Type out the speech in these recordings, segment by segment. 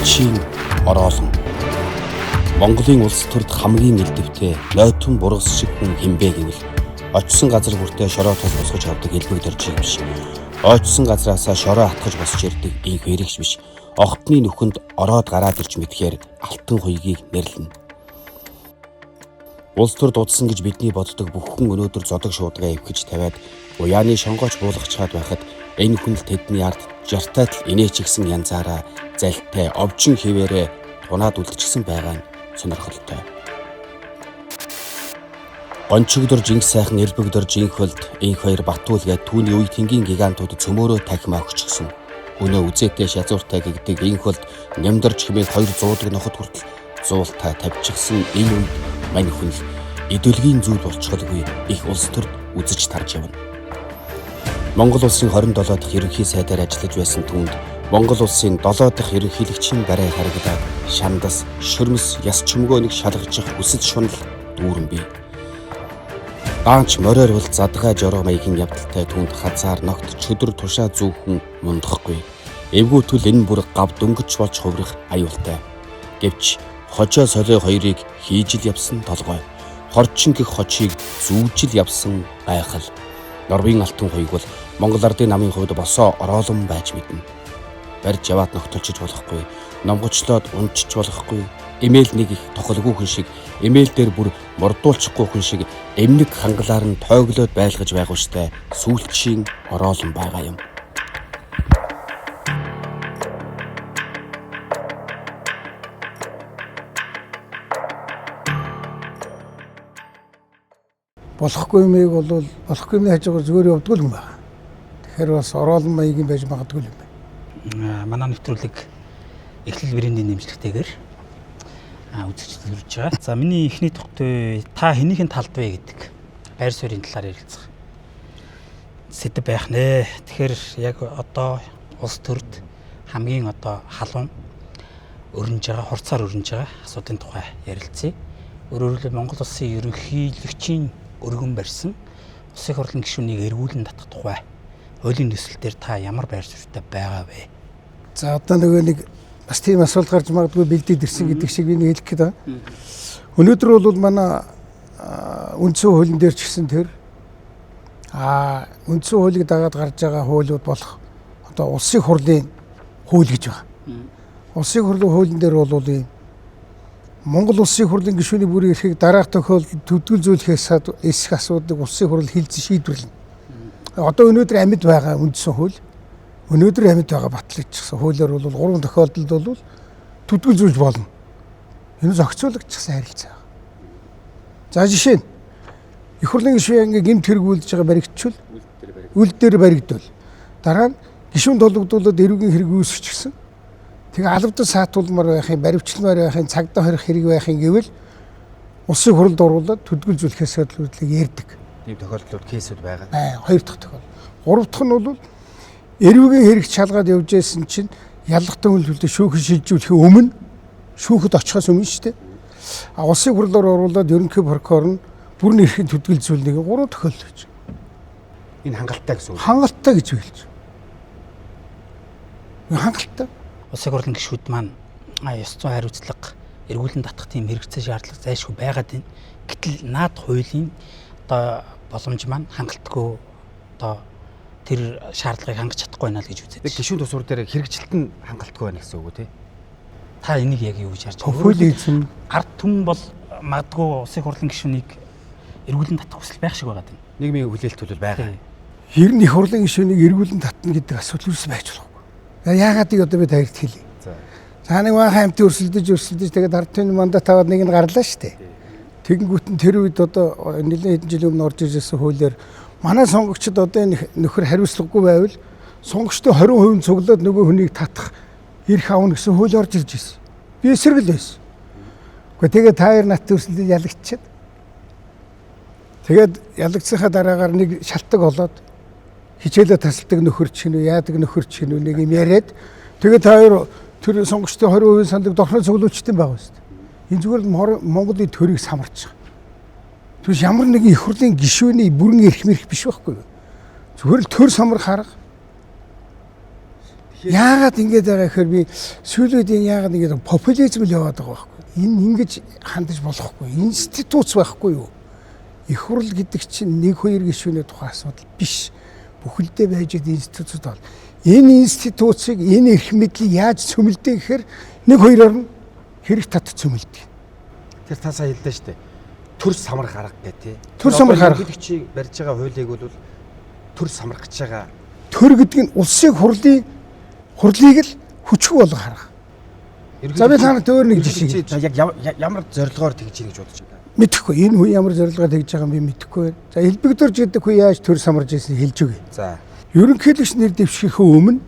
Улсчин ороолон. Монголын улс төрд хамгийн элдвтэй нойтон бургас шиг хүн хэмбэ гэвэл очсон газар бүртээ шороо тул босгож авдаг элбэг дөржиг биш. Очсон газраасаа шороо атгаж босч ирдэг инх хэрэгч биш. Огтны нүхэнд ороод гараад ирж мэдхээр алтан хуйгийг нэрлэнэ. Улс төр дудсан гэж бидний боддог бүх хүн өнөөдөр зодог шуудагаа эвхэж тавиад уяаны шонгооч буулгачаад байхад энэ хүн л тэдний ард жартайт л инээч гисэн янзаараа залтай овжин хിവэрэ тунаад үлдчихсэн байгаа нь сонирхолтой. Гончигдор жинх сайхан элбэгдор жинхвэлд инх хоёр Батуул гээд түүний үе тэнгийн гигантууд цөмөөрөө тахимаа өгчихсөн. Өнөө үзээтэй шазууртай гэгдэг инхвэлд нямдарч хэмээл 200 нохот хүртэл зуултаа тавьчихсан энэ үед мань хүн идэвхтэй зүйл болчихолгүй их улс төрд үзэж тарж явна. Монгол улсын 27 дахь ерөнхий сайдаар ажиллаж байсан түнд Монгол улсын 7 дахь ерөнхийлөгчийн гараа харагдаад шандас, шөрмөс, яс чөмгөөнийг шалгажих хүсэл шунал дүүрэн бий. Даанч мороор бол задгаа жороо маягийн явдалтай түнд хазаар ногт чөдөр тушаа зүүхэн мундахгүй. Эвгүүтэл энэ бүр гав дөнгөж болж хувирах аюултай. Гэвч хожоо солио хоёрыг хийж л явсан толгой. Хорчин гэх хочийг зүүжил явсан гайхал. Норвегийн алтан хуйг бол Монгол ардын намын хувьд босоо ороолон байж мэднэ. Барьж яваад ногтолчиж болохгүй, номгочлоод унчиж болохгүй, эмэйл нэг их тохолгүй хүн шиг, эмэйл дээр бүр мордуулчихгүй хүн шиг эмнэг хангалаар нь тойглоод байлгаж байгууштай сүүлчийн ороолон байгаа юм. Болохгүй юмыг бол болохгүй юмны хажуугаар зүгээр явдгүй юм байна. Тэгэхээр бас ороолон маягийн байж магадгүй юм байна. Манай нэвтрүүлэг эхлэл брендийн нэмжлэгтэйгээр үзэгчдэд хүрж байгаа. За миний эхний тогтвол та хэнийхэн талд вэ гэдэг байр суурийн талаар ярилцах сэдв байх нэ. Тэгэхээр яг одоо улс төрд хамгийн одоо халуун өрнөж байгаа, хурцаар өрнөж байгаа асуудлын тухай ярилцъя. Өөрөөр хэлбэл Монгол улсын ерөнхийлөгчийн өргөн барьсан улсын хурлын гишүүнийг эргүүлэн татах тухай хуулийн төсөл дээр та ямар байр суурьтай байгаа вэ? За одоо нэг бас тийм асуулт гарч магадгүй бэлдээд ирсэн гэдэг шиг би хэлэх гээд байна. Өнөөдөр бол манай үндсэн хуулийн дээр ч гэсэн тэр үндсэн хуулийг дагаад гарч байгаа хуулиуд болох одоо улсын хурлын хууль гэж байна. Улсын хурлын хуулийн дээр бол ийм Монгол улсын хурлын гишүүний бүрийн эрхийг дараах тохиолдолд төдгөлзүүлэхээс эсэх асуудлыг улсын хурл хилцэн шийдвэрлэнэ. Одоо өнөөдөр амьд байгаа үндсэн хууль, өнөөдөр амьд байгаа батлагдчихсан хуулиар бол 3 тохиолдолд бол төдгөлзүүлж болно. Энэ зохицуулагдчихсан харилцаа. За жишээ нь их хурлын гишүүн гэмт хэрэгүүлж байгаа баригдчвал үл дээр баригдвал дараа нь гишүүн толгодуулаад эрүүгийн хэрэг үүсчихсэн. Тэгээ албадан саатуулмаар байхын, баривчламаар байхын, цагдаа хорих хэрэг байхын гэвэл улсын хурлд оруулаад төдгөлзүүлэхээс төлөвлөлийг ярьдаг. Ийм тохиолдлууд кейсүүд байгаа. Хоёр дахь тохиолдол. Гурав дахь нь бол эрүүгийн хэрэг шалгаад явж байсан чинь ялгахтан үйлдэлтэй шүүхэд шилжүүлэхийн өмнө шүүхэд очихоос өмнө шүү дээ. Улсын хурлаар оруулаад ерөнхий прокурор нь бүрэн эрхийн төдгөлзүүлнийг 3 тохиолдол гэж. Энэ хангалттай гэсэн үг. Хангалттай гэж хэлж. Хангалттай. Улсын хурлын гишүүд маань ёс зүйн хариуцлага эргүүлэн татах тийм хэрэгцээ шаардлага зайлшгүй байгаад байна. Гэтэл наад хуулийн одоо боломж маань хангалтгүй одоо тэр шаардлагыг хангаж чадахгүй байна л гэж үздэг. Гишүүн тусвар дээр хэрэгжилт нь хангалтгүй байна гэсэн үг үү те? Та энийг яг юу гэж харж байна? Хуулийн эзэм ард түмэн бол магадгүй улсын хурлын гишүүнийг эргүүлэн татах хүсэл байх шиг байгаа юм. Нийгмийн хүлээлт бол байгаа. Ер нь их хурлын гишүүнийг эргүүлэн татна гэдэг асуудал юус байж болохгүй. Яагаад ಈಗ одоо бид хоёрт хэлье. За нэг баахан амт өрсөлдөж тэгээд ард түмний мандат аваад нэг нь гарлаа шүү дээ. Тэгэнгүүт нь тэр үед одоо нэлээд хэдэн жилийн өмнө орж ирсэн хуулиар манай сонгогчдод одоо энэ нөхөр хариуцлагагүй байвал сонгогчдын 20% цуглаад нөгөө хүнийг татах эрх авна гэсэн хууль орж ирж ирсэн. Би эсрэгэл байсан. Гэхдээ тэгээд тааяр нат өрсөлдөж ялагдчихад. Тэгээд ялагдсанхаа дараагаар нэг шалтгаан болоод хичээлээ тасалдаг нөхөр чинь үү, яадаг нөхөр чинь үү нэг юм яриад тэгээд тааяр тэр сонгогчдын 20% саналыг дохноо цуглуулчтай байгаа шүү дээ. Энэ зүгээр Монголын төрийг самарч байгаа. Түс ямар нэгэн их хурлын гишүүний бүрэн эрх мэрх биш байхгүй юу? Зүгээр л төр самар харга. Яагаад ингэж байгаа гэхээр би сүүлийн яагаад ингэж популизм л яваад байгаа байхгүй. Энэ ингэж хандаж болохгүй. Институт байхгүй юу? Их хурл гэдэг чинь 1-2 гишүүний тухай асуудал биш. Бүхэлдээ байж байгаа институтууд бол энэ институцийг энэ эрх мэдлийг яаж цөмөлдөг гэхээр 1-2-оор нь хэрэг тат цөмөлдөг. Тэр та сая хэлдэ штэ. Төр самрах арга гэх тээ. Төр самрах арга. Ерөнхийлөгчийн барьж байгаа хуулийг бол төр самрах гэж байгаа. Төр гэдэг нь улсын хурлыг л хүчгүй болгох арга. За би танад өөр нэг жишээ. Яг ямар зорилгоор тэгж ийн гэж бодож байна. Мэдэхгүй. Энэ хүн ямар зорилгоор тэгж байгаа юм би мэдэхгүй байна. За элбэгдэрж гэдэг хүн яаж төр самарж ирсэн хэлж өгье. За. Ерөнхийлөгч нэр дэвшихээс өмнө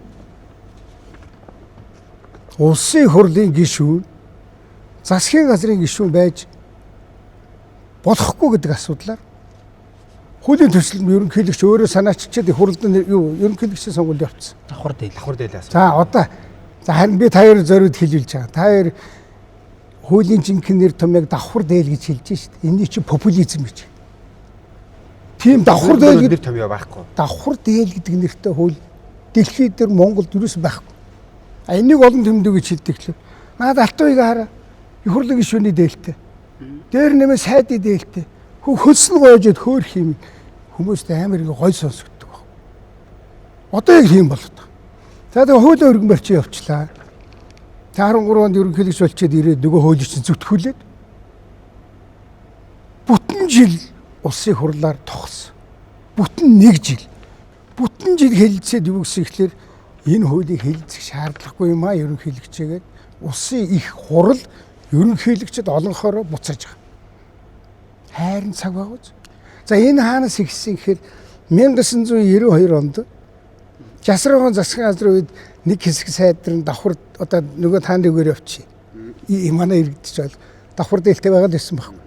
улсын хурлын гишүүн засгийн газрын гишүүн байж болохгүй гэдэг асуудлаар хуулийн төсөлд ерөнхийлөгч өөрөө санааччихэд хурлд ерөнхийлөгчийн сонгуульд явуулсан. Давхар дээл. За одоо харин би та хоёр зориуд хэлүүлж байгаа. Та хоёр хуулийн жинхэнэ нэр томьёог давхар дээл гэж хэлж шít. Энийг чи популизм гэж. Тийм давхар дээл нэр томьёо байхгүй. Давхар дээл гэдэг нэртэй хууль дэлхийд дээр Монголд юус байхгүй. А энийг олон тэмдэг гэж хэлдэг л. Наад алтууийг хараа. Их хурлын гишүүний дээлтэй. Дээр нэмээ сайдын дээлтэй. Хөлсөн гоожод хөөх юм. Хүмүүст амар их гой сонсогддог баг. Одоо яг тийм болоод байна. За тэгээ хуулийн өргөн барьчин явчлаа. 13 онд ерөнхийлөгч болчиход ирээд нөгөө хуулийг чинь зүтгүүлээд бүтэн жил улсын хурлаар тогсон. Бүтэн 1 жил. Бүтэн жил хэлэлцээд юу гэсэн ихлээр энэ хуулийг хэлэлцэх шаардлагагүй юм а ерөнхийлөгчгээд улсын их хурал ерөнхийлөгчд олонхороо буцааж байгаа. Хайрын цаг байгууз. За энэ хаанаас ихсэн гэхээр 1992 онд 66 засгийн газрын үед нэг хэсэг сайдрын давхар одоо нөгөө тааны үгээр явчих. Манай иргэдэж бол давхар дээлтэй байгаад ирсэн байхгүй.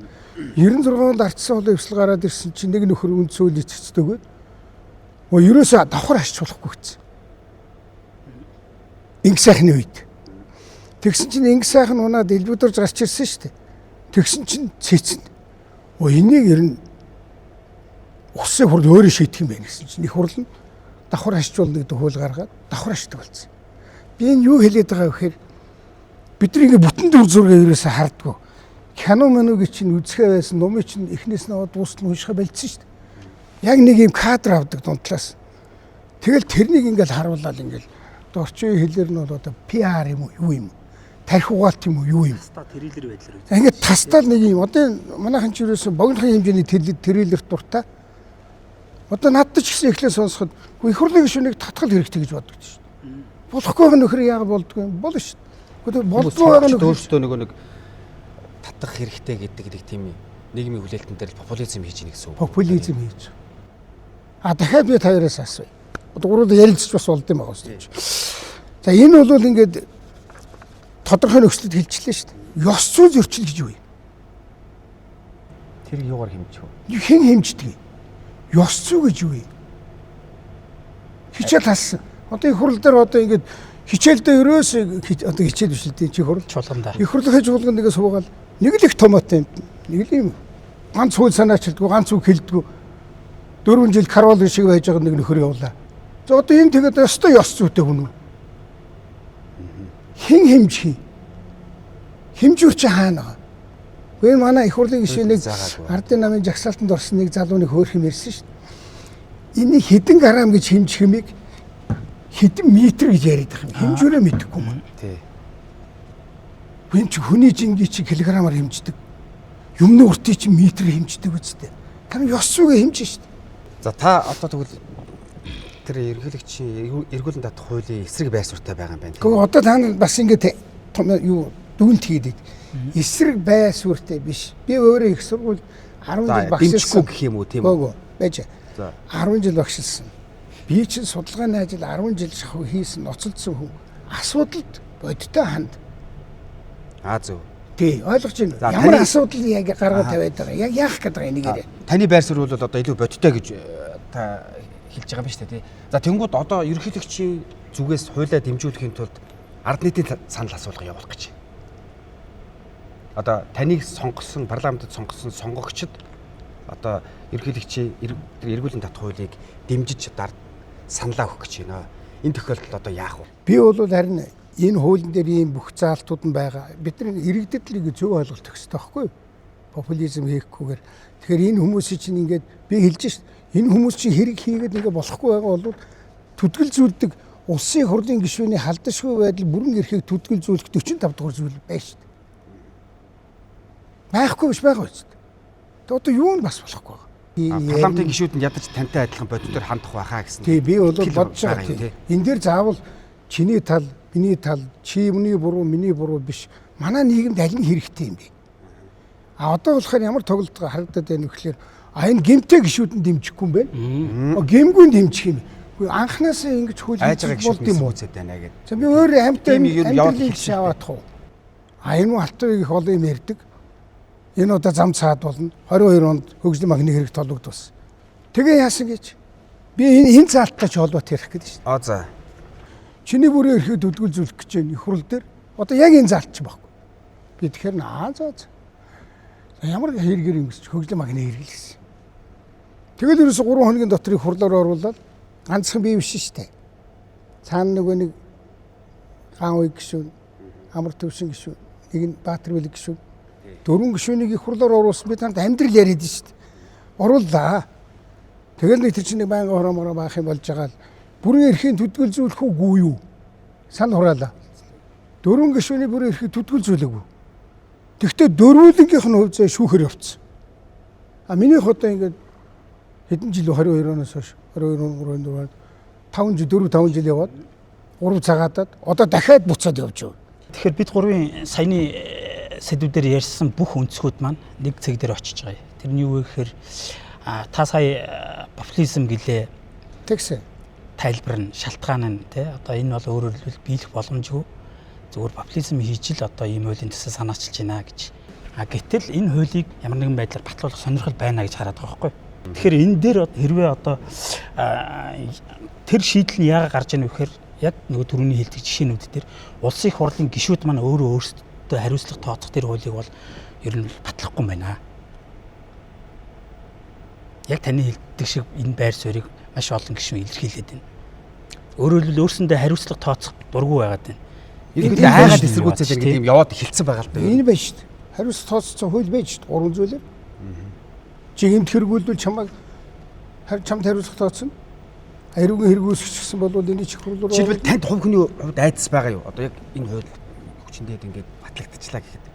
96 онд ардсан холын өвсөл гараад ирсэн чинь нэг нөхөр үндсүүл ичцдэгөөд ерөөсөө давхар ашиж болохгүй гэсэн. Инг сайхны үед. Тэгсэн чинь инг сайхан унаад элбүүдэрж гарч ирсэн шүү дээ. Тэгсэн чинь цэцэн. Энийг ер нь улсын хурл өөрөө шийдэх юм байна гэсэн чинь их хурл нь давхар ашиглуулна гэдэг хууль гаргаад давхар ашигладаг болсон. Би энэ юу хэлээд байгаа вэ гэхээр бид нэг бүтэн дүр зургийг ерөөсөө хардггүй. Кино мөнөг чинь үзэхээ байсан номыг чинь эхнээс нь аваад дуустал нь уншихаа болцсон шүү дээ. Яг нэг юм кадр авдаг дунтлаас. Тэгэл тэрнийг ингээл харуулаад ингээл орчин үеийн хэлээр нь бол одоо PR юм уу юу юм? Тарих угаалт юм уу юу юм? Таста трейлер байдлаар үү? Ингээд тастал нэг юм. Одоо манайхан ч ерөөсөн богинохын хэмжээний трейлер дуртай. Одоо надад ч гэсэн эхлээ сонсоход их хурлын гишүүнийг татгал хэрэгтэй гэж боддог шүү дээ. Болохгүй байгаа нөхөр яагаад болдгоо юм? Болно шүү дээ. Болдгоо байгаа нөхөр өөртөө нэг татах хэрэгтэй гэдэг нэг тийм нийгмийн хүлээлтэн дээр популизм хийж ийн гэсэн үг. Популизм хийж. Дахиад би таяраас асууя. Гурван ярилцж бас болд юм байгаа шүү дээ. За энэ бол ингээд тодорхой нөхцөлд хэлчихлээ шүү дээ. Ёс зүйн зөрчил гэж юу юм? Тэр юугаар хэмжих вэ? Хэн хэмждэг юм? Ёс зүй гэж юу юм? Хичээл талсан. Одоо их хурл дээр одоо ингээд хичээлдээ ерөөсөө одоо хичээл биш л дээ чи хурл чуулганда. Их хурлын чуулганд нэгэ суугаал нэг л их томоотой юм. Нэг л юм. Ганц хууль санаачилдгүй, ганц үг хэлдэггүй. 4 жил карвал шиг байж байгаа нэг нөхөр явуулаа. За одоо энэ тэгээд өстой ёс зүйтэй хүн үү? Хэн хэмжих юм? Хэмжүүч хаана? Гэхдээ манай их хурлын гишүүнийг ардын намын жагсаалтанд орсон нэг залууныг хөөх юм ярьсан шүү дээ. Энийг хэдэн грамм гэж хэмжих юмыг хэдэн метр гэж яриад байгаа юм. Хэмжүүрээ мэдэхгүй юм. Тий. Хүн чи хүний жингийн чи килограммаар хэмждэг. Юмны уртыг чи метрээр хэмждэг үстэй. Та ёс зүйгээ хэмжин шүү дээ. За та одоо тэгвэл тэр ерөнхийлөгчийн эргүүлэн татах хуулийн эсрэг байр суурьтай байгаа юм байна. Гэхдээ одоо та бас ингээд юу дүгнэлт хийдэг. Эсрэг байр суурьтай биш. Би өөрөө их сургууль 10 жил багшилсан гэх юм уу тийм үү? Гөө байж. За 10 жил багшилсан. Би чинь судалгааны ажил 10 жил шахуу хийсэн, ноцолдсон хүн. Асуудалд бодтой ханд. Зөв. Тий, ойлгож байна. Ямар асуудал яг гаргаад тавиад байгаа. Яг яах гээд байгаа энийгээрээ. Таны байр суурь бол одоо илүү бодтой гэж та хэлж байгаа юм шүү дээ тий. За тэнгууд одоо ерөнхийлөгчийн зүгээс хуулиа дэмжүүлэхийн тулд ард нийтийн санал асуулга явуулах гэж. Одоо таныг сонгосон парламентод сонгосон сонгогчд одоо ерөнхийлөгчийн эргүүлэн татах хуулийг дэмжиж дард саналаа өгөх гэж байна. энэ тохиолдолд одоо яах вэ? Би бол харин энэ хуулийн дээр ийм бүх заалтууд нь байгаа. Бидний иргэдэдлийг зөв ойлголт өгөх хэрэгтэй байхгүй юу? Популизм хийхгүйгээр. Тэгэхээр энэ хүмүүсийн чинь ингээд би хэлж шít. Энэ хүмүүс чинь хэрэг хийгээд ингээд болохгүй байгаа бол төдгөл зүйлдэг улсын хурлын гишүүний халдшгүй байдал бүрэн эрхийг төдгөл зүйлэх 45 дугаар зүйл байна шít. Байхгүй биш байгаа үст. Тэгээ одоо юу нь бас болохгүй байгаа. Парламентын гишүүд нь ядаж тантай адилхан бодитоор хандах байхаа гэсэн. Тий би бол бодож байгаа. Энэ дээр заавал чиний тал, миний тал, чи миний буруу, миний буруу биш. Манай нийгэмд аль нь хэрэгтэй юм бэ? Одоо болохоор ямар тоглолт харагдаад байна вэ гэхээр энэ гэмтэй гишүүд нь дэмжихгүй юм байна. Гэмгүй нь дэмжих юм. Анхнаасаа ингэж хөлж болд юм уу? За би өөр амьтаа амьдралыг шаваадах уу? Энэ нь алтан их олон юм ярьдаг. Энэ удаа зам цаад болно. 22 онд хөгжлийн махны хэрэг толгодсон. Тэгээ яасан гэж? Би энэ заалттай ч холбоотой ярих гэдэг шүү дээ. За. Чиний бүрийн эрхийг төдгөлзүүлэх гэж байна их хурл дээр. Одоо яг энэ заалт ч байхгүй. Би тэгэхээр ямар хэрэгэр юм гэж хөгжлийн махны хэрэг л гэсэн. Тэгэл ерөөсө 3 хоногийн дотор их хурлаар оруулаад ганцхан бий биш шүү дээ. Цаана нөгөө нэг хаан уй гişүүн, амар төвшин гişүүн, нэг нь Баатар Бэлэг гişүүн. 4 гişүүнийг их хурлаар оруулсан би танд амьдрал яриад шүү дээ. Орууллаа. Тэгэл нэг тэр чинь байнга хороомороо баах юм болж байгаа л бүрэн эрхийн төдгөлзүүлэх үгүй юу? Санал хураалаа. 4 гишүүний бүрэн эрхийг төдгөлзүүлээгүй. Тэгвэл дөрвөлөнгийнх нь хувьцаа шүүхээр явцсан. Миний одоо ингээд хэдэн жил 22 оноос хойш 22 5 жил яваад 3 цагаатаад одоо дахиад буцаад явж байна. Тэгэхээр бид гурвын саяны сэдвүүдээр ярьсан бүх өнцгүүд маань нэг цэг дээр очиж байгаа. Тэр нь юу вэ гэхээр та сая популизм гэлээ тэгсэн. Тайлбар нь шалтгаан нь тий одоо энэ бол өөрөөр хэлбэл биелэх боломжгүй зөвхөн популизм хийж л одоо ийм хуулийн төсөө санаачилж байна гэж. Гэтэл энэ хуулийг ямар нэгэн байдлаар батлуулах сонирхол байна гэж хараад байгаа байхгүй. Тэгэхээр энэ дээр хэрвээ одоо тэр шийдэл нь яагаад гарч ийнэ вэ гэхээр яг нөгөө түрүүний хэлдэг жишээнүүд дээр улсын их хурлын гишүүд маань өөрсдөө хариуцлага тооцох тэр хуулийг бол ер нь батлахгүй байна. Яг таны хэлдэг шиг энэ байр суурийг маш олон гишүүн илэрхийлээд байна. Өөрөөр хэлбэл өөрсөндөө хариуцлага тооцох дургүй байгаад байна. Энэ хайгаад эсэргүүцээд ингээд юм яваад эхэлсэн байгаа л да. Энэ байна шүү дээ. Хариуцлага тооцсон хууль байж шүү дээ. 3 зүйлээр. Чи гэмт хэрэгүүлвэл чамд хариуцлага тооцсон. Ариугийн хэрэгүүлсч гэсэн бол энэ чих хурл руу жишээлбэл танд хувь хүний хувьд айдас байгаа юу? Одоо яг энэ хууль хүчиндээд ингээд батлагдчихлаа гэхэд.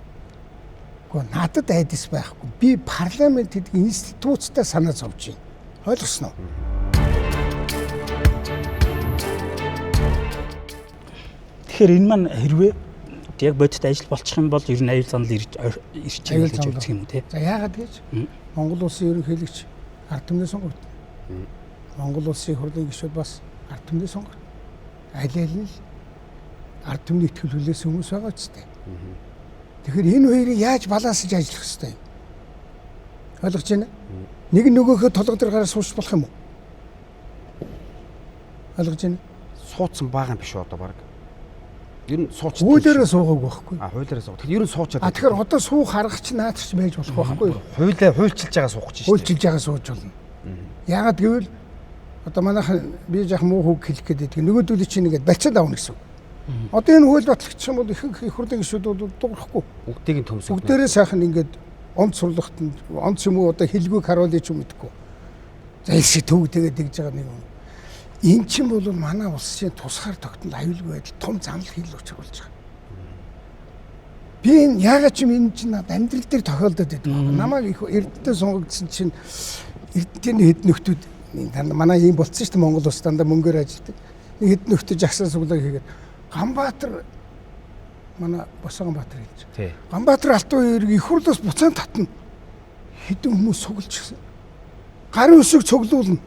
Гэхдээ надад айдас байхгүй. Би парламент гэдэг институцтай санаа зовж байна. Ойлгосноо? Тэгэхээр энэ маань хэрвээ яг бодит ажил болчих юм бол ер нь аюул занал ирж байгаа гэж үздэг юм тий. За яагаад гэж? Монгол улсын ерөнхийлөгч ард түмний сонгогд. Монгол улсын хурлын гишүүд бас ард түмний сонгогд. Аль нь ард түмний итгэл хүлээсэн хүмүүс байгаа ч тий. Тэгэхээр энэ хоёрыг яаж балансаж ажиллах ёстой юм? Ойлгож байна? Нэг нөгөөхөө толго дээр гараа сууж болох юм уу? Ойлгож байна? Суудсан байгаа юм биш үү одоо баг. Ер нь сууч. Хуулиараа суугаагүй байхгүй. Хуулиараа суух. Тэгэхээр ер нь суучаад. Тэгэхээр одоо суух арга чинь наадч байж болох байхгүй юу? Хуульчилж байгаа суух гэж шүү дээ. Хуульчилж байгаа сууж болно. Яагаад гэвэл одоо манайхан би яг муу хөг хэлэх гэдэг. Нөгөөдөл чинь ингээд барьцаад авна гэсэн. Одоо энэ хууль батлагдчих юм бол их хурлын гишүүд бол дуурахгүй. Бүгдийг нь төмсөв. Бүгдээрээ сайхан ингээд онц сурлахтанд онц юм уу одоо хэлгүй харуулъя ч юм мэдгүй. За их төв тэгээд тэгж байгаа нэг юм. Энэ чинь бол манай улсын тусгаар тогтнол аюулгүй байдал том занал хил учруулж байгаа. Би энэ яагаад ч юм энэ чинь амьдрал дээр тохиолдоод байдаг. Намайг их эрдэнэтэй сонгогдсон чинь эрдэнэний хэд нөхдүүд манай ийм болцсон шүү дээ Монгол улс дандаа мөнгөөр ажилладаг. Нэг хэд нөхдөө жагсаа суглаа хийгээд Ганбаатар манай Босгонбаатар хэлж. Тий. Ганбаатар алтан хоёрыг их хурлаас буцаан татна. Хэдэн хүмүүс сугалж гисэн. Гарын өсөг цуглуулна.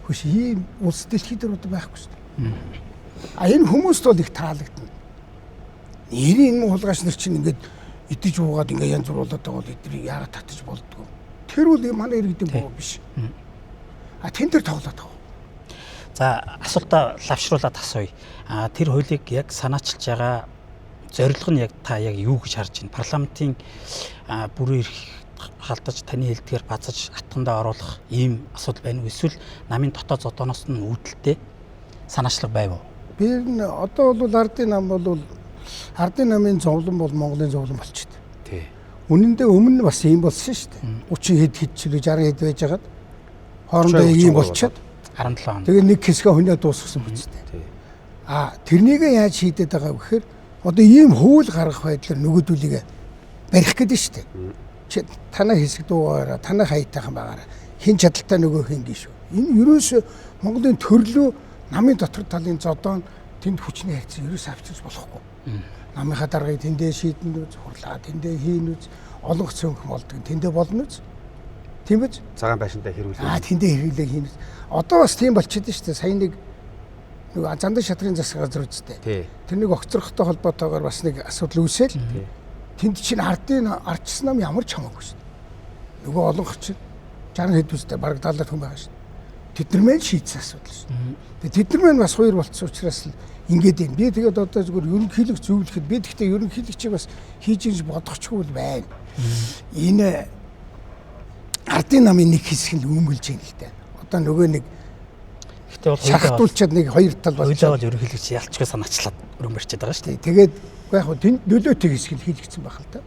Хөш ийм улс дэлхий дээр одоо байхгүй шүү дээ. Энэ хүмүүст бол их таалагдана. Нэрийн хулгайч нар чинь ингээд идэж уугаад ингээд янз буруулаад байгаа бол эднийг яагаад татаж болдгоо. Тэр үл манай иргэдийн боо биш. Тэн дээр тоглоод байгаа. За асуултаа лавшруулаад асууя. Тэр хуулийг яг санаачилж байгаа зорилго нь яг та яг юу гэж харж байна? Парламентын бүрэн эрх халтаж таны хэлдгээр базаж атгандаа оруулах ийм асуудал байна уу? Эсвэл намын дотоод зодооноос нь үүдэлтэй санаачлага байв уу? Би одоо бол ардын намын зовлон бол Монголын зовлон болчиход. Тий. Үнэн дээр өмнө бас ийм болсон шүү дээ. 30 хэд ч 60 хэд байжгаад хоорондоо ийм болчиход 17 он. тэгээ нэг хэсгээ хүнээ дуусгасан үстэй. Тий. Тэрнийг яаж хийдэд байгаа вэ гэхээр одоо ийм хөвөл гаргах байдлаар нөгөөдүүлийг барих гэдэг шүү дээ. Чи танаа хэсэг дуугаараа танаа хаятайхан байгаараа хин чадaltaй нөгөөх юм гişүү. Энэ ерөөсөө Монголын төрлөө намын дотор талын зодоон тэнд хүчний хайцсан ерөөсөө авчирч болохгүй. Намынхаа даргаыг тэндээ шийдэн үз, хурлаа тэндээ хийн үз, олон цөөнх болдог тэндээ болно үз. Тийм биз? Цагаан байшинтай хэрүүлээ. Тэндээ хэрүүлээ хийн үз. Одоо бас тийм болчиход шүү дээ. Сая нэг зандан шатрын засаг газар үздэй. Тий. Тэрнийг огцрохтой холбоотойгоор бас нэг асуудал үүсэл. Тэнд чинь ардчсан нам ямар ч хамаагүй шүү дээ. Нөгөө олон хүчин 60 хэд үстэй бараг 70 хүн байгаа шүү дээ. Тэд нар мэн шийдсэн асуудал шүү. Тэгээ тэд нар мэн бас хоёр болцсон учраас л ингээд юм. Би тэгээд одоо зүгээр ерөнхийлөг зөвлөхөд би гэхдээ ерөнхийлөгчийг бас хийж ингэж бодохчгүй байна. Энэ ардын намын нэг хэсэг нь үүмгэлж юм л дээ. Одоо нөгөө нэг Гэхдээ бол шахтуулчаад нэг хоёр тал болж байгаа ерөнхийлөгч ялчгүй санаачлаад өргөн барьчаад байгаа шүү дээ. Тэгээд яг хөө тэнд нөлөөтэй хэсэг нь хийлгцэн байх л та.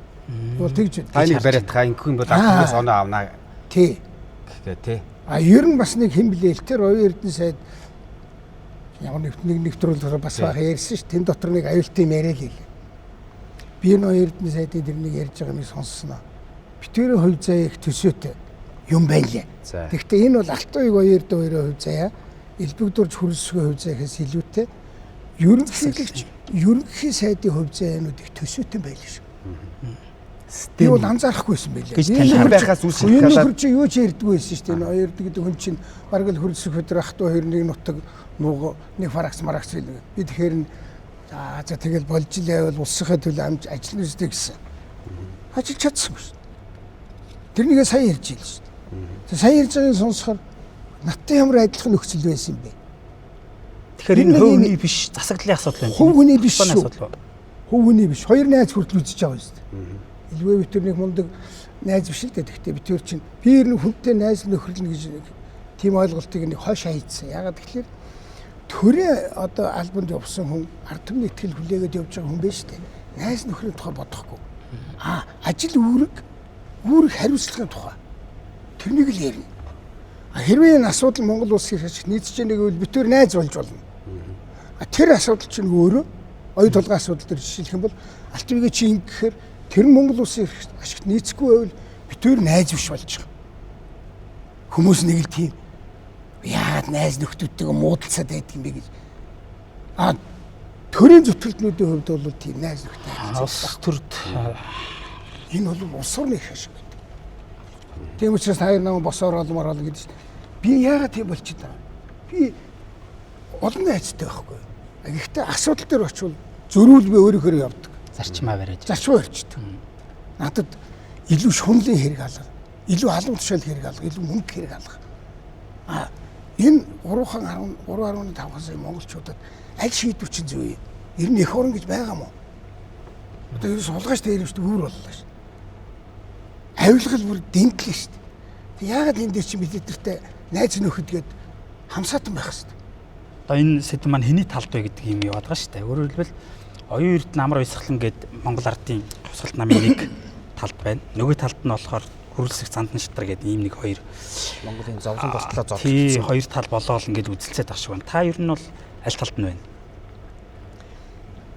Тэгвэл тэгж Таны бариад хаа ингэх юм бол ардаас оноо авнаа. Тий. Гэхдээ тий. Ер нь бас нэг хэм блээл тэр оюун эрдэнэ сайд ямар нэвтрүүлгээр бас байх ярьсан ш. Тэн дотор нэг аюултай юм яриа л хэлээ. Би энэ оюун эрдэнэ сайдын тэрнийг ярьж байгаа юм сонссноо. Битүүрийн хувь заяа их төсөөтэй юм байлээ. Гэхдээ энэ бол Алтан уяг оюун эрдэнэ хоёрын хувь заяа элбэгдүрж хөрөлсгөө хувь заяахаас илүүтэй ерөнхий сайдын хувь заяанууд их төсөөтэй байлаа шүү. Би бол анзаарахгүйсэн байлээ. Энэ байхаас үүсэх гадаад чи юу ч ярьдгүй байсан шүү дээ. Энэ хоёр гэдэг хүн чинь бараг л хөрөлсөх өдөр ахтуу хоёр нэг нутаг нууг нэг фаракс маракс билээ. Би тэгэхээр за тэгэл болж илээ бол улсынхаа төлөө амж ажиллана үстэй гэсэн. Ажиллаж чадсан шүү. Тэрнийгээ сайн ярьж ийл шүү. Сайн ярьж байгааг сонсохоор надтай ямар адилхан нөхцөл байсан юм бэ? Тэгэхээр энэ хувь хүний биш засаглалын асуудал байна. Хувь хүний биш шүү. Хувь хүний биш. Хоёр найз хүртэл үзэж байгаа юм шүү дээ. Илвээ битүүрний мундаг найз биш л дээ. Гэхдээ битүүр чинь би ер нь хүнтэй найз нөхөрлөн гэж тийм ойлголтыг нэг хойш хайцсан. Ягаад гэвэл төрөө одоо альбомд явсан хүн ард түмний ихтгэл хүлээгээд явж байгаа хүн биш дээ. Найз нөхрийн тухай бодохгүй. Ажил үүрэг хариуцлагын тухай. Тэрнийг л ярина. Хэрвээ энэ асуудал Монгол улсын хашиг нийцэж байгааг бол битүүр найз болж болно. Тэр асуудал чинь өөрөө оюу толгой асуудал төр жишээлх юм бол Алтан уягийн чи ингэхээр тэр Монгол улсын хашигт нийцэхгүй байвал битүүр найз биш болж байгаа. Хүмүүс нэг л тийм яагаад найз нөхдөдтэйгээ муудалцаад байдаг юм бэ гэж. Төрийн зүтгэлтнүүдийн хувьд бол тийм найз нөхдөд. Улс төрд энэ бол улс орны хашиг гэдэг. Тийм учраас хоёр нам босоор олмоор ол гэдэг чинь би яагаад тийм болчиход байгаа. Би олон найзтай байхгүй. Гэхдээ асуудал дээр очивол зөрүүл би өөрөөр явдаг. Зарчмаа бариад. Зарчмаа барьчдаг. Надад илүү шунлын хэрэг алга, илүү албан тушаал хэрэг алга, илүү мөнгө хэрэг алга. Энэ 3.5 сая монголчуудад аль шийдвэр чинь зөв юм? Ер нь эх орон гэж байгаа мó? Одоо ерөөс сулгаач дээр шүү дээ үүр боллоо шүү. Авилгал бүр дэмтлээ шүү дээ. Тэг яагаад энэ дээр чи мэдээдэртэй найз нөхөдгээд хамсаатан байх шүү дээ. Одоо энэ сэдв маань хэний талд вэ гэдэг юм яваад байгаа шүү дээ. Өөрөөр хэлбэл оюун эрдэнэ амар уйсгалан гээд Монгол ардын тусгалт намын нэг талд байна. Нөгөө талд нь болохоор хөрөлсөх зандан шатар гэдэг ийм нэг хоёр Монголын зовлон болтлоо зодтолсон. Тий, хоёр тал болоол ингээд үзэлцээд ах шиг байна. Та ер нь бол аль талд нь байна?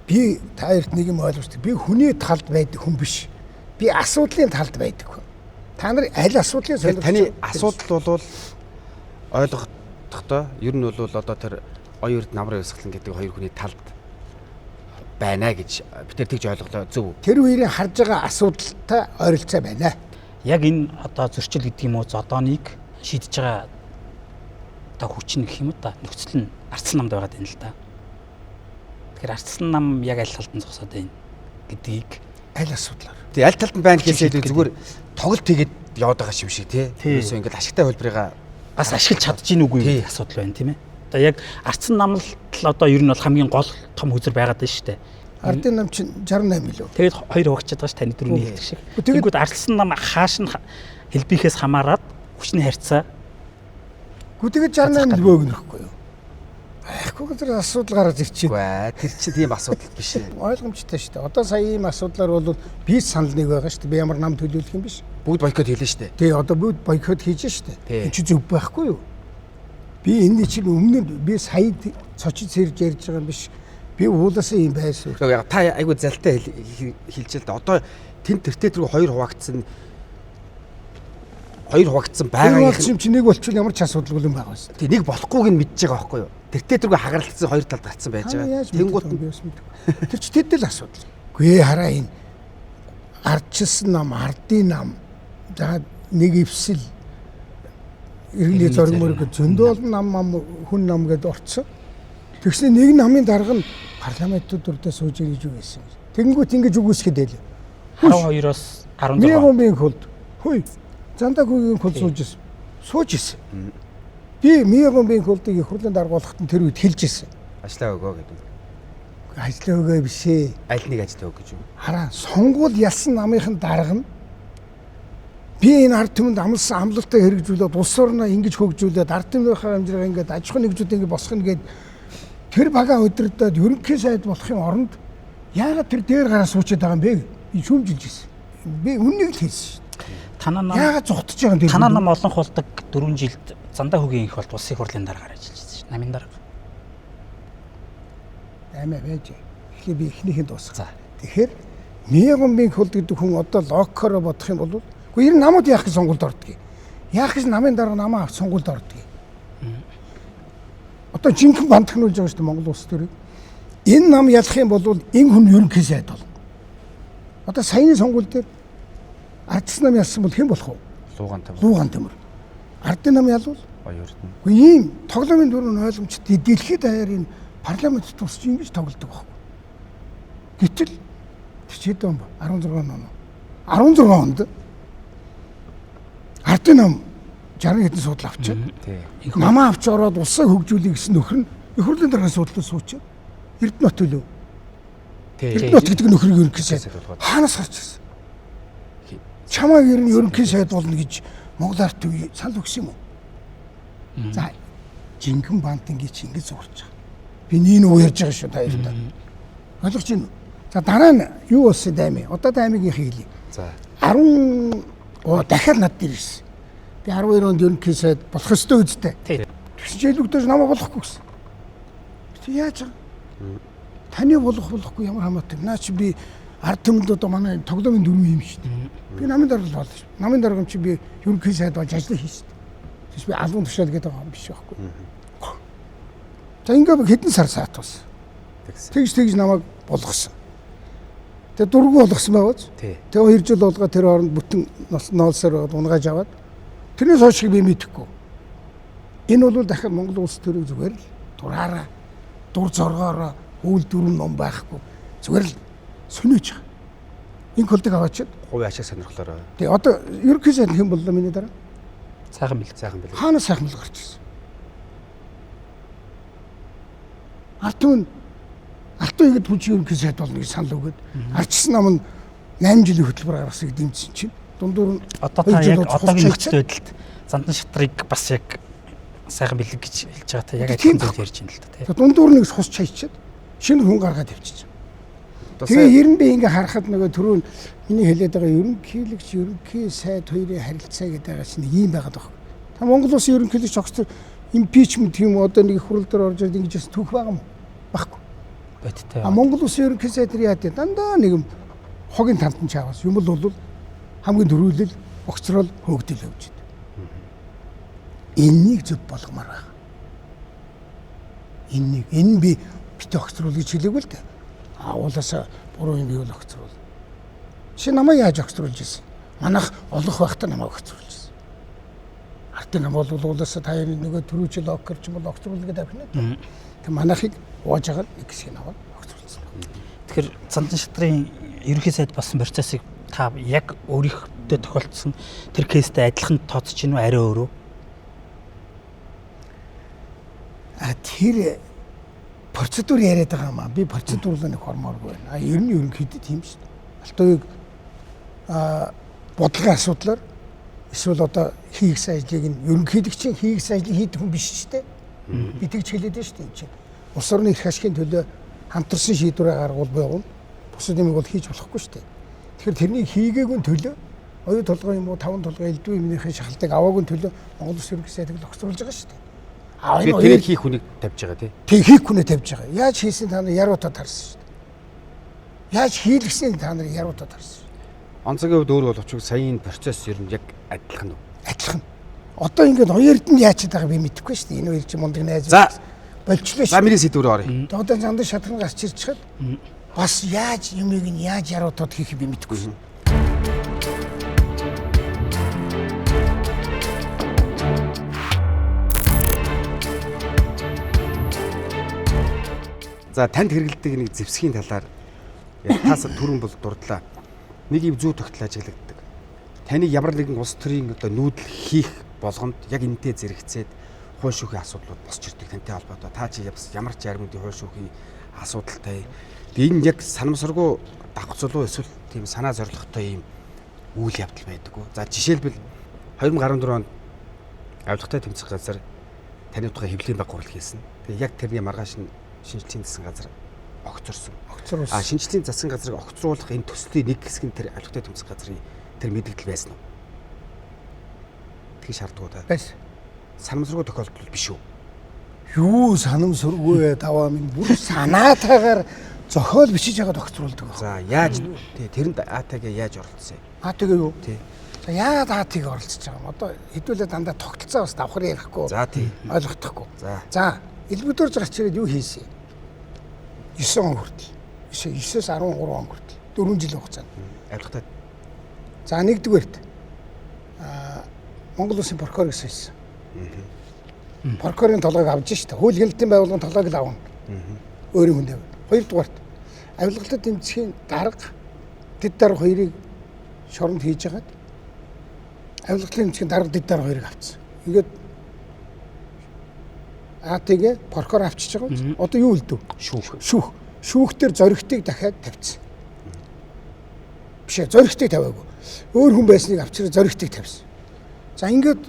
Би та хоёрт нэг юм ойлгохгүй. Би хүний талд байдаг хүн биш. Би асуудлын талд байдаг хүн. Та нар аль асуудлыг сонирхож таны асуудал бол ойлгохдохдоо ер нь бол одоо тэр оюун эрдэнэ намрын уйсгалан гэдэг хоёр хүний талд байна гэж бид тэгж ойлголоо зөв. Тэр хоёрын харж байгаа асуудалтай ойролцоо байна. Яг энэ одоо зөрчил гэдэг юм уу зодооныг шийдэж байгаа одоо хүчин гэх юм уу та нөхцөл нь ардсан намд байгаа юм л да. Тэгэхээр ардсан нам яг аль талд нь зогсоод байна гэдгийг аль асуудлаар. Тий аль талд нь байна гэхээсээ зүгээр тоглолт тэгээд яваад байгаа юм шиг тий. Ерөөсөө ингээд ашигтай хөлбрийгаа бас ашиглаж чадж гин үгүй асуудал байна тийм ээ. Одоо яг ардсан намл одоо ер нь бол хамгийн гол том хүзэр байгаад байна шүү дээ. Ардын нам чинь 68 билүү. Тэгээд хоёр хуваачаад байгаа ш таны дөрөвний хэлдэг шиг. Тэгэнгүүт ардсан нам хааш нь хэлбихээс хамаарат хүчний харьцаа. Гү тэгээд 68 бөөгнөхгүй юу? Санхүү газраас асуудал гараад ирчихэв. Үгүй ээ тэр чинь тийм асуудал биш. Ойлгомжтой шүү дээ. Одоо сая ийм асуудлаар бол би санал нэг байгаа шүү дээ. Би ямар нам төлөөлөх юм биш. Бүгд бойкот хийлээ шүү дээ. Тий, одоо бүгд бойкот хийж шүү дээ. Тий. Энэ чи зөв байхгүй юу? Би энэ чинь өмнө би сая цочид сэрж ярьж байгаа юм биш. Би уулаасаа юм байсан. Яг та айгу залтай хэлж л да. Одоо тэнд тэртээ рүү хоёр хуваагдсан байгаагийнх юм чи нэг болчихвол ямар ч асуудалгүй юм байгаа шүү. тий нэг болохгүйг нь мэдж байгаа байхгүй юу? Тэртээ рүү хагарлагдсан хоёр талд гарцсан байж байгаа. Тэнгуут би бас мэдгүй. Тэр чи тэдэл асуудал. Гүй хараа энэ ардчилсан нам, ардын нам за нэг ивсэл иргэний зориг мөрөг зөндөөл нам хүн нам гэдээ орцсон. Тэгснэ нэг намын дарга нь парламентууд дүрдээ сууж ирж юу гэсэн. Тэнгуут ингэж үгүйсгэд байлаа. 12-оос 16. Миягомбын хөлд. Хөөе. Зандагүйгийн хөл сууж исэн. Би Миягомбын хөлдийг их хурлын дарга болоход тэр үед хэлж исэн. Ажлаа өгөө гэдэг. Ажлаа өгөө биш ээ. Аль нэг ажлаа өг гэж юу? Хараа сонгуул ялсан намынхын дарга нь би энэ ард түмэнд амлсан амлалтаа хэрэгжүүлээд улс орноо ингэж хөгжүүлээд ард түмнийхээ амжиргаа ингээд аж ахуйн нэгжүүд ингээд босгоно гэд тэр бага өдөртөд ерөнхий сайд болохын оронд яагаад тэр дээр гараа суучаад байгаа юм бэ? Би шүүмжилж ирсэн. Би үннийг л хэлсэн шүү. Танаа нам Яагаад зугтаж байгаа юм бэ? Танаа нам олон хулдаг 4 жилд Зандаа хөгийн их болт улсын хурлын дараагаар ажиллаж байсан шүү. Намын дарга. Аймаа байж. Тэгэхээр би эхнийхэн дуусгав. Тэгэхээр Миягомбын хөлд гэдэг хүн одоо локкороо бодох юм бол үгүй ер нь намууд яах гэж сонгуульд ордгийг. Яах гэж намын дарга намаа авч сонгуульд ордгийг. Одоо жинхэнэ бантахнуулж байгаа шүү дээ Монгол улс төрийг. Энэ нам ялах юм бол энэ хүн ерөнхий сайд болно. Одоо саяны сонгуул дээр ардчилсан нам ялсан бол хэн болох вэ? Луугаан Тэвэр. Ардын нам ялвал Баяртан. үгүй ийм тоглоомын дөрөв ойлгомжтой дэлхийд даяар энэ парламент тусч ингэж тоглодог байхгүй. Гэтэл хэд он 16 он. 16 онд ардын нам 60 хэдэн судал авчаад Тий. намаа авч ороод улсаа хөгжүүлэх гэсэн нөхөр нь их хурлын дарганы судлаа суучаад Эрдэнэт төлөв. Тий. Эрдэнэт гэдэг нөхрийг ерөнхий сайд хаанаас гарч ирсэн? Чамаа ер нь ерөнхий сайд болно гэж Монгол ард түмний санал өгсөн юм уу? За жинхэнэ бантингийн чи ингэж зурж байгаа. Би нэг уу ярьж байгаа шүү та хоёртаа. Ойлгож байна уу? За дараа нь юу болсон даймаа? Одоо даймыг хэлье. За. 10 дахиад над дээр ирсэн. Би 12 онд ерөнхий сайд болох ёстой үстэй. Тэгсэн чинь илүүгдэж намаа болохгүй гэсэн. Тэг яаж байгаа? Таны болохгүй ямар хамаатай. Наа чи би ард түмэнд одоо манай тоглоомын дөрмөн юм шүү дээ. Би намын дарга болно шүү. Намын дарга чи би ерөнхий сайд болж ажиллах хийж шүү. Тэгс би албан тушаал гэдэг байгаа юм биш байхгүй. За ингээд хэдэн сар саатуулсан. Тэгж намайг болгосон. Тэгээ дургу болгосон байгааз. Тий. Тэгээ 2 жил болгоо тэр хооронд бүтэн ноолсоор унгааж аваад тэрнээс хойш би мэдэхгүй. Энэ бол дахиад Монгол улс төрийг зүгээр л дураараа дур зоргоороо үйл дүрм ном байхгүй. Зүгээр л сүнэж байгаа. Энэ хөлдөг аваачаад Хувийн ашиг сонирхлоороо. тэгээ одоо ерөнхий сайд хэн боллоо миний дараа? Сайхан бил. Хаана сайхан л гарч ирсэн. Алтын ихэд хүн чинь ерөнхий сайд болно гэж санал өгөөд арчсан нам нь 8 жилийн хөтөлбөр гаргасан гэдэг дэмжсэн чинь дундуур нь Одоо та яг одоогийн нөхцөл байдалд Зандан шатрыг бас яг сайхан бэлэг гэж хэлж байгаа та яг адилхан зүйл ярьж байна л та тий. дундуур нэг хус чайчаад шинэ хүн гаргаад явчихсан. Тэгээ ер нь би ингээ харахад нөгөө түрүүн миний хэлээд байгаа ерөнхий сайд хоёрын харилцаа гэдэг байгаа чинь ийм байгаад байна. Та Монгол улсын ерөнхийлөгч огцтой импичмент юм одоо нэг хурал дээр орж ирээд ингэж түүх байгаа юм баггүй. Бодтой. Монгол улсын ерөнхий сайд яа гэдэг дандаа нэг хогийн тантан чаавас юм бол хамгийн дөрүүлэл огцрол хөөгдөл явж байна. Эннийг зөв болгомоор байна. Энэ би бит огцрол гэж хэлээгүй л дээ. Уулаасаа буруу юм бивэл огцрол. Чи намайг яаж огцруулж ирсэн? Манайх олох байхдаа намайг огцруулж ирсэн. Ардын нам бол уулаасаа таяр нөгөө төрүүч локер ч юм бол огцрул гэдэг авхина. Тэг манайхыг уужж байгаа нэг хэсгийг аваад огцруулсан. Тэгэхээр Зандан шатрын ерөнхий сайд болсон процессыг та яг өөрийнхөө тохиолдсон тэр кейстэй адилхан тооцож гинүү арай өөрөө? Тэр процедур яриад байгаа юм аа. Би процедурлаа нэг хормооргүй байна. Ер нь ерөнхийдөө тийм шүү дээ. Алтууг бодлогын асуудлаар эсвэл одоо хийх ажлыг нь ерөнхийлөгчийн хийх ажлыг хийдэг хүн биш шүү дээ. Би тэгж хэлээд байна шүү дээ. улс орны эрх ашигын төлөө хамтарсан шийдвэрээ гаргуул байгуул бусад юм бол хийж болохгүй шүү дээ. Тэгэхээр тэрнийг хийгээгүй төлөө оюу толгой юм уу таван толгой элдв юмнийхээ шахалтыг аваагүй төлөө Монгол Улс ерөнхий сайдыг огцруулж байгаа шүү дээ. Тэгээд тэрийг хийх хүнийг тавьж байгаа тий. Тэг хийх хүнээ тавьж байгаа. Яаж хийсэн та нар яриутад харсан шүү дээ. Яаж хийлгэсэн та нар яриутад харсан. Онцгийн хувьд өөр боловч саяын процесс ер нь яг адилхан уу? Адилхан. Одоо ингээд хоёр эрдэнд яачаад байгааг би мэдэхгүй шүү дээ. Энэ хоёр чинь мундаг найз. За болчлоо шүү. За миний сэдвээр оръё. Одоо зандаа шатран гарч ирж чад бас яаж юмыг нь яаж яриутад хийхийг би мэдэхгүй шүү. За танд хэрэгэлдэг нэг зэвсгийн талаар таас түрүүн бол дурдлаа. Нэг юм зүй тогтол ажиглагддаг. Таныг ямар нэгэн улс төрийн одоо нүүдэл хийх болгонд яг энэтэй зэрэгцээд хууль шүүхийн асуудлууд босч ирдэг тантай холбоотой. Та чи ямар ч ярмуудын хууль шүүхийн асуудалтай. Тэгээ энэ яг санамсаргүй давхцлуу эсвэл тийм санаа зоригтой ийм үйл явдал байдаг. За жишээлбэл 2014 онд авилгатай тэмцэх газар таны тухай хэвлэлийн баг гурал хийсэн. Тэгээ яг тэрний маргааш нь шинжлэлийн засгийн газар огцорсон. Шинжлэлийн засгийн газрыг огцруулах энэ төслийн нэг хэсэг нь тэр авилгатай тэмцэх газрын тэр мэдээлэл байсан уу? Тэг шаардлагатай. Байсан. Санамсаргүй тохиолдол биш үү? Юу санамсаргүй даваа минь бүр санаатаагаар зохиол бичиж яагаад огцруулдаг вэ? За яаж тэрэнд АТ-г яаж оролцсон? АТ-г юу? Тий. За яагаад АТ-г оролцож байгаа юм? Одоо хэдүүлээ дандаа тогтолцоо бас давхар ярихгүй. За тий. Ойлгохдохгүй. За элбэгдүүр гарч ирээд юу хийсэн? 9 он хүртэл. 9-өөс 13 он хүртэл. 4 жил хугацаанд. авилгатай. За нэгдүгээрт Монгол Улсын прокурор гэсэн байсан. Прокурорын толгойг авж штэ. Хууль гэнэлтийн байгууллагын толгойг л авна. Өөрийн хүндээ. Хоёрдугаарт авилгалтай тэмцэхийн дарга дэд дарга хоёрыг шоронд хийж хагаад авилгалтай тэмцэхийн дарга дэд дарга хоёрыг авцсан. Ингээд АТ-г прокурор авчиж байгаа юм. Одоо юу хэлдэв? Шүүх. Шүүхтэр зоригтыг дахиад тавьчихсан. Биш ээ, зоригтыг тавиагүй. Өөр хүн байсныг авчираа зоригтыг тавьсан. За ингээд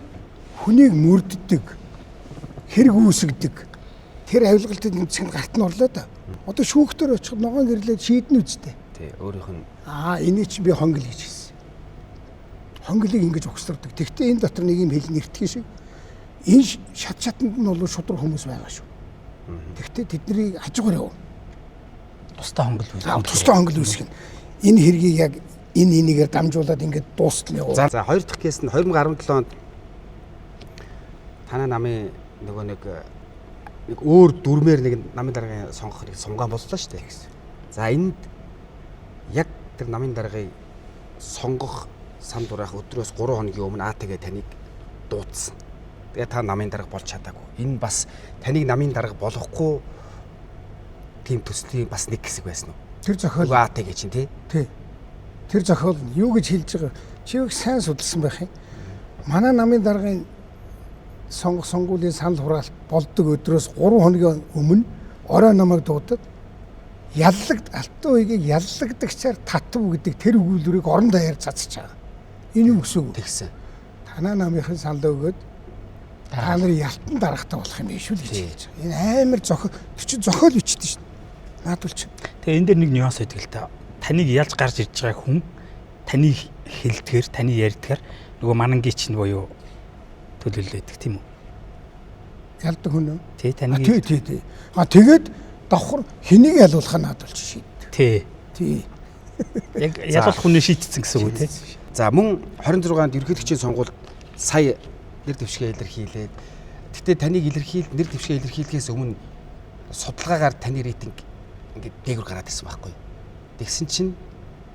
хүнийг мөрддөг, хэрэг үүсгдэг. Тэр авилгалтад тэмцэхэд гарт нь орлоо да. Одоо шүүхтэр очиход ногоон гэрлээд шийднэ үстэй. Тий, өөрийнх нь энийг чи би хонгил гэж хэлсэн. Хонглыг ингэж өгсөрдөг. Тэгвэл энэ дотор нэг юм хэл нэртгий шиг энэ шатнд нь бол шудраг хүмүүс байгаа шүү. Тэгвэл тэднийг хажуугаар яв. Тустай хонгол үүсгэх. Тустай хонгол үүсгэх. Энэ хэргийг яг энийгээр дамжуулаад ингэж дуустал яв. За хоёр дахь кейс нь 2017 онд танай намын нөгөө нэг өөр дүрмээр нэг намын даргын сонгох хэрэг сунгаан боллоо шүү дээ. За энд яг тэр намын даргыг сонгох сан дураах өдрөөс 3 хоногийн өмнө АТ-г таныг дуудсан. Тэгээ та намын дарга болж чадаагүй. Энэ бас таныг намын дарга болохгүй тийм төслийн бас нэг хэсэг байсан уу? Тэр зохиол АТ-г чинь тий. Тэр зохиол юу гэж хэлж байгаа? Чи юу сайн судалсан байх юм? Манай намын даргын сонгуулийн санал хураалт болдог өдрөөс 3 хоногийн өмнө орой намайг дуудаад Алтан уягийг яллагдагчаар татв гэдэг тэр өгүүлбэрийг орон даяар цацж байгаа. Энэ юу гэсэн үг тэгсэн. Танай намынхын санал өгөөд та нар ялтан дарахтаа болох юм биш үү гэж хэлж байгаа. Энэ амар зохиол чи зохиол бичдэг шүү дээ. Наадвал чи. Тэгээ энэ дээр нэг нюанс байдаг л та. Таныг ялж гарч ирж байгаа хүн таны хэлдгээр, таны ярьдгаар нөгөө манангийн чинь буюу төлөвлөдөг тийм үү? Ялдаг хүн үү? Тий, таныг. Тий. Тэгээд давхар хэнийг ялуулах нь надад болж шийд. Тий. Яг ялуулах хүнээ шийдсэн гэсэн үг тий. За мөн 26-нд ерөнхийлөгчийн сонгуульд сая нэр дэвшгээ илэрхийлээд гэтээ таныг нэр дэвшгээ илэрхийлэхээс өмнө судалгаагаар таны рейтинг ингээд дээгүр гараад ирсэн байхгүй. Тэгсэн чинь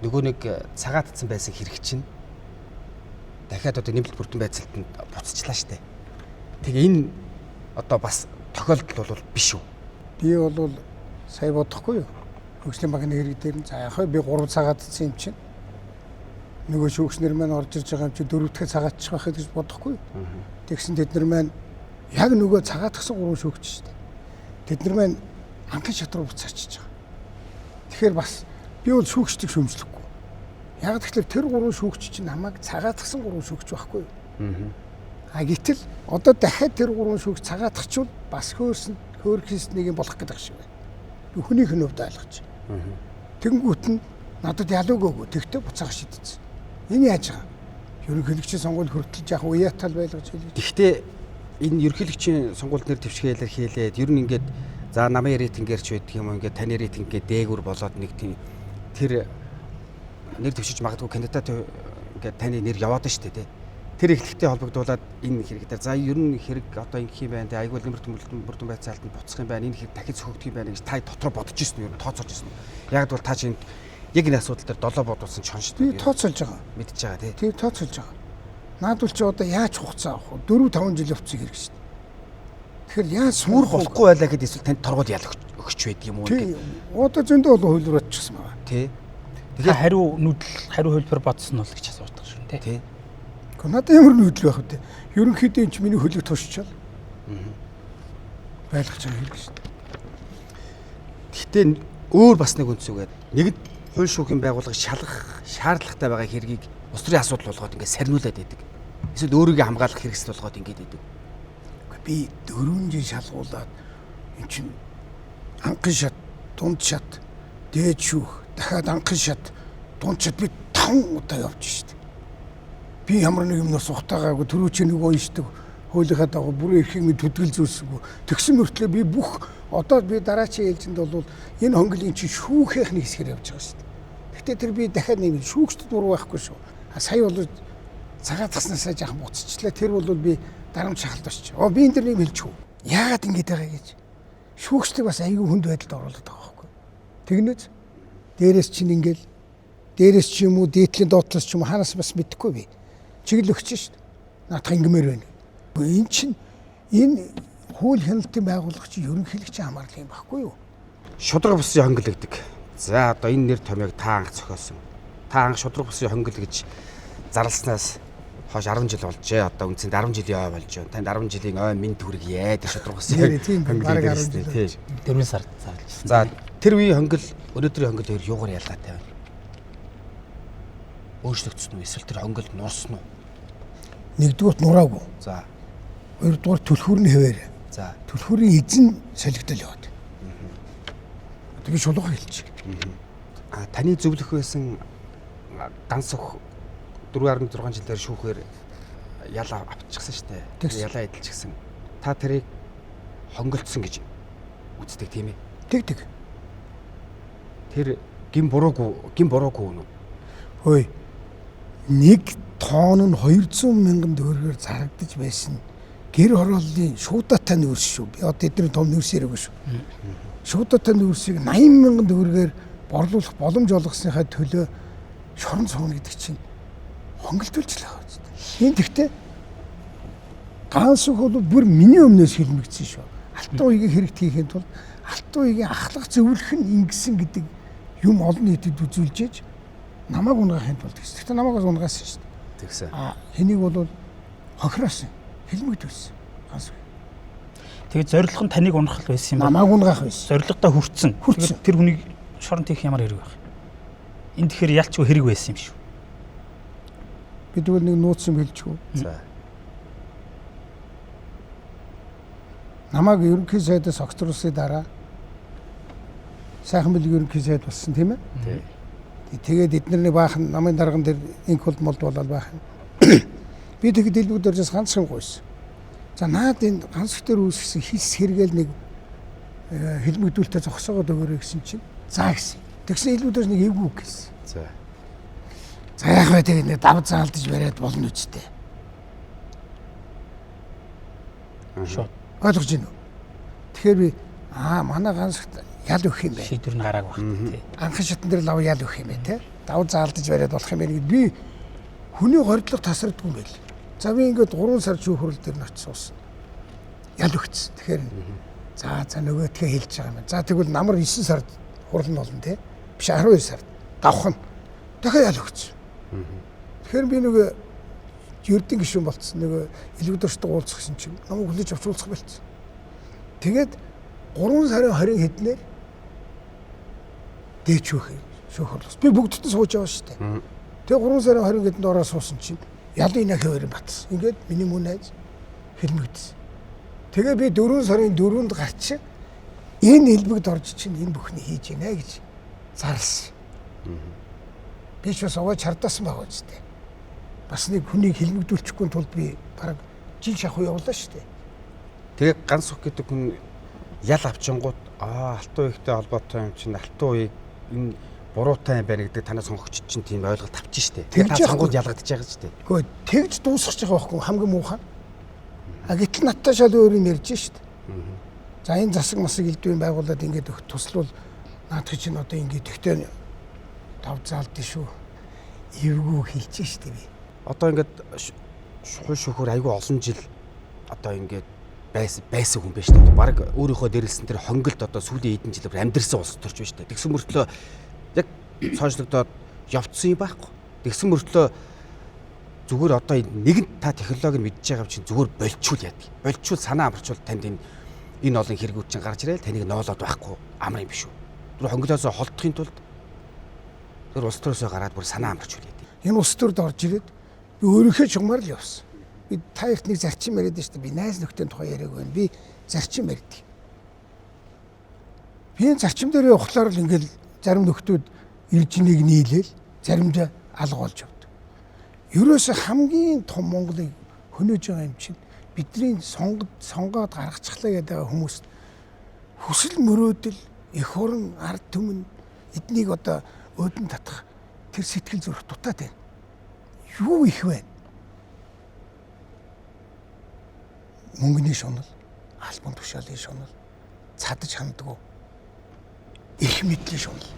нөгөө нэг цагаатцсан байсан хэрэг чинь дахиад одоо нэмэлт бүрдэн байцаалтанд буцчихлаа штэ. Тэгээ энэ одоо бас тохиолдол бол биш үү? Би бол сая бодохгүй юу. Хөгжлийн банкны хэрэг дээр нь за яхаа би 3 цагаатцсан юм чинь. Нөгөө шүүгчнэр маань орж ирж байгаа юм чи 4 дахь цагаатчих байхад гэж бодохгүй юу. Тэгсэн тэд нар маань яг нөгөө цагаатгсан 3 шүүгч шүү дээ. Тэд нар маань анхны шатруу буцаачиж байгаа. Тэгэхээр бас би бол шүүгчдийг шөмжлөхгүй. Яг тэгэхээр тэр 3 шүүгч чинь намайг цагаатгсан 3 шүүгч байхгүй юу. Гэтэл одоо дахиад тэр 3 шүүгч цагаатгачвал бас хөөсөн хөөрхөснийг болох гэдэг шиг байна. Хүнийх нь хувьд ойлгож. Тэнгүүт нь надад ялуугаагүй тэгтээ буцаага шийдсэн. Энэ яаж байгаа? Ерөнхийлөгчийн сонгуульд хүртэл яг уяатал байлгаж хэлээ. Гэхдээ энэ ерөнхийлөгчийн сонгуульд нэр дэвшгэлээр хийлээд ер нь ингээд за намын рейтингээрч байдаг юм ингээд таны рейтинг ингээд дээгүр болоод нэг тийм тэр нэр дэвшиж магадгүй кандидат ингээд таны нэр яваад штэ тий. Тэр эхлэлтэй холбогдуулаад энэ хэрэг дээр за ер нь хэрэг одоо ингэх юм байна тий. Айгуул бүрдэн байцаалтанд буцах юм байна. Энэ хэрэг дахиж цогцох юм байна гэж та дотроо бодож ирсэн юм. Тооцоолж ирсэн. Яг бол та чинь яг энэ асуудал дээр долоо бодуулсан ч хонш. Би тооцоолж байгаа. Мэдж байгаа тий. Тийм тооцоолж байгаа. Наадвал чи одоо яаж хугацаа авах вэ? 4-5 жил явцыг хэрэг шүү дээ. Тэгэхээр яаж Сүр болохгүй байлаа гэхэд эсвэл танд торгууд ял өгч байдаг юм уу? Тийм. Одоо зөндөө бол хөлрөөдчихсэн байна. Тий. Тэгэхээр хариу хөлбөр бодсон нь бол гэж асуудаг шүү дээ. Тий. Гэхдээ надад ямар нүүдэл байх вэ? Ерөнхийдөө чи миний хөлөг тушчаал. Байлгаж байгаа хэрэг шүү дээ. Гэхдээ өөр бас нэг үнцүүгээд нэгд хууль шүүхийн байгууллага шалгах шаардлагатай байгаа хэргийг улс төрийн асуудал болгоод ингээд сарниулаад байдаг. Эсвэл өөрийгөө хамгаалах хэрэгсэл болгоод ингээд байдаг. Би 4 жил шалгуулад эн чин анхан шат, дунд шат, дээд шүүх, дахиад анхан шат, дунд шат би 5 удаа явж штт. Би ямар нэг юмнаас ухтаагаагүй төрөөч нэг уушдаг хуулийнхаа дагуу бүрэн эрхийг минь төдгөл зөөсгөө. Тэгсэн мөртлөө би бүх одоо би дараачийн ээлжинд бол энэ хонглын чи шүүхийнх нэг хэсгээр явж байгаа штт. Гэхдээ тэр би дахиад нэг шүүгчд буруу байхгүй шүү. Сая бол цагаат таснасаа жаахан буцчихлаа. Тэр бол би дарамт шахалт очиж. Би энэ дэр нэг хэлчихв. Яагаад ингэж байгаа гэж. Шүүгчдийг бас аюу хүнд байдалд оруулаад байгаа байхгүй. Тэгнэж дээрээс чинь ингээл дээрээс ч юм уу дээдлийн доотлоос ч юм уу ханаас бас мэдэхгүй би. Чиглэл өгч шít. Наадах ингэмээр байна. Энэ чинь энэ хууль хяналтын байгууллага чинь ерөнхийлөгчийн хамаарлал юм байхгүй юу? Шудраг бусын хонглогддог. За одоо энэ нэр томьёог та анх зохиосон. Та анх шудраг бусын хонгол гэж зарласнаас хойш 10 жил болжээ. Одоо үндсэнд 10 жилийн ой болж байна. Танд 10 жилийн ой минь төргийе тэр шудраг бусын бараг 10 жил. Тийм. 4 сард зарлажсэн. За тэр үеийн хонгол өнөөдрийн хонгол хоёр юугаар ялгаатай байна? Өөрчлөгдсөн үү? Эсвэл тэр хонгол нурсан уу? Нэгдүгээр нураагүй. За. Хоёрдугаар түлхүүрний хэвээр. За. Түлхүүрийн эзэн солигдол яваад. Би шулууга хэлчих. Таны зөвлөх байсан ганц өх 4.6 жилээр шүүхээр ялаа авчихсан шүү дээ. Ялаа эдэлчихсэн. Та тэрийг хонголцсон гэж үздэг тийм ээ. Тэг. Тэр гин буруугүй юу? Хөөе. Нэг тоон нь 200 мянган төгрөгөөр зарагдаж байсан. Гэр хорооллын шуудатай нүүрс шүү. Би одоо эдгээр том нүүрс яриаггүй шүү. Шуудатай нүүрсийг 80 мянган төгрөгөөр борлуулах боломж олгосныхаа төлөө шорон цогно гэдэг чинь хонголтуулж байгаа юм. Энэ тэгтээ ганц үг бол бүр миний өмнөөс хэлмэгдсэн шүү. Алтан уягийн хэрэгт хийхэд тулд алтан уягийн ахлах зөвлөх нь ингэсэн гэдэг юм олон нийтэд үзүүлжээж намайг унгахын тулд гэсэн. Тэгтээ намайг унгаасан шүү дээ. Тэгсэн. Хэнийг бол хохироос хэлмэгдүүлсэн. Ганц үг. Тэгээд зорилго нь таныг унахал байсан юм байна. Намайг унгаах байсан. Зорилгодоо хүрсэн. Тэр хүнийг шоронд хийх ямар хэрэг байх. Энд тэгэхээр ялчгүй хэрэг байсан юм шүү. Бид бол нэг нууц юм хэлчихв. За. Намайг ерөнхий сайдаас огцруулсны дараа сайхан бэлэг ерөнхий сайд болсон тийм ээ. Тэгээд эднэрний баахан намын дарган дээр инх болмолд болоод баахан. Би тэгэд дэлбэгдэржээс ганцхан гойсон. За наад энэ ганц дээр үүсгэсэн хис хэрэгэл нэг хэлмэгдүүлэлтэ зогсоогоод өгөөрэй гэсэн чинь за гэсэн. Тэгсэн илүүдээс нэг эвгүй гэсэн. За. За яг бай тэгээд нэг давд заалдаж бариад болно үстэй. Шот. Ойлгож байна уу? Тэгэхээр би манай ганц ял өгөх юм бэ? Шийдвэр нь гарааг багт тий. Анхан шатн дээр лав ял өгөх юм бэ те? Давд заалдаж бариад болох юм байна гэд би хүний гордлого тасардгүй юм байл. За би ингээд 3 сар шүүх хурал дээр нь очиж суусан. Ял өгсөн. Тэгэхээр за нөгөө тгээ хэлж байгаа юм. За тэгвэл намар 9 сард хурал нь болно те. Биш 12 сард давх нь. Дахиад ял өгсөн. Тэгэхээр би нөгөө ердийн гишүүн болцсон. Нөгөө илүүдэрчтэй уулзах гэсэн чинь намайг хүлээж авч уулзах болцсон. Тэгээд 3 сарын 20 хэднээр дээч шүүх хурлаас. Би бүгдд нь сууж байгаа шүү дээ. Тэгээ 3 сарын 20 гэдэнд ороо суусан чинь ялын инах хоёрын батсан. Ингээд миний мөн найз хэлмэгдсэн. Тэгээ би 4 сарын 4-нд гарч Энэ элбэгд орж чинь энэ бүхний хийж гинэ гэж зарлсан. Би ч бас овоо чардсан байгаа үстэй. Бас нэг хүнийг хилмигдүүлчихгүй тулд би бараг жил шахуу явуулаа шүү дээ. Тэгээ ганц сух гэдэг хүн ял авчингууд алтан үеийнхтэй холбоотой юм чинь алтан үеийг энэ буруутай юм байна гэдэг танаа сонгогч чинь тийм ойлголт авчих штэ. Тэгээ та сонгууд ялгагдаж байгаа штэ. Гэхдээ тэгж дуусгаж байгаа байхгүй хамгийн муухай. Гэтэл надтай шал өөр юм ярьж штэ. За энэ засаг масаг элдвийн байгууллагад ингэж туславал наадах чинь одоо ингэ тэгтээ тав заалдээ шүү. Эвгүй хэлж штэ би. Одоо ингээд шухуу шөхөр айгүй олон жил одоо ингээд байсан хүн байж таа. Бараг өөрийнхөө дээрэлсэн тэр хонголд одоо сүүлийн хэдэн жилээр амьдрсан улс төрч байж таа. Тэгсэн мөртлөө яг цоошлогдоод явцсан юм байхгүй. Тэгсэн мөртлөө зүгээр одоо нэгэн та технологиг нь мэдж байгаа чинь зүгээр болчул яадаг. Болчул санаа амарчул танд энэ олон хэрэгүүд чинь гарч ирээл таныг ноолоод байхгүй амар юм биш үү. Тэр хонголоосоо холдохын тулд тэр улс төрөөсөө гараад бүр санаа амарчул яадаг. Энэ улс төрд орж ирээд би өөрийнхөө чугмаар л явсан. Би та ихт нэг зарчим яриад штэ би найз нөхдийн тухай яриаг байна. Би зарчим ярьдаг. Би энэ зарчим дээр явахлаар л ингээл зарим нөхдүүд иржнийг нийлээл заримдаа алга болж явдаг. Ерөөсө хамгийн том Монголыг хөнөөж байгаа юм чинь бидний сонгоод гаргачихлаа гэдэг хүмүүст хүсэл мөрөөдөл эх орон ард түмэн эднийг одоо өөдөн татах тэр сэтгэл зүрх дутаад байна. Юу их вэ? Мөнгөний шунал, албан тушаалын шунал, цадаж ханддаг. Их мэдлийн шунал.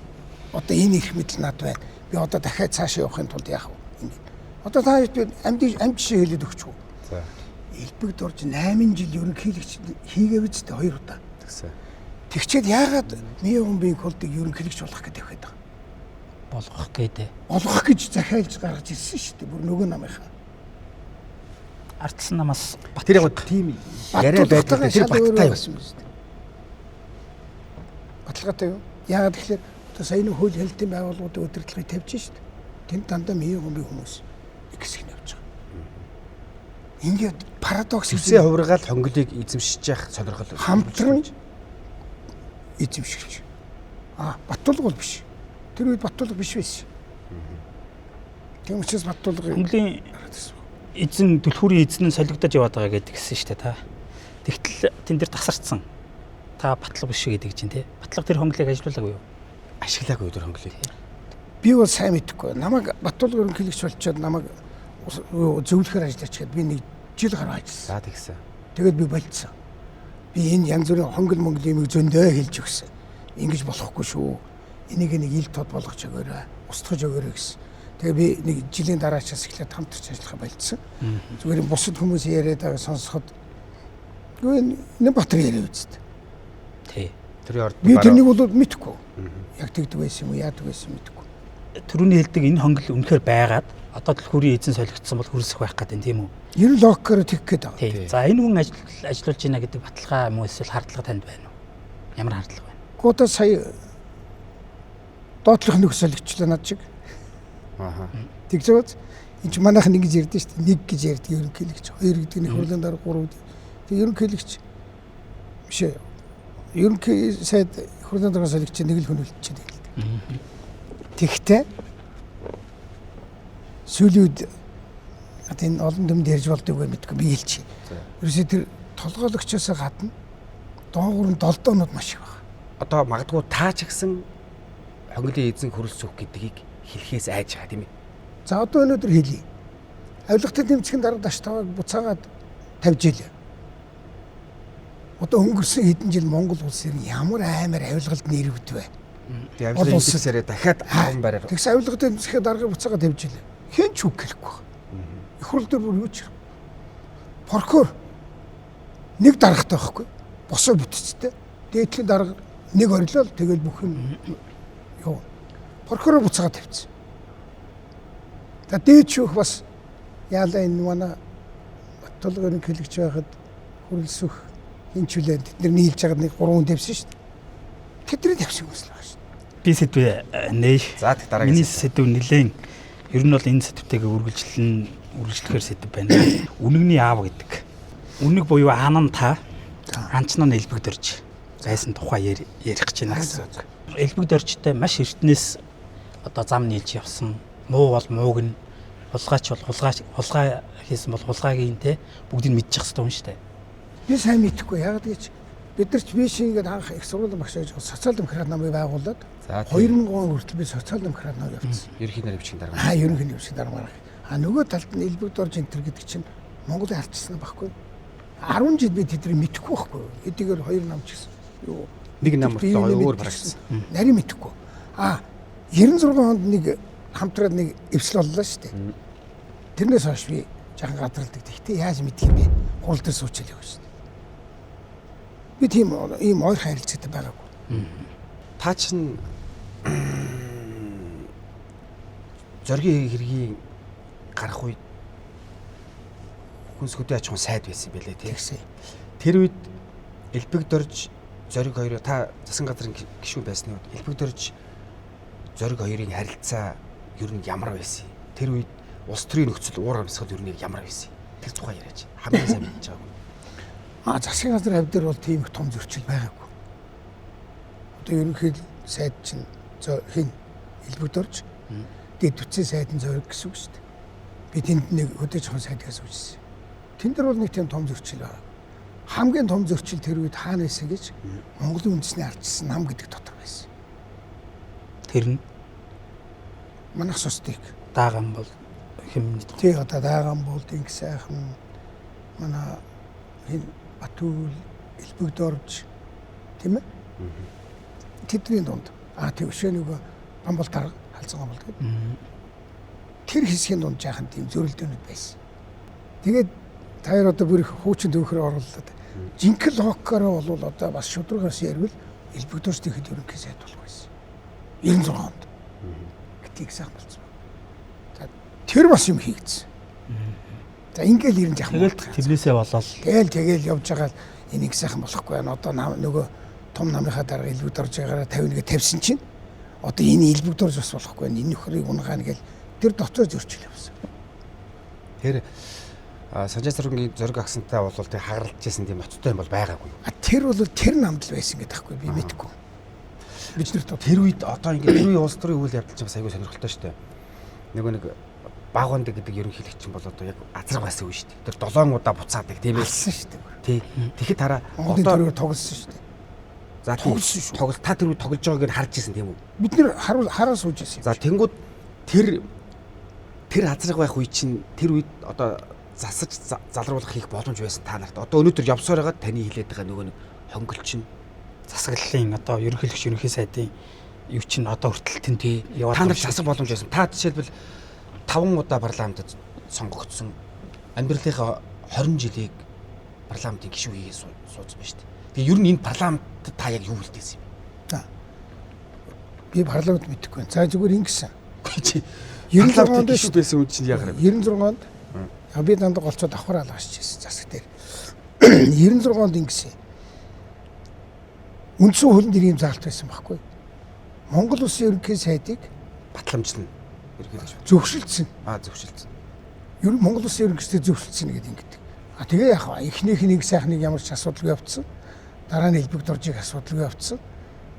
Одоо энэ их мэдл над байна. Би одоо дахиад цаашаа явахын тулд яах вэ? Ингээд. Одоо та амьд жишээ хэлээд өгч үү? За. Элбэгд орж 8 жил ерөнхийлөгч хийгээв ч 2 удаа. Тэгсэн. Тэгчээд яагаад Мион бийн колдыг ерөнхийлөгч болох гэдэг вэ? болгох гэдэг. Болгох гэж захиалж гаргаж ирсэн шүү дээ. Бүр нөгөө намынхаа. Ардсан намаас Тэр яг тийм яриа байдаг тэр баттай байсан юм шүү дээ. Баталгаатай юу? Яагаад тэгэхээр одоо сая нэг хууль хэлтийн байгууллагуудын удирдлагыг тавьж шүү дээ. Тэнд дандаа Мион бийн хүмүүс их хэсэг нь явж байгаа. Ингээд парадокс Сэвсээ хувиргаал хонголыг эзэмшиж явах сонирхол хамтран эзэмшигч. Баттулга бол биш. Тэр үед баттулга биш байсан. Тийм учраас баттулга Монголын эзэн түлхүүрийн эзэн нь солигдож яваад байгаа гэдэг гисэн шүү дээ та. Тэгтэл тэн дээр тасарцсан. Та батлага биш гэдэг чинь тий. Батлага тэр хонглыг ажиллуулаагүй юу? ашиглаагүй тэр хонголыг. Би бол сайн мэдэхгүй. Намайг баттулга ерөнхийлөгч болчиход намайг зөвлөхөр ажиллаач гэхэд би нэг жил гараа ажилласан. За тэгсэн. Тэгээд би болцсон. Би энэ янз бүрийн хонгол монгол юмыг зөндөө хэлж өгсөн. Ингэж болохгүй шүү. Энийг нэг ил тод болгож өгөөрэй. Устгаж өгөөрэй гэсэн. Тэгээ би нэг жилийн дараачаас эхлээд хамтарч ажиллахаа болцсон. Зүгээр бусад хүмүүс яриад байгааг сонсоход энэ Батар яриа үстэ. Тий. Тэр орд Би тэрнийг бол мэдэхгүй. Яг тэгдэг байсан юм уу, яадаг байсан мэдэхгүй. Төрөний хэлдэг энэ хонгол үнэхээр байгаад одоо түлхүүрийн эзэн солигдсон бол хүрсэх байх гэдэг тийм үү? Ер нь логикоор тэгэх гээд байгаа. Тий. За энэ хүн ажиллуулж байна гэдэг баталгаа юм уу эсвэл хардлага танд байна уу? Ямар хардлага байна? Гоо сая доотлох нэг солигчлаа над шиг. Тэгж байгааз энэ ч манайх нэг гэж ярьдэн шүү дээ. Нэг гэж ярьдаг ерөнхийлөгч, хоёр гэдэг нь хурлын дараа гурав. Тэг ерөнхийлөгч биш ээ. Ерөнхий сайд хурлын дараа солигч нэг л хүн үлдчихэд хэлдэг. Тэгтээ сүүлийн үед энэ олон төмд ярьж болдог юм мэдгүй би хэлчих. Ерөөсөө тэр толгойлогчоос гадна доогуур нь долдоонууд маш их байна. Одоо магадгүй таа ч гэсэн хонголын эзэн хөрөлцөх гэдгийг хэлхээс айж байгаа тийм ээ. За одоо өнөөдөр хэлье. Авилгатай тэмцэхийн дарга даш таваг буцаагаад тавьж ийлээ. Одоо өнгөрсөн хэдэн жил Монгол улсын ямар аймаар авилгалд нэрвд вэ? Тэгээ авилгын эзэмсээрээ дахиад аван бариар. Тэгс авилгатай тэмцэхийн дарга буцаагаад тавьж ийлээ. Хэн ч үг хэлэхгүй байна. Их хурл дээр бүр юу ч. Прокурор нэг даргатай байхгүй. Босоо бүтцтэй. Дээдлийн дарга нэг орилол тэгэл бүх юм юу. Прокурор буцаагаад тавьчихсан. За дээд шүүх бас яалаа энэ манай Баттулгын хэлэгч байхад хөрөлсөх хинчүүлээд тэд нийлж байгаад нэг 3 хүн тавьсан шүү дээ. Тэдний тавьсан хүмүүс л байгаа шүү дээ. Би сэдвээ нээж. За тэг дараагийн миний сэдв нэлээн ер нь бол энэ сэдвтэйгээ үргэлжлэхээр сэдв байна. Үнэгний аав гэдэг. Үнэг буюу аан нь та, анчнаа нь элбэгдэрж. байсан тухай ярих гэж байна гэсэн үг. Элбэг доржтой маш эртнээс одоо зам нийлж явсан. Муу бол мууг нь, хулгайч бол хулгай хийсэн бол хулгайгийн те бүгдийг мэдчих хэрэгтэй юм шүү дээ. Би сайн мэдэхгүй яг гэж бид нар ч биш ингээд анх их сургуулийн багш гэж социал-демократ намыг байгуулад 2000 он хүртэл би социал-демократ намыг явуулсан. Ерөнхий нарийн бичгийн дарга. Ерөнхий нарийн бичгийн дарга. Нөгөө талд нь элбэг дорж энтер гэдэг чинь Монголын харчсан байхгүй. 10 жил би тэднийг мэдэхгүй байхгүй. Эдгээр 2 нам ч гэсэн. Юу нэг нам болоо өөр барагдсан. Нарийн мэдэхгүй. 96 онд нэг хамтраад нэг эвсэл боллоо шүү дээ. Тэрнээс хойш би жахан гадралдаг. Гэхдээ яаж мэдэх юм бэ? Хурал дээр суучил яваа шүү дээ. Би тийм ийм ойр харилцаатай байгаагүй. Та чинь зоригийн хэргийн гарах үед хүнс хөдөө аж ахуйн сайд байсан байлээ тийм. Тэр үед элбэг дорж зориг хоёроо та засгийн газрын гишүүн байсны үед элбэг дорж зориг хоёрын харилцаа ер нь ямар байсан? Тэр үед улс төрийн нөхцөл уур амьсгал ер нь ямар байсан? Тэр тухай яриач. Хамгийн сайн мэдж байгаа. Засгийн газрын хувьд бол тийм их том зөрчил байгаагүй. Одоо ерөнхий сайд чинь хин элбэг дорж дэд бүтцийн сайдын зориг гэсэн үг шүү дээ. Би тэнд нэг хөдөө аж ахуйн сайдгаас үүссэн. Тэнд дээр бол нэг тийм том зөрчил байна. Хамгийн том зөрчил тэр үед хаана байсан гэж Монголын үндэсний ардчсан нам гэдэг дотор байсан. Тэр нь манайх сустыг дааган бол хэм тий одоо дааган бол инг сайхан манай энэ Батүл элбэг дорж тийм ээ. Тэдний дунд тэр өшөө нөгөө гомбол тарга халзан гомбол гэдэг. Тэр хэсгийн дунд жаахан тийм зөрөлдөөнүүд байсан. Тэгээд таяр одоо бүр их хуучин төвхөр оруулаад жинхэнэ логикороо бол одоо бас шудрагаас ярил элбэг дорж тэгэхэд ерөнхий сайд болох байсан. 96 онд. Гэтийг сайхан болсон. Тэр бас юм хийгдсэн. За ингээл ирэн жахмаа. тэгэл тэрнээсээ болоод Тэгэл явж байгаа энийг сайхан болохгүй байна. Одоо нөгөө том намынхаа дарга элбэг дорж байгаараа 51-гээ тавьсан чинь одоо энэ элбэг дорж бас болохгүй байна. Энэ нөхрийг унгаана гэл тэр дотор зөрчил явсан. Тэр Санжаасрынгийн зориг агсантай бол тэг хагаралжсэн тийм оцтой юм бол байгаагүй. Тэр бол тэр намд л байсан гэдэг таахгүй би мэдэхгүй. Бид нар Тэр үед одоо ингээд тэр үе улс төрийн үйл явдал чинь бас аягүй сонирхолтой шүү дээ. Нөгөө нэг Багванд гэдэг ерөнхийлөгч бол одоо яг азраг байсан үе шүү дээ. Тэр 7 удаа буцаадаг тийм ээ. алсан шүү дээ. Тий. Тэгэхэд хараа одоо тоглосон шүү дээ. За тоглол та тэр үед тоглож байгааг нь харж ирсэн тийм үү? Бид нэр хараа сууж ирсэн. За тэнгууд тэр азраг байх үе чинь тэр үед одоо засаж залруулах хийх боломж байсан та нарт. Одоо өнөөдөр явсаар байгаа таны хилээд байгаа нөгөө нэг хонголч чинь засаглалын одоо ерөнхийлөгч ерөнхий сайдын юу чинь одоо хүртэл тэнтэй яваад та нарт засах боломж байсан. Та жишээлбэл 5 удаа парламентд сонгогдсон амьдралынхаа 20 жилийг парламентын гишүүн хийгээд суудсан байна шүү дээ. Тэгээ ер нь энэ парламентд та яг юу хэлдээсэн юм? За. Би парламент мэдэхгүй байна. За зүгээр ингэсэн. 96 онд гишүүд байсан үн чинь яагаад 96 онд би дандаа голцоод давхар алгасч ирсэн засаг дээр. 96 онд ингэсэн. Үндсэн хуулинд ийм заалт байсан байхгүй. Монгол улсын ерөнхий сайдыг батламжлна. Зөвшөлдсөн. Зөвшөлдсөн. Ер нь Монгол улсын ерөнхийлөгчдөө зөвшөлдсөн гэдэг ингэдэг. Тэгээ яг эхнийх нэг сайхныг ямар ч асуудалгүй явуулсан. Дараа нь элбэг доржийг асуудалгүй явуулсан.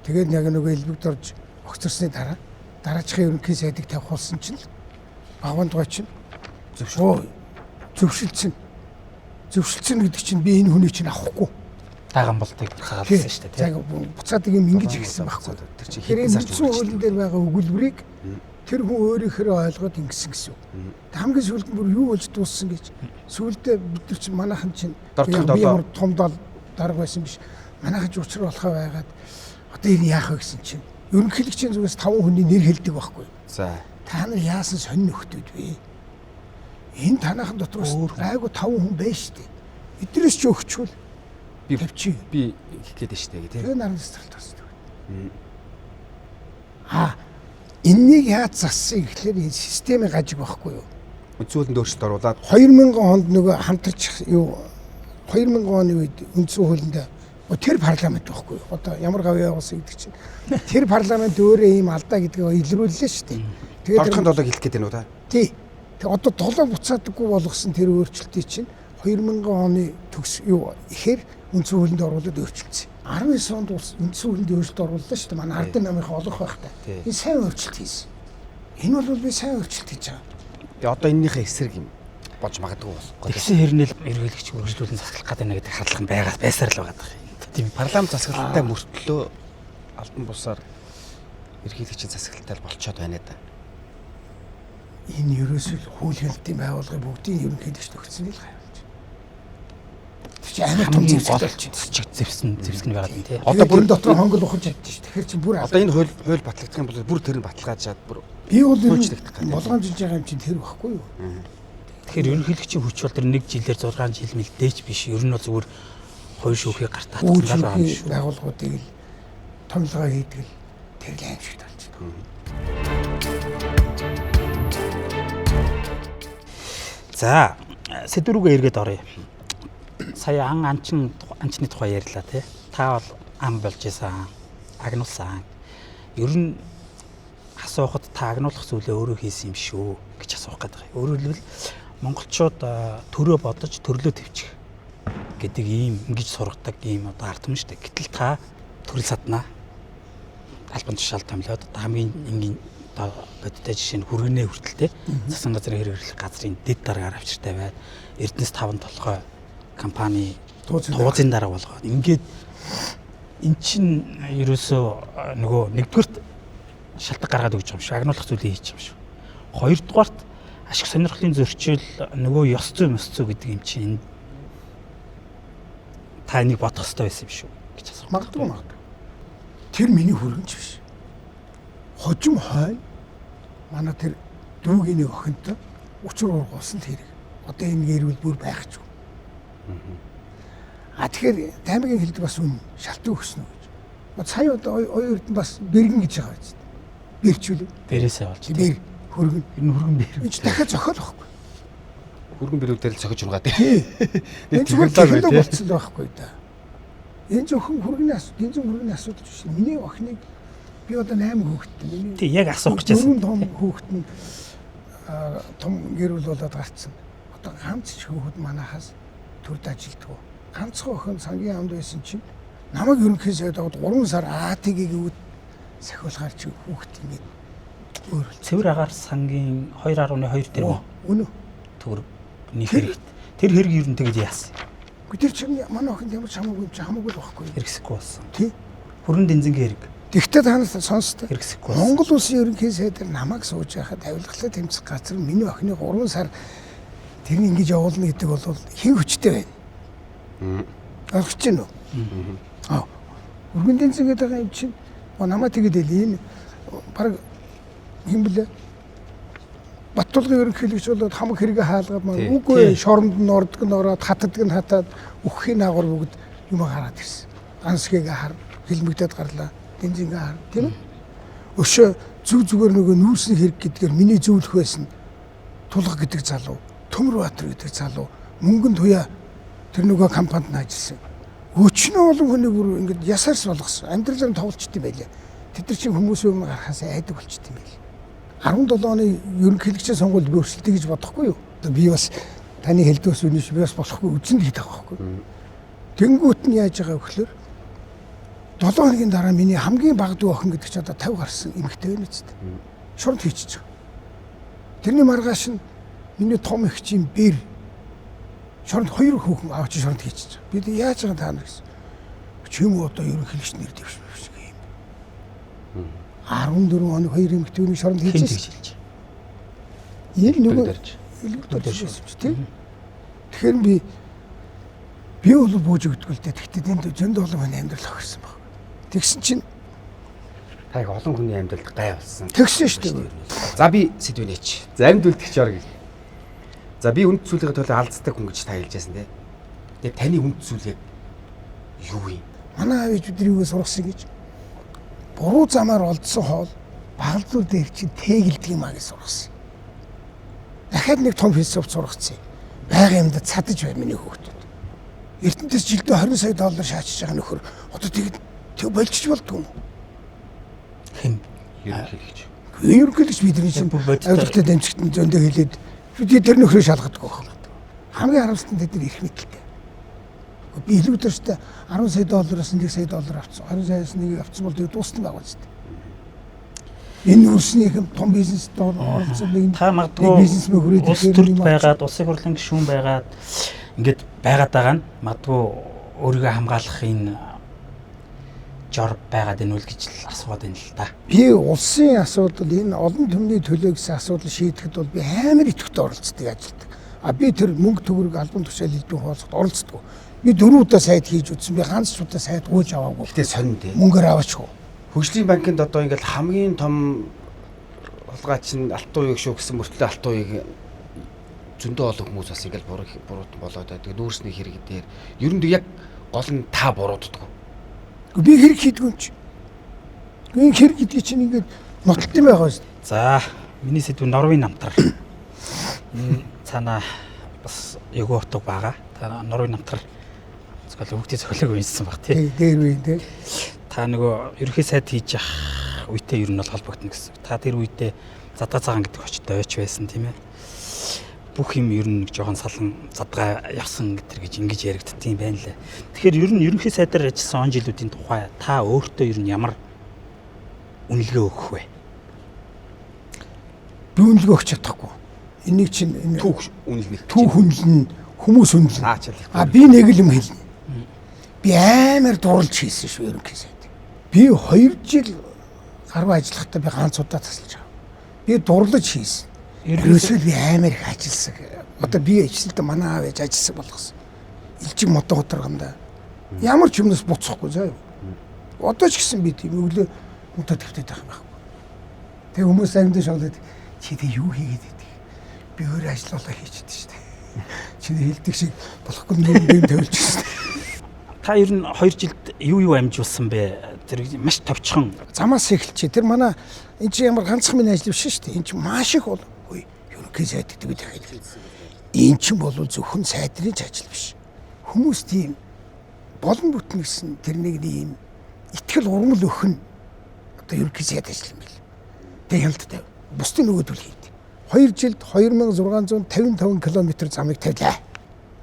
Тэгээд яг нөгөө элбэг дорж огцорсны дараа дараачихын ерөнхий сайдыг тавих болсон чинь Багванд гой чинь зөвшөлдсөн. Зөвшөлдсөн гэдэг чинь би энэ хүний чинь авахгүй. дааган болтыг хаалсан шүү дээ. Яг буцаадаг юм ингэж ихсэн байхгүй. Тэр чинь хэдэн сар хуулийн дээр байгаа өгүүлбэрийг тэр хүн өөрийнхөө ойлгоод ингэсэн гэсэн үг. Хамгийн сүүлд нь бүр юу болж дууссан гэж сүүлдээ бид нар чинь манайхан чинь ямар том дарга байсан биш. Манайхан ч учрал болохоо байгаад одоо энэ яах вэ гэсэн чинь ерөнхийлөгчийн зүгээс 5 хүний нэр хэлдэг байхгүй. За Та нар яасан сонин нөхдүүд вэ? Энэ танайхан дотроос айгу 5 хүн байна шүү дээ. Эдрээс ч өгчвөл би тавьчих. би хэлэх гээд штэ гэх тийм. Тэгээ нарийн цэцэрлт тасдаг. Эннийг яаж зассан гэхлээр энэ системийн гажиг байхгүй юу? Үзүүлэлт өөрчлөлт оруулаад 2000 онд нөгөө хамтарч юу 2000 оны үед үндсэн хуулинд тэр парламент байхгүй юу? Одоо ямар гавь явуулсан гэдэг чинь тэр парламент өөрөө ийм алдаа гэдгийг илрүүллээ шүү дээ. Тэгээд орхон долоог хэлэх гээд байна уу та? Тий. Тэг одоо долоо буцаадаггүй болгосон тэр өөрчлөлтийг чинь 2000 оны төгс юу ихээр үндсэн хуулинд оруулаад өөрчилсөн. 19 онд үндсэн хуулинд өөрчлөлт орууллаа шүү дээ. Манай ардын намынхаа олох байхтай. Энэ сайн өөрчлөлт хийсэн. Энэ бол би сайн өөрчлөлт хийж байгаа. Тэгээ одоо энэнийхээ эсрэг юм болж магадгүй бол. Тэгсэн хэрнээл эргэлгч үргэлжлүүлэн засаглах гэдэг нэг хадлага нь байсаар л байгаа даа. Тийм парламент засаглалтай мөртлөө албан бусаар ерөнхийлөгчийн засаглалтай болчиход байна да. Энэ ерөөсөө хууль хяналтын байгууллагын бүгдийн ерөнхийлөгчд өгсөн л гайвалж. Тэр чинь амар том зэвсэг болчих. Зэвсэг нь байгаа юм тий. Одоо бүр дотор хонгол ухаж ядчих шүү. Тэгэхээр чи бүр Одоо энэ хууль батлагдах юм бол бүр тэр нь баталгаажаад бүр би бол болгоомжилж байгаа юм чинь тэр байхгүй юу? Тэгэхээр ерөнхийлөгчийн хүч бол тэр 1 жилээр 6 жил мэлдээч биш. Ер нь бол зүгээр хоёр шүүхийг гартаа татсан байгаа юм шүү. Байгууллагуудыг л томилгоо хийдэг л тэр л аимшигт болж байна. За, сэдврүүгээ эргээд оръё. Сая анчны тухай ярьлаа тий. Та бол ам болж исэн, агнуулсан. Ер нь асуухад та агнуулах зүйлээ өөрөө хийсэн юм шүү гэж асуух гэдэг. Өөрөөр хэлбэл монголчууд төрөө бодож төрлөө төвчих гэдэг ийм ингэж сургадаг ийм одоо ард түмэн шүү дээ. Гэтэл та төрөл саднаа албан тушаал томлоод одоо хамгийн энгийн одоо бодтой жишээ нь хүргэнээ хүртэлтэй засгийн газрын хэрэглэх газрын дэд дараагаар авчиртай байд Эрдэнэс 5 толгой компани туузын дараа болгоод ингээд эн чин ерөөсөө нөгөө нэгдүгürt шалтгаан гаргаад өгч байгаа юм шиг агнуулах зүйлийг хийж байгаа юм шиг. Хоёрдугаарт ашиг сонирхлын зөрчил нөгөө ёс зүй гэдэг юм чинь та энийг бодох хэрэгтэй байсан юм шүү гэж асуух. Магадгүй. Тэр миний хүргэнч биш. Хожим хойно манай тэр дүүгийн нэг охинтой учир ургуулсан тэрэг. Одоо энэ гэрвэл бүр байхч. Тэгэхээр таймгийн хэлдэг бас үн шалтгаан өгсөн үү гэж. Сая одоо хоёрд нь бас бэргэн гэж байгаа биз. Бэрчүүл. Бэрээсээ болж. Бэр хөргөн. Энэ хөргөн бэр. Энд дахиад зохиол байхгүй. хөргөн бэрүүдээр л цохиж унгаад. Энэ зүгээр технологи болцсон байхгүй да. Энэ зөвхөн хөргөний асуудал биш. Миний охиныг би одоо 8 хүүхэдтэй. Тий, яг асуух гэж байсан. 4 том хүүхэд нь том гэрүүл болоод гарцсан. Одоо ганц ч хүүхэд манахаас төрд ажилддаг. Ганцхан охин сангийн амд байсан чинь намайг ерөнхий сайд аваад 3 сар АТГ-ийг үүд сахиулгаар чи хүүхэд ингэ өөр. Цэвэр агаар сангийн 2.2 тэрбум. Үнэ. Төгрөг нэг хэрэгт. Тэр хэрэг ер нь тэгээд яасан. Тэр чинь манай охин ямар ч хамаагүй л байхгүй. Хэрэгсэхгүй болсон. Тий. Хүрэн дэнзэнгийн хэрэг. Тэгтээ танаас сонсдог. Хэрэгсэхгүй болсон. Монгол улсын ерөнхий сайдаар намайг сууж байхад авилгалаа тэмцэх газар миний охины 3 сар тэрний ингэж явуулна гэдэг бол хэн хүчтэй байна. Ойлгож байна уу? Өргөн дэнзэн гэдэг юм чинь намаа тэгээд энэ баг юм блэ Баттулгын ерөнхийлөгч болоод хамаг хэрэгэ хаалгаад маань үгүй шоронд нь ордог нь ороод хатдаг нь хатаад үххийн наагур бүгд юм хараад ирсэн. Ансгийг хар хилмигдээд гарлаа. Дэнзингээ хар тийм үү? Өшөө зүгээр нөгөө нүүрсний хэрэг гэдгээр миний зөвлөх байсан Тулга гэдэг залуу, Төмөрбаатар гэдэг залуу, Мөнгөн туяа тэр нөгөө компанид ажилласан. Өчнөө олон хүний бүр ингэж ясаарс болгосон. Амьдралаар нь тоглолчт юм байлаа. Тэд нар чинь хүмүүсийн өмнө гарахаас айдаг болчт юм байлаа. 17 оны ерөнхийлөгчийн сонгуульд би өрсөлдөе гэж бодохгүй юу? Би бас таны хэлдвэс үнэш би бас болохгүй үзэн хийх байхгүй. Тэнгүүт нь яаж байгаа вэ гэхээр 7 хоногийн дараа миний хамгийн бага дүү охин гэдэг чинь одоо 50 гарсан эмэгтэй байна үст. Шорт хийчихэж байгаа. Тэрний маргааш нь миний том эгчийн бэр шорт 2 хүүхэн авч шорт хийчихэж байгаа. Би яаж байгаа та нар гэсэн. Чим одоо ерөнхийлөгч нэр дэвшмэ юм. 14 хоног 2 эмэгтэйний шоронд хийж. Энэ нөгөө илэрдэж тийм. Тэгэхээр би бол бууж өгдөг л дээ. Тэгтээ энд зөнд олон хүний амьдрал өгсөн баг. Тэгсэн чинь та их олон хүний амьдралд гай болсон. Тэгсэн шүү дээ. За би сэдвэнэч. Заримдүүлдэгч ор гэж. За би үнд зүйлийн төлөө алддаг хүн гэж та хэлж байсан те. Тэгээ таны үнд зүйл юу юм? Манай авижууд юу сургасан гэж буруу замаар олдсон хоол багалзуур дээр чинь тэгэлдэг юм а гэж сургасан. Дахиад нэг том философи сургацсан. Байга юмд цадаж бай миний хүүхдүүд. Эрдэнэс жилдээ 20 сая доллар шаачиж байгаа нөхөр одоо тэг болчих болдгоо юм. Хэн? Ерөнхийлөгч. Ерөнхийлөгч бидний чинь авилгатай дамжигтэн зөндөө хэлээд бид тэр нөхрөө шалгадаг байх. Хамгийн харамсалтай нь тэд нар их мэдэлтэй. Би илүү өдөртөө 10 сая доллараас 1 сая доллар авцсан. 20 саяас нэг авцсан бол тэгээд дуусна байгаа шүү дээ. Энэ үрсний хэм том бизнес оролцсон нэг Та магадгүй улс төрд байгаад, улсын хурлын гишүүн байгаад ингээд байгаад байгаа нь магадгүй өөрийгөө хамгаалах энэ жор байгаад энэ үл гэж л асууад байна л да. Би улсын асуудал энэ олон түмний төлөө гэсэн асуудал шийдэхэд бол би амар идэвхтэй оролцдог ажилдаг. А би тэр мөнгө төгрөг албан тушаал хэлбэрийн хуваалцахад оролцдог. Би 4 удаа сайд хийж үзсэн. Би ганц ч удаа сайд гуйж аваагүй. Гэтэ сонин дээ. Мөнгөөр аваачихгүй. Хөгжлийн банкнд одоо ингээл хамгийн том хулгайч нь алтан уяг шүү гэсэн мөртлөө алтан уяг зөндөө олон хүмүүс бас ингээл буруу болоод байдаг. Нүүрсний хэрэг дээр ер нь яг гол нь та бурууддаг. Би хэрэг хийдгүй юм чи. Би хэрэг гэдэг чинь ингээд нотолт юм байгаа шүү. За, миний сэдв Норвегийн намтар. Энэ цаана бас эго утга байгаа. Та Норвегийн намтар зөвхөн хөгтөй цохилог үйсэн баг тий. Дээр үе тий. Та нөгөө ерөнхий сайд хийж явах үедээ ер нь бол холбогдно гэсэн. Та тэр үедээ задгаа цагаан гэдэг очтой ойч байсан тийм ээ. Бүх юм ер нь жоохон салан задгаа явсан гэж ингэж яригдтiin байна лээ. Тэгэхээр ер нь ерөнхий сайдаар ажилласан он жилүүдийн тухай та өөртөө ер нь ямар үнэлгээ өгөх вэ? Би үнэлгээ өгч чадахгүй. Энийг чинь Түүх үнэлнэ. түүх үнэлнэ, хүмүүс үнэлнэ. Наачаал. А би нэг л юм хэлнэ. Би амар дурлж хийсэн шүү ерөнхий сайд. Би 2 жил гаруй ажиллахдаа би ганц удаа тасалж байгаа. Би дурлаж хийсэн. Ерөөсөө би амар их ажилласан. Одоо би ажилтаа манай аав ээж ажилласан болгосон. Илжиг модон ударганда ямар ч юмнаас буцахгүй заа юу. Одоо ч гэсэн би тийм өглөө модод төвтэй байх байхгүй. Тэгээ хүмүүс амьд шоолоод чи тэг юу хийгээд байдаг. Би өөрөө ажиллалаа хийчихдээ шүү дээ. Чиний хэлдэг шиг болохгүй юм тавьчихсан. Та ер нь 2 жилд юу амжуулсан бэ? Тэр маш товчхон. Замаас эхэлчихэ. Тэр манай энэ чи ямар ганцхан минь ажил биш шүү дээ. Энэ чи маш их бол ерөнхий сайд гэдэг бид дахиад. Энэ чинь бол зөвхөн сайдрын ажил биш. Хүмүүс тийм болон бүтэн гэсэн тэр нэг ийм итгэл урмал өхөн одоо ерөнхий сайд ажил юм бэл. Тэг хялттай. Бусдын нөгөөдөл хийдэг. 2 жилд 2655 км замыг тавилаа.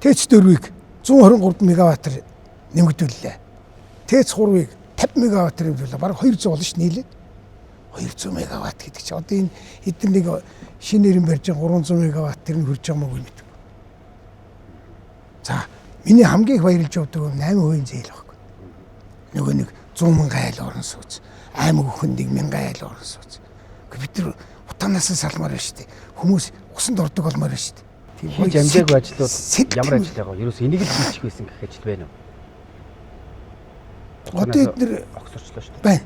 ТЭЦ 4-ийг 123 мегаваттаар нэмэгдүүллээ. ТЭЦ 3-ыг 50 мегаваттаар нэмэгдүүлээ. Бараг 200 болно ш нийлээд. 200 мегаватт гэдэг чинь одоо энэ хэдэн нэг шинэ нэрэн барьж 300 мегаватт тэр нь хурж байгаа мó гэдэг. За, миний хамгийн их баярлж явдаг 8% зээл байхгүй. Нөгөө нэг 100 мянган айл орон сууц, аймаг өхөнд 1000 айл орон сууц. Бид нар утаанаас салмаар байна шүү дээ. Хүмүүс усанд ордог болмоор байна шүү дээ. Тийм хийж амжаагүй ажлууд ямар ажил байгаа вэ? Ерөөс энийг л хийчих байсан гэх ажил байна уу? Одоо эдгээр огцорчлоо шүү дээ. байна.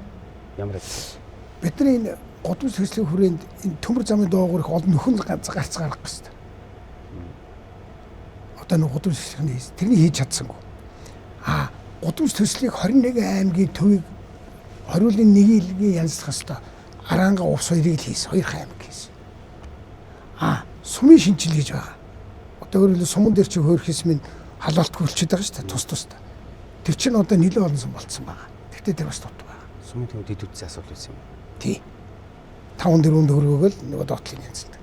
Ямар ажил? Бидний энэ гудамж төслийн хүрээнд энэ төмөр замын доогуур их олон нөхөн гарц гарах гэсэн. Одоо нэг гудамж төслийн хийс. Тэрний хийж чадсангүй. А гудамж төслийг 21 аймгийн төвийг хориулын нэг илгийн янзлах хэвээр Аранга увс хоёрыг л хийсэн. 2 аймаг хийсэн. А сумын шинжил гэж байгаа. Одоо өөрөлдөө суман дээр чи хөөрхөс минь халаалт хөлчөд байгаа шүү дээ. Тус тустай. Тэр чинь одоо нэлээд олон сум болцсон байгаа. Тэгтээ тэр бас дут байгаа. Сумын төв дэд үтсийн асуудал байсан юм. Тий. 5-4 төгрөгөөл нөгөө доотлын янзлдаг.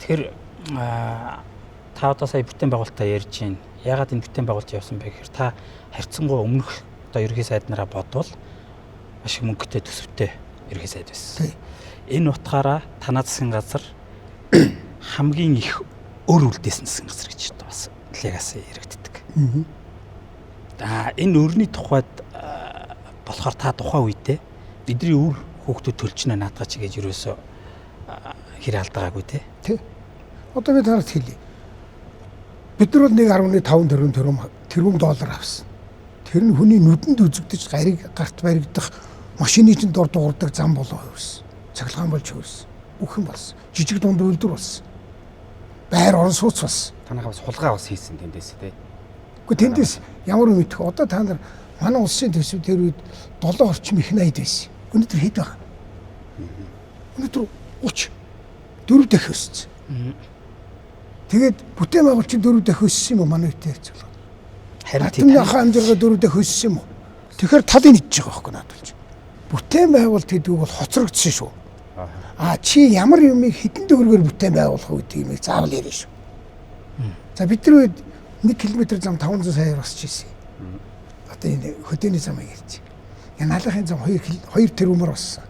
Тэгэхээр та одоо сая бүтээн байгуулалтаа ярьж байна. Яагаад энэ бүтээн байгуулалт явсан бэ гэхээр та харьцангуй өмнөх одоо ерөнхий сайд нараа бодвол маш их мөнгөтэй төсөвтэй ерөнхий сайд байсан. Энэ утгаараа танаа засгийн газар хамгийн их өр үлдээсэн засгийн газар гэж бас легас яригддаг. Энэ өрний тухайд болохоор та тухайн үедээ бидний үр хүүхдүүд төлчнөө наадгач гэж юусоо хэр алдаагаагүй тий. Одоо би танарт хэлье. Бид нар бол 1.5 тэрбум доллар авсан. Тэр нь хүний нүдэнд үзэгдэж гарт баригдах машины чинь дор дуурдаг зам болоо явсан. Цахилгаан болж явсан. Бүх юм болсон. Жижиг дунд үйлдвэр болсон. Байр орон сууц болсон. Танайхаа бас хулгай бас хийсэн тэндээс тий. Гэхдээ тэндээс ямар юм мэдэх. Одоо та нар манай улсын төсөв тэр үед 7 орчим их найд байсан. Өнөөдөр хэд байгаа? Өнөөдөр 30 4 дахь өссөн. Тэгээд бүтээн байгуулчин 4 дахь өссөн юм уу манай үетэй хэвчээ. Харин тиймээ амжиргаа 4 дахь өссөн юм уу? Тэгэхээр талын идэж байгаа байхгүй надад болж. Бүтээн байгуулалт гэдэг бол хоцрогдсон шүү. Чи ямар юмыг хэдэн төгрөгөөр бүтээн байгуулах вэ гэдэг юмыг заавал ярина шүү. За бидний үед 1 км зам 500 сая босч ирсэн. Одоо энэ хөдөөний замыг ярьж. Энэ наалахын зам 2 тэрбумаар боссон.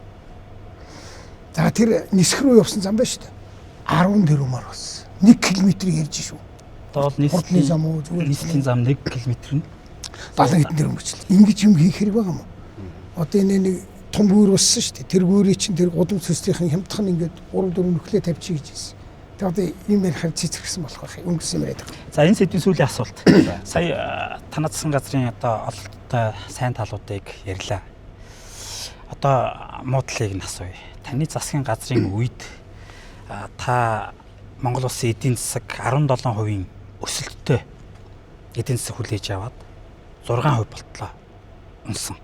За тэр нисэх рүү явсан зам байна шүү дээ. 10 тэрбумаар боссон. 1 км ярьж шүү. Одоо бол Хурдны зам уу зүгээр нийслэлийн зам 1 км нь 70 хэдэн тэрбум бичлээ. Ингэж юм хийх хэрэг байгаа юм уу? Одоо энэ нэг том бүүр боссон шүү дээ. Тэр бүүрийг чинь тэр гудамж төслийнхэн хямдхан ингээд 3 4 нөхлөө тавьчих гэж хэлсэн. Тэгээ одоо ийм ярихаар цэцэрхсэн болох байх. Өнгөрсөн юм яриад байгаа. За энэ сэдвийн сүүлийн асуулт. Сая танай засгийн газрын одоо ололттой сайн талуудыг ярьлаа. Одоо муу талыг нь асууя. Таны засгийн газрын үед та Монгол улсын эдийн засаг 17% өсөлттэй эдийн засаг хүлээж аваад 6% болтлоо унсан.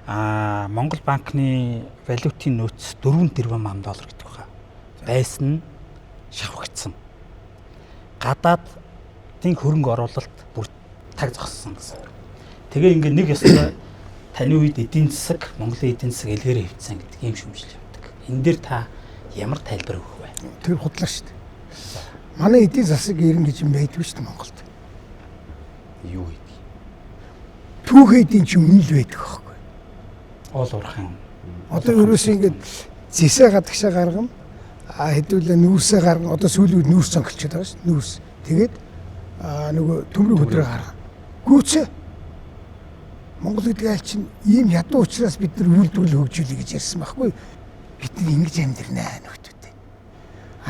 Монгол банкны валютын нөөц 4 тэрбум ам доллар гэдэг байна. Байсан нь шавхагдсан. Гадаадын хөрөнгө оруулалт бүр таг зогссон гэсэн. Тэгээ ингээд нэг ёстой таны үед эдийн засаг, Монголын эдийн засаг илгээрээ хөвцсөн гэдэг ийм шүмжил явдаг. Энэ дээр та ямар тайлбар өгөх вэ? Тэр худлаа шүү дээ. Манай эдийн засаг ирнэ гэж юм байдгүй шүү дээ Монголд. Юу хийдэг? Түүхий эдийн чинь үнэл байдаг байхгүй. Оол уурхайн. Одоо ерөөсөө ингээд зэсээ гадагшаа гаргана. Хэдүүлээ нүүрсээ гаргана. Одоо сүүлийн үед нүүрс цонголчод байгаа шүү. Нүүрс. Тэгээд нөгөө төмрөг хөдрөө гаргана. Гүцээ. Монгол гэдэг айл чинь ийм ядуу учраас бид нар үйлдвэрлэл хөгжүүлэе гэж ярьсан байхгүй. Бид нар ингэж амьдрнаа нөхдөөтэй.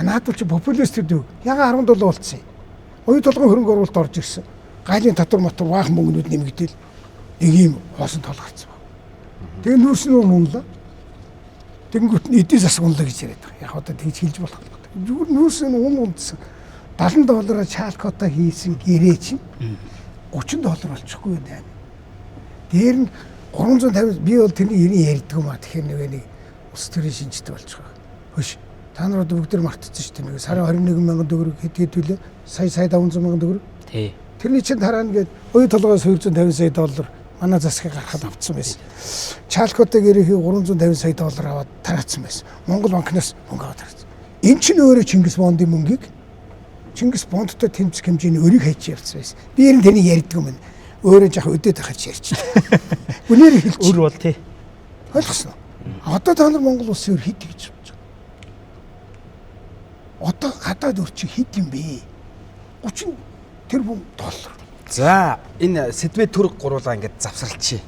Наадвал чи популист гэдэг. Яга 17 болцсон. Оюу толгойн хөрөнгө оруулалт орж ирсэн. Гайлын татвар матвар баахан мөнгнүүд нэмэгдээл нэг ийм хоосон тол гарцсан. Тэгээ нүүрс нь унлаа. Тэнгүүт нь эдийн засаг унлаа гэж яриад байгаа. Яг одоо тэгж хэлж болох юм. Зүгээр нүүрс нь унсан. $70 чалкота хийсэн гэрээ чинь $30 болчихгүй байна. Дээр нь 350 би бол тэрний 90 ярьдаг юм а. Тэгэхээр нэг ус төрийн шинжтэй болж байгаа. Хөш. Та нар одоо бүгд мартчихсан шүү дээ. Нэг сарын 21,000 төгрөг хэд төлөө? Сая 500,000 төгрөг. Тий. Тэрний чинь дараа нь гээд оюу толгоос $250 сая манай засгийг гаргахад авцсан байсан. Чалкота гэрээхий $350 сая аваад тараацсан байсан. Монгол банкнаас мөнгө аваад тараацсан. Энэ чинь өөрөө Чингис Бондын мөнгийг Чингис Бондтой тэмцэх хэмжээний өрийг хайж явцсан байсан. Би ер нь тэрийг ярьдаг юм байна. Өөрөө жах өдөөд ахаж ярьчихлаа. Үнээр хэлчих. Өр бол тий. Ойлгосноо. Одоо та нар Монгол улсын өр хэд гэж бодож байна? Одоо гадаад өр чи хэд юм бэ? 30 тэрбум доллар. За энэ сэдвээ төр гуруулаа ингээд завсралчи.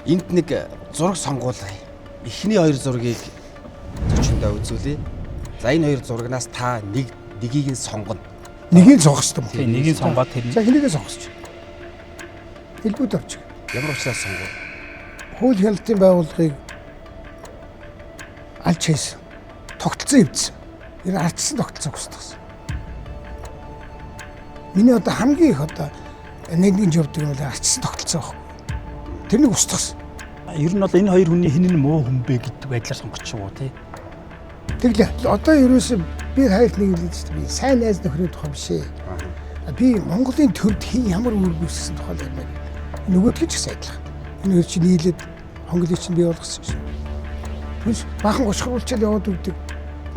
Энд нэг зураг сонгуулъя. Эхний 2 зургийг зочиндоо үзүүлье. За энэ 2 зурагнаас та нэгийг нь сонгоно. Нэгийг сонгох ёстой юм. Тий, нэгийг сонгоод тэр За хинийгээ сонгосч. Хэлбүүд авчих. Ямар учраас сонгов? Хууль хяналтын байгууллагыг алж хийсэн. Тогтолцоо эвдсэн. Энэ ардсан тогтолцоо хүсдэг. Миний одоо хамгийн их одоо нэгэн журдаг юм бол ардсан тогтолцоо байхгүй. Тэрнийг устгасан. ер нь бол энэ хоёр хүний хэн нь муу хүн бэ гэдэг байдлаар сонгоч юм уу тий. Тэглээ. Одоо ерөөсөө би хайрт нэг л шүү дээ. Би сайн найз нөхрийн тухай биш ээ. Би Монголын төрд хин ямар үр гүйцсэн тухай л юм. Нөгөөдгөө ч гэсэн адилхан. Энэ хоёр чинь нийлээд хонглыг чинь бий болгосон шүү. Түнш бахан гошхруулчаад яваад өгдөг.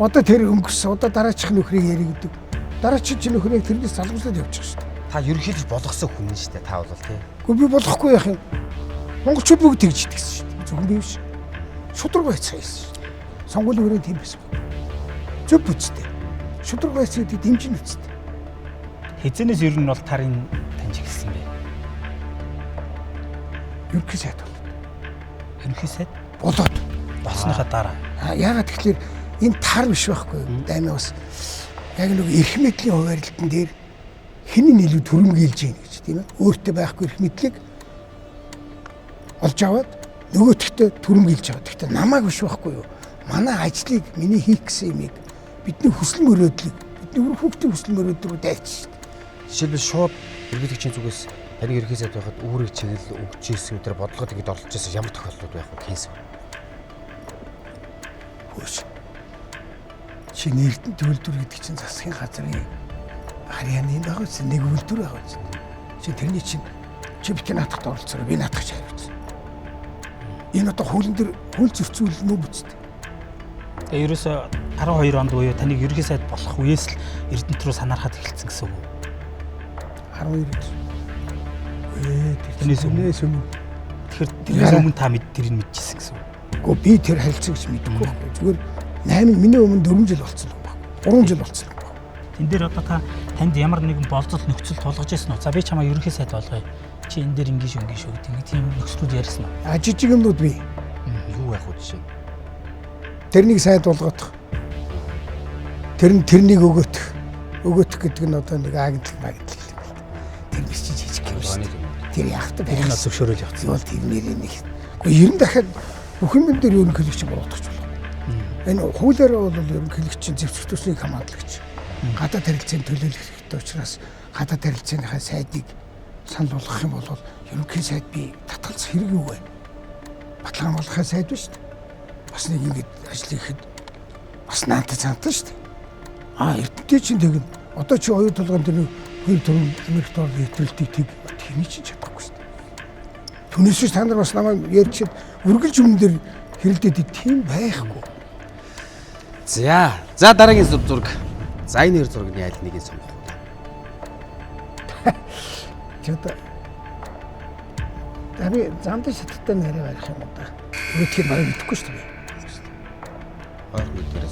Одоо тэр өнгөрсөн. Одоо дараачих нөхрийг яриг гэдэг. Дараачих чинь нөхрийг тэрнээс залгуулад явчих шүү дээ. Та ерөнхийдөө болгосон хүн шүү дээ. Та бол тий. Гэхдээ би болохгүй яах юм. Монголчууд бүгд тэгж идэгсэн шүү дээ. Зөвхөн би биш. Шудраг байцгаа хийсэн шүү дээ. Сонгуулийн өрөөнд тийм байсан. Зөв бүцтэй. Шудраг байцгаа гэдэг дэмжин үсттэй. Хизэнээс ер нь бол тарын таньж эхэлсэн бэ. Ерөнхий сайд бол. Ерөнхий сайд Болоод болсныхаа дараа. Яагаад тэгэхээр энэ тар биш байхгүй юу? Даймаа бас яг нэг эрх мэдлийн хуваарлтан дээр хэний илүү төрөмгийлж гин гэж тийм ээ. Өөртөө байхгүй эрх мэдлийг олж аваад нөгөөтгтөө төрөмгийлж байгаа. Гэхдээ намайг биш байхгүй юу? Манай ажлыг миний хийх гэсэн юмыг бидний хүсэл мөрөөдлийг бидний хүүхдийн хүсэл мөрөөдрөөр дайч. Жишээлбэл шууд ерөнхийлөгчийн зүгээс таны ерөнхий сайд байхад үүрэг чиглэл өгч ирсэн өдөр бодлогод ингэж оролцож байсан ямар тохиолдлууд байх вэ? Кейс. Хөөс. Чи нэртэн төлөвлөр гэдэг чинь засгийн газрын харьяаны байгаа үс нэг үйлдвэр байгаа үс. Чи тэрний чинь чи битэн наадахд оролцоо би наадах хариуцсан. Энэ одоо хуулийн дээр хууль зөрчил нөө бүцтэй. Тэгээ ерөөсө 12 онд буюу таныг ерөнхий сайд болох үеэс л Эрдэнэт рүү санаархад эхэлсэн гэсэн үг. 12. Тэрнээс өмнө. Тэгэхээр тэрнээс өмнө та тэрийг мэдчихсэн гэсэн үг. Гэхдээ би тэр харилцаа гэж мэдэхгүй байхгүй. Зүгээр 8 миний өмнө 4 жил болцсон юм байна. 3 жил болцсон юм байна. Тэн дээр одоо та танд ямар нэгэн болцол нөхцөл тулгаж ирсэн үү? За би чамаа ерөнхий сайд болгоё. Чи энэ дээр ингэж гэдэг нэг тийм нөхцлүүд ярьсан уу? Жижиг юмнууд бий. Юу байх вэ жишээ? Тэрнийг сайд болгох. Тэрнийг өгөөтөх гэдэг нь одоо нэг агентлаг юм. Тэр биш жижиг юм шүү дээ. Тэр яахтай байх. Энэ зөвшөөрөл явуулсан. Бол тэрнэр нэг. Гэхдээ 90 дахиад бүхэн мэн дээр ерөнхийлөгч борлуулах болно. Энэ хуулиараа бол ерөнхийлөгчийн зэвсэг төсвийг хамгааллагч. Гадаад харилцааны төлөөлөх хэрэгтэй учраас гадаад харилцааныхаа сайдыг санал болгох юм бол ерөнхий сайд би татгалзах хэрэг юу вэ? Баталгаан болгохын сайд биш үү? Бас нэг ингэж ажил хийхэд бас наантай цаантаа шүү дээ. Эрдэнэт чинь тэгнэ. Одоо чи оюу толгойн тэр 2-4 Америк долларын хэтрүүлтийг тэний чинь чадахгүй шүү дээ. Түүнээс ч та нар бас намайг ярьчихэд үргэлж өмнө дээр хэрэлдээд тийм байхгүй. За дараагийн зураг. За энэ хоёр зургийн аль нэгийг сонгох вэ? Одоо би замдаа шаттай нэрээ барих юм да. Өөрөөр бараг мэдэхгүй шүү дээ.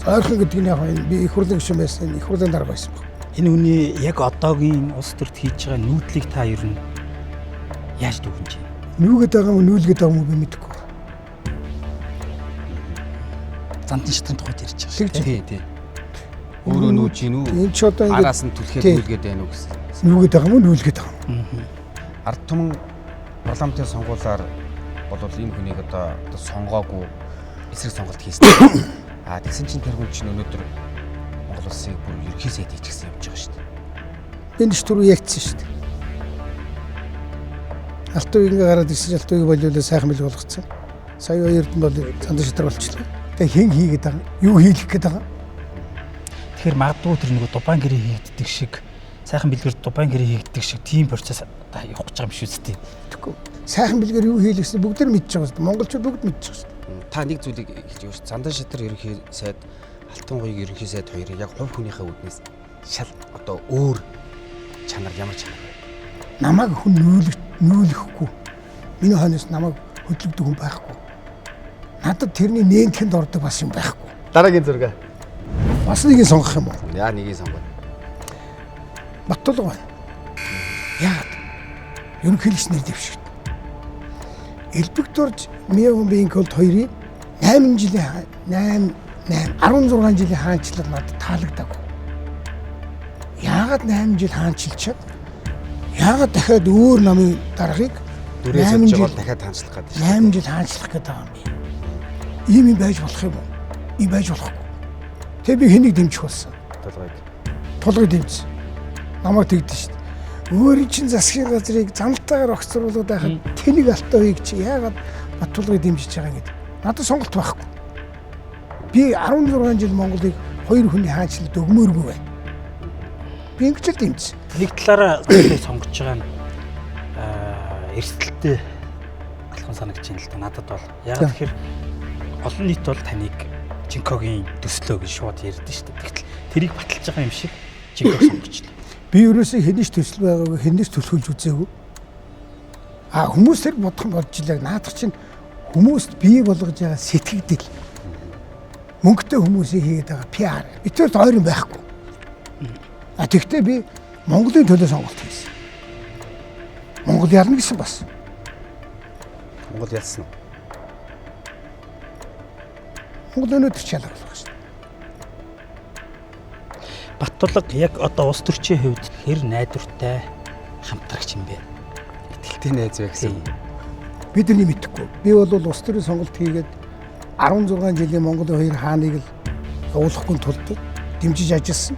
Ойрхон гэдэг нь яг би их хурлын гишүүн байсан, их хурлын дарга байсан баг. Энэ хүний яг одоогийн улс төрд хийж байгаа нүүдлийг та ер нь яаж дүгнэж байна? Нүүгээд байгаа юм уу, нүүлгээд байгаа юм уу би мэдэхгүй. Зантан шатрын тухайд ярьж байгаа. Тий. Өөрөө нүүж гин үү? Энэ ч одоо ингэ араас нь түлхээд нүүлгээд байна уу гэсэн. нүүгээд байгаа юм уу, нүүлгээд байгаа юм. Ард түмэн парламентын сонгуулиар бол энэ хүнийг одоо сонгоогүй эсрэг сонголт хийсэн. Тэгсэн чинь тэр хүн чинь өнөөдөр Монгол улсыг бүр ерөнхий сайд хийчихсэн явж байгаа шүү дээ. Энэ ч түрүү ярьсан шүү дээ. Алтан ингээ гараад ирсэн алтаныг болиулаа сайхан бил болгоцсон. Сая хоёрд нь бол зандаа шатар болчихлоо. Тэгээ хэн хийгээд байгаа? Юу хийх гээд байгаа? Тэгэхээр магадгүй тэр нэг дубайн гэрээ хийгддэг шиг сайхан бэлгэр дубайн гэрээ хийгддэг шиг тийм процесс явах гэж байгаа юм шүү дээ. Тэгэхгүй. Сайхан бэлгээр юу хийлгэсэн бүгд л мэдчихэж байгаа шүү дээ. Монголчууд бүгд мэдчихэж байгаа шүү дээ. Та нэг зүйлийг хэлж өгөөч. Зандан шатар ерөнхий сайд, Алтан гуйг ерөнхий сайд хоёрыг яг хувь хүнийхээ үднээс шал одоо өөр чанар ямар чанар вэ? Намайг хүн нүүлэхгүй. Миний хойноос намайг хөдлөгдөг хүн байхгүй. Надад тэрний нэнтэнд ордог бас юм байхгүй. Дараагийн зураг. Бас нэг нь сонгох юм уу? Яа нэгийг сонгоо. Баттулга байна. Яагаад? Ерөнхийлөгч нэр дэвшигт. Элбэгдорж Мянган Колд хоёрын 16 жилийн хаанчлал надад таалагдаагүй. Яагаад 8 жил хаанчилчаад яагаад дахиад өөр намын даргаыг 8 жил дахиад хаанчлах гэдэг. 8 жил хаанчлах гэдэг юм би. Ийм юм байж болох юм уу? Ийм байж болохгүй. Тэгээ би хэнийг дэмжих болсон? Тулгыг дэмжсэн. Намайг тэгдэж шүү дээ. Өөрийн чинь засгийн газрыг замтайгаар огцруулаад байхад тэнийг алтан хийг чи яагаад Баттулгыг дэмжиж байгаа гэдэг. Надад сонголт байхгүй. Би 16 жил Монголыг хоёр хүний хаанчлалд өгмөөргүй байна. Би ингэж л дэмжсэн. Нэг талаараа сонгож байгаа нь эрсдэлтэй алхам санагдаж байна л да надад бол. Яг тэгэхээр олон нийт бол таныг Жинкогийн төслөө гэж шууд ярьдэн шүү дээ. Тэгтэл тэрийг баталж байгаа юм шиг Жинког сонгочлоо. Би ерөөсөө хэнийч төсөл байгаагүй, хэнийч төлөвлөж үзээгүй. Хүмүүс тэр бодох юм болж илээ. Наадах чинь хүмүүст бий болгож байгаа сэтгэгдэл. Мөнгөтэй хүмүүсийн хийгээд байгаа PR. Эцээр ойрын байхгүй. Тэгтээ би Монголын төлөө сонголт хийсэн. Монгол ялна гэсэн бас. Монгол ялсан уу? Монгол өнөөдөр ч ялах болох шүү дээ. Баттулга яг одоо улс төрчийн хувьд хэр найдвартай хамтрагч юм бэ? Итгэлтэй найз вэ гэсэн. Бидний мэдэхгүй. Би бол улс төрийн сонголт хийгээд 16 жилийн Монголын хоёр хааныг л явуулахгүй тулд дэмжиж ажилласан.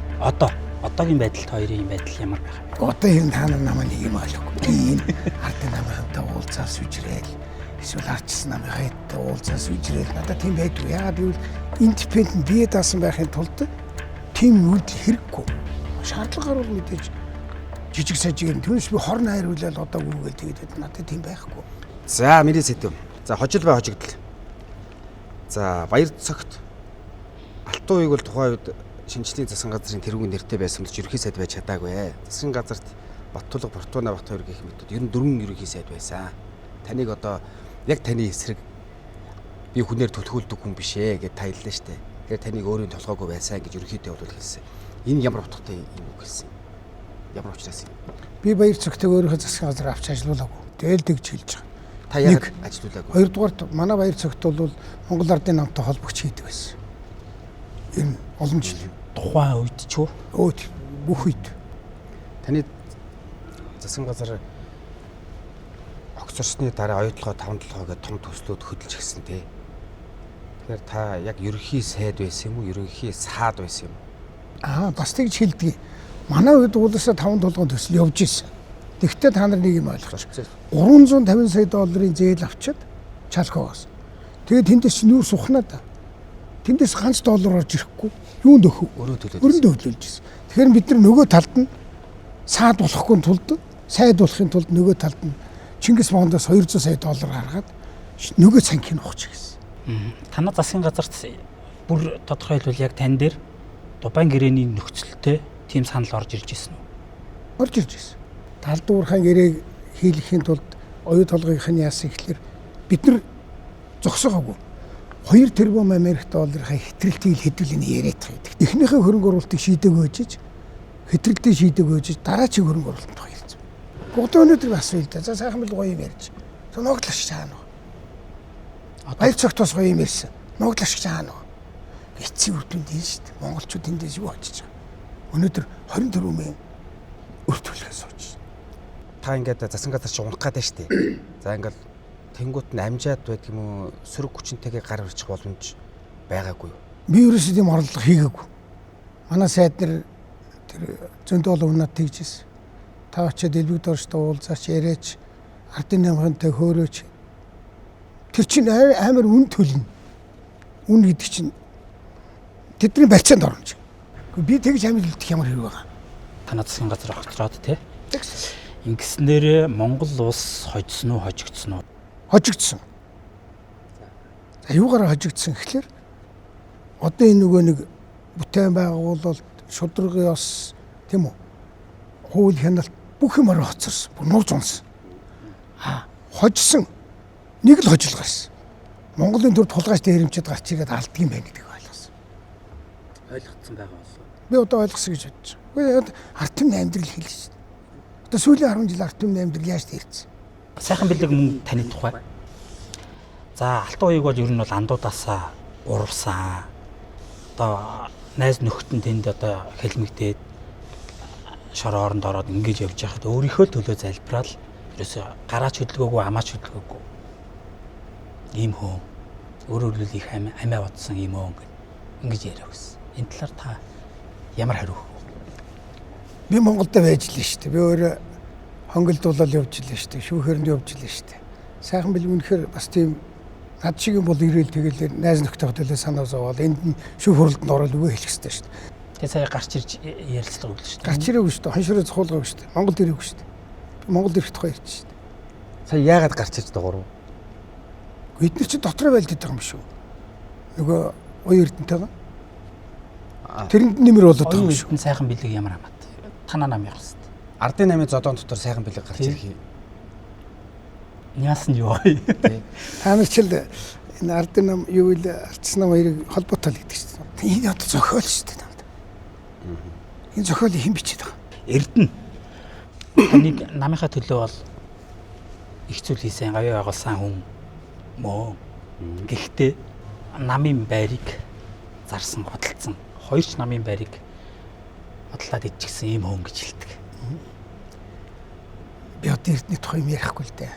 Одоогийн байдалд хоёрын байдал ямар байх вэ? Одоо хэрэг та нар намайг нэг юм ойлгохгүй. Би энэ ардын намынхантай уулзаас үжрээл эсвэл арчсан намынхантай уулзаас үжрээл надад тийм байдгүй. Яагаад гэвэл индипендент бие даасан байхын тулд тийм үйлдэл хэрэггүй. Шаардлагаар бол мэдээж жижиг сажиг юм. Түүнээс би хорн хайруулаад одоо гүгээл тэгээд надад тийм байхгүй. За миний сэдв. За хожил бай хожигдл. За баяр цогт Алтан уяг бол тухайн үед шинжлэлийн засгийн газрын тэрүүгийн нэртэй байсан ч ерөнхий сайд байж чадаагүй. Засгийн газарт Баттулга Фортуна Бат хоёр гэх мэт ер нь 4 ерөнхий сайд байсан. Таныг одоо яг таны эсрэг би хүнээр түлхүүлдэг хүн биш ээ гэж таяллаа штэ. Тэгэхээр таныг өөрийн толгойгүй байсан гэж ерөнхийдөө бол хэлсэн. Энэ ямар утгатай юм үг хэлсэн. Ямар учраас юм. Би баяр цогтойг өөрийнхөө засгийн газар авч ажиллуулаагүй. Тэгэл тэгж хэлж байгаа. Та яг ажиллуулаагүй. Хоёрдугаарт манай баяр цогт бол Монгол Ардын намтай холбогч хийдэг байсан. Энэ олон жил. Тухайн үед ч үү? Бүх үед. Таны засгийн газар огцорсны дараа оюутлогоо 5-7 гээд том төслүүд хөдөлж гисэн тий. Тэгэхээр та яг ерөнхий сайд байсан юм уу? Ерөнхий саад байсан юм уу? Бас тэгж хэлдэг. Манай үед уулсаа 5-7 төсөл явж исэн. Тэгвэл та нар нэг юм ойлгож. 350 сая долларын зээл авчиад чалхагаас. Тэгээд тэндээс нүүр сухнаа да. Тэндээс ганц доллар орж ирэхгүй. Юунд өгөх? Өрөөнд төлөөлж исэн. Тэгэхээр бид нар нөгөө талд нь саад болохгүй тулд, сайд болохын тулд нөгөө талд нь Чингис Монгоос 200 сая доллар гаргаад нөгөө цанхийг ухчих гэсэн. Танай засгийн газарт бүр тодорхойлбол яг тань дээр Дубайн гэрээний нөхцөлтэй тийм санал орж ирж ирсэн үү? Орж ирж ирсэн. Талдуурхан гэрээг хийлгэхийн тулд оюу толгойн яасан гэхэлэр бид нар зогсоогоогүй. 2 тэрбум Америк долларын хэтрэлтийг хэдүүлэний яриад байдаг. Эхнийхээ хөрөнгө оруулалтыг шийдэг өжиж, хэтрэлтийг шийдэг өжиж, дараачийн хөрөнгө оруулалтанд хоёрцсан. Гудаа өнөөдөр бас үйл дээ. За сайхан бил гоё юм ярьж. За ногдлоош чаана. Баяр цогт бас гоё юм ярьсан. Ногдлоош чаана. Эцсийн үр дүнд энэ шүү дээ. Монголчууд эндээс юу очиж байгаа. Өнөөдөр 24 мянган үр төлөхөөс сууж. Та ингээд засгийн газар чи унах гэдэг шүү дээ. За ингээд тэнгуут нь амжаад байдаг юм уу? Сөрөг хүчинтэйгээ гар барьчих боломж байгаагүй. Би ерөөсөө тийм орлого хийгээгүй. Манай сайд нар тэр зөндөл унаад тэгжсэн. Та очиод элбэг дорчтой уулзаач яриач ардын намхантай хөөрөөч. Тэр чинь амар үн төлнө. Үн гэдэг чинь тэдний барьцаанд орно ч. Би тэгж хамилуулдах ямар хэрэг байгаа. Танай засгийн газар огцроод тий. Ингэснээр Монгол улс хожсон уу, хожигдсон уу? Хожигдсон. За юугаар хожигдсон гэхэлэр одоо энэ нөгөө нэг бүтээн байгуулалт, шударгын ёс тийм үү? Хууль хяналт бүх юмар хоцорсон. Бүр нууц унсан. Хожсон. Нэг л хожил гарсан. Монголын төр тулгаач дээрэмчэд гарч ирээд алддаг юм байна гэдэг ойлгосон. Ойлгогдсон байгаа болов. Би одоо ойлгосон гэж бодож байгаа. Ард түмний амьдрал хэлж шээ. Одоо сүүлийн 10 жил ард түмний амьдрал яаж таарсан? Сайхан бэлэг мөн таны тухай. За Алтан уяг бол ер нь бол андуудаасаа урвсан. Одоо найз нөхдөд тэнд одоо хэлмэгдээд шорооронд ороод ингэж явж байхад өөрийнхөө төлөө залбирал ерөөсө гараач хөдөлгөөгүй, амаач хөдөлгөөгүй. Ийм хөө. Өөрөөр хэлбэл их амиа бодсон юм уу ингэж яриа гэсэн. Энэ талаар та ямар хариу өгөх вэ? Би Монголд байж л шүү дээ. Би өөрөө хонгилдуулал явж илээ шүү дээ. Шүүхэрэнд явж илээ шүү дээ. Сайхан бил үнэхээр бас тийм над шиг юм бол ирээл тэгэл найз нөхдөд төлөө санаа зовоол энд нь шүүх хуралданд ороод үгээ хэлэх хэрэгтэй шүү дээ. Тэгээ сая гарч ирж ярилцлага өглөө шүү дээ. Гарч ирээгүй шүү дээ. Хоншроо цохуулгаагүй шүү дээ. Монголд ирээгүй шүү дээ. Монгол ирэх тухай ярьж шүү дээ. Сая яагаад гарч ирж дагуурв? Бид нар чи дотроо байлддаг юм шүү. Нөгөө оюу эрдэнтэйгээ. Тэрэнд нэмэр болоод байгаа юм шүү. Оюу сайхан бэлэг ямар хамаат. Танаа нам явах хэрэгтэй. Ардын намын зодон дотор сайхан бэлэг гарч ирэх юм. Яасан юу вэ? Та нар ч л энэ ардын нам юу ил ардсан нам хоёрыг холбоотой л гэдэг шүү дээ. Энэ одоо зохиол шүү дээ танд. Энэ зохиолыг хэн бичээд байгаа? Эрдэнэ. Таныг намынхаа төлөө бол их зүйл хийсэн, гавь байгуулсан хүн мөө. Гэхдээ намын байрыг зарсан, хөдөлсөн. Хоёр ч намын байрыг бодлоод ичгсэн юм хүн гэж хэлдэг. Би одоо эрдэнэ тухай юм ярихгүй л дээ.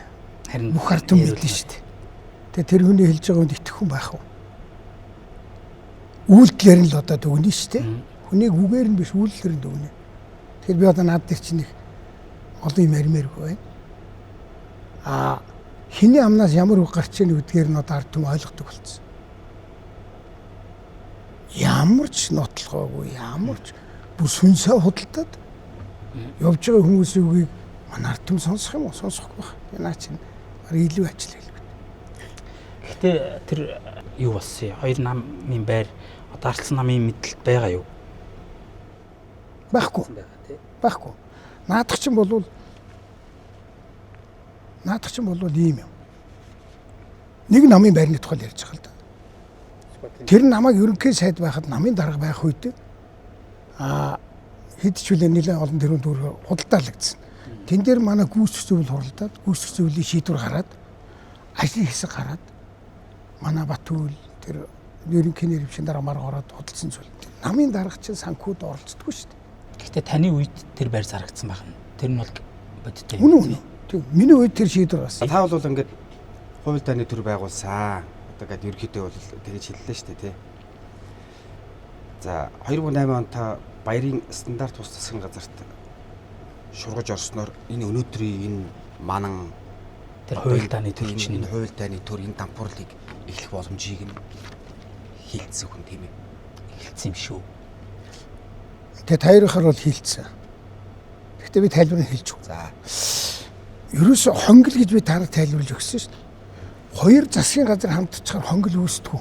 Харин бүх ард түмэн мэднэ шүү дээ. Тэгээ тэр хүний хэлж байгаа үнд итгэх хүн байх уу? Үйлдэлээр нь л одоо дүгнэ шүү дээ. Хүнийг үгээр нь биш үйлдэлээр нь дүгнэ. Тэгэхээр би одоо наад дээр чинь их олон юм ярмааргүй байна. Хиний амнаас ямар үг гарч ийн гэдгээр нь одоо ард түмэн ойлгодог болсон. Ямар ч нотлогоогүй, ямар ч бүр сүнсээ худалдаад явж байгаа хүмүүсийн үгийг манай ард түмэн сонсох юм уу? Сонсохгүй байх. Наа чинь илүү ажил хэлбэ. Гэхдээ тэр юу болсон юм? Хоёр намын байр одоо ардсан намын мэдлэлд байгаа юу? Байхгүй. Байхгүй. Наадах чинь болвол ийм юм. Нэг намын байрны тухай ярьж байгаа л да. Тэр намайг ерөнхий сайд байхад намын дарга байх үед хэд ч үлээ нэлээд олон тэрүүн төгрөг худалдаалагдсан. Тэн дээр манай гүйцэтгэх зөвлөл хуралдаад гүйцэтгэх зөвлөлийн шийдвэр гараад ажлын хэсэг гараад манай Батүл тэр ерөнхий нэрвшин дарамаар ороод худалдсан зүйл. Намын дарга чинь санхүүд оролцдоггүй шүү дээ. Гэхдээ таны үед тэр байр зарагдсан байна. Тэр нь бол бодтой. Үнэн. Тэг. Миний үед тэр шийдвэр бас. Та бол ингээд хувь таны төр байгуулсан. Одоо ингээд ерөнхийдөө бол тэгэж хэллээ шүү дээ тий. За 2008 онд та баярын стандарт тус засгийн газарт шургаж орсноор энэ өнөөдрийн энэ манан тэр хувь таны төр чинь хувь таны төр энэ дампуурлыг эхлэх боломжийг нь хилцсэн хүн тийм ээ. Хэлсэн юм шүү. Тэгээ таярахаар бол хилцсэн. Гэхдээ би тайлбарыг хэлж өг. За. Ерөөсө хонгил гэж би танад тайлбарлаж өгсөн шүү дээ. Хоёр засгийн газар хамтдагчаар хонгил үүсдэг.